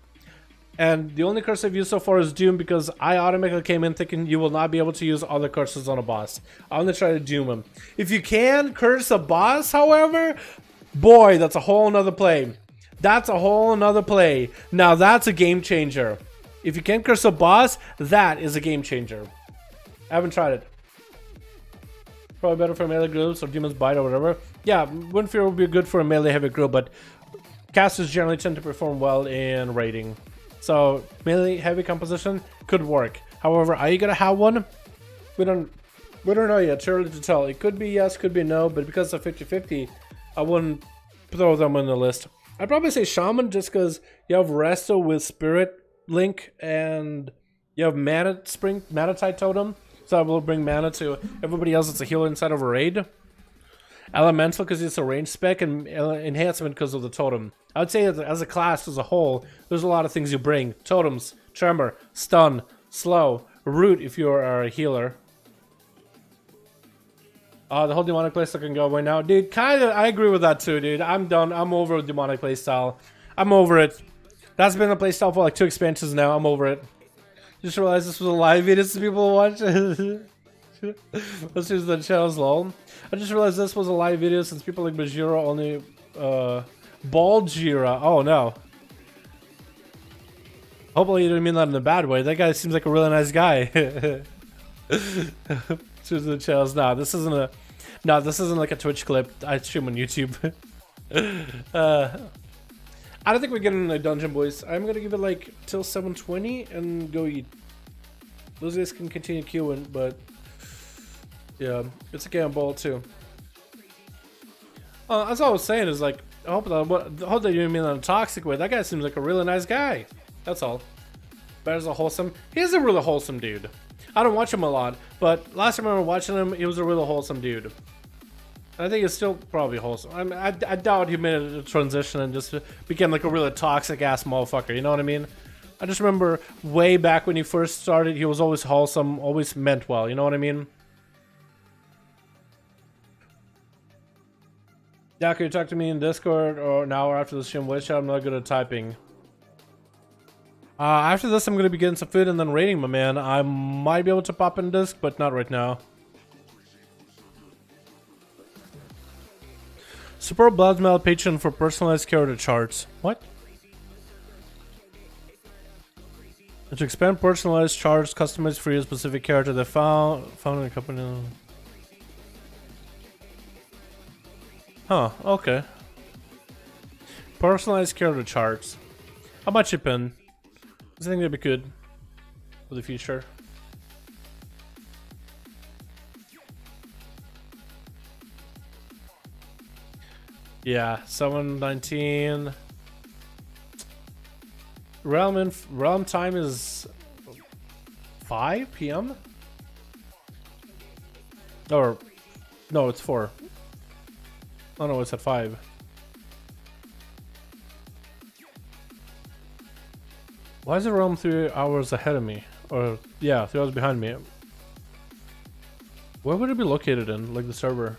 And the only curse I've used so far is Doom because I automatically came in thinking you will not be able to use other curses on a boss. I'm going to try to Doom him. If you can curse a boss, however, boy, that's a whole nother play. That's a whole nother play. Now that's a game changer. If you can curse a boss, that is a game changer. I haven't tried it. Probably better for melee groups or Demon's Bite or whatever. Yeah, Wind Fury would be good for a melee heavy group, but casters generally tend to perform well in raiding. So melee heavy composition could work. However, are you gonna have one? We don't know yet. Too early to tell. It could be yes, could be no, but because of 50-50, I wouldn't throw them on the list. I'd probably say Shaman just because you have Resto with Spirit Link and you have Mana-Tide Totem. So I will bring mana to everybody else that's a healer inside of a raid. Elemental because it's a range spec, and enhancement because of the totem. I would say that as a class as a whole, there's a lot of things you bring. Totems, tremor, stun, slow, root if you're a healer. The whole demonic playstyle can go away now. Dude, kinda, I agree with that too, dude. I'm done. I'm over demonic playstyle. I'm over it. That's been a playstyle for like 2 expansions now. I'm over it. Just realized this was a live video so people watch. Let's use the channel's lol. I just realized this was a live video since people like Bajira only Bald Jira. Oh no. Hopefully you didn't mean that in a bad way. That guy seems like a really nice guy. Choose the channels. Nah, this isn't a this isn't like a Twitch clip. I stream on YouTube. I don't think we're getting in the dungeon, boys. I'm gonna give it like till 7:20 and go eat. Those guys can continue queuing, but yeah, it's a game ball too. As I was saying is like, I hope that you didn't mean that in a toxic way. That guy seems like a really nice guy. That's all. Bear's a wholesome. He's a really wholesome dude. I don't watch him a lot, but last time I remember watching him, he was a really wholesome dude. I think it's still probably wholesome. I doubt he made a transition and just became like a really toxic ass motherfucker. You know what I mean? I just remember way back when he first started, he was always wholesome, always meant well. You know what I mean? Yeah, can you talk to me in Discord or now or after the stream? Which I'm not good at typing. After this, I'm gonna be getting some food and then raiding, my man. I might be able to pop in disc, but not right now. Support Bloodmail Patreon for personalized character charts. What? And to expand personalized charts customized for your specific character that found in a company. Huh, okay. Personalized character charts. How much chip in? I think that'd be good for the future. Yeah, 7:19. Realm time is 5 p.m. Or no, it's 4. Oh no, it's at 5. Why is the realm 3 hours ahead of me? Or yeah, 3 hours behind me. Where would it be located in, like the server?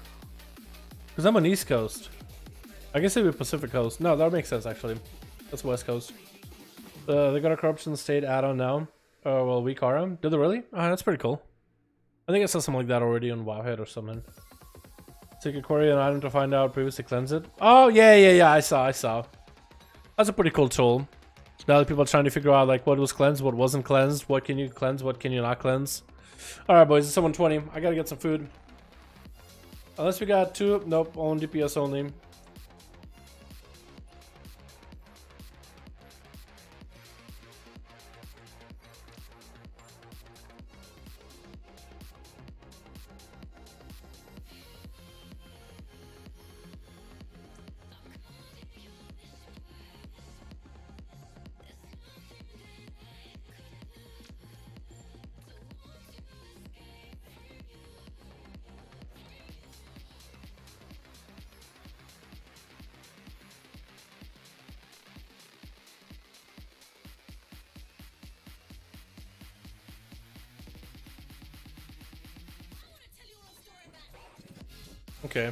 Because I'm on East Coast. I guess it'd be Pacific Coast. No, that would make sense actually. That's West Coast. They got a corruption state add-on now. Oh well, weak RM. Did they really? Oh, that's pretty cool. I think I saw something like that already on Wowhead or something. Take a query and item to find out previously cleanse it. Oh yeah. I saw. That's a pretty cool tool. Now that people are trying to figure out like what was cleansed, what wasn't cleansed, what can you cleanse, what can you not cleanse. Alright boys, it's 7:20. I gotta get some food. Unless we got 2, nope, on DPS only. Okay.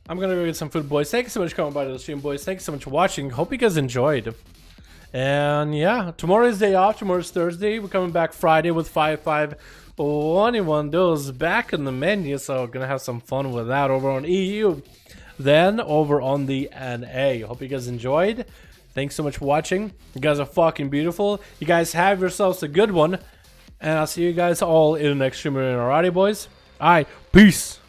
I'm gonna go get some food, boys. Thank you so much for coming by to the stream, boys. Thank you so much for watching. Hope you guys enjoyed. And yeah, tomorrow is day off. Tomorrow's Thursday. We're coming back Friday with 5521 Duels back in the menu. So we're gonna have some fun with that over on EU. Then over on the NA. Hope you guys enjoyed. Thanks so much for watching. You guys are fucking beautiful. You guys have yourselves a good one. And I'll see you guys all in the next stream. Alrighty, boys. Alright, peace.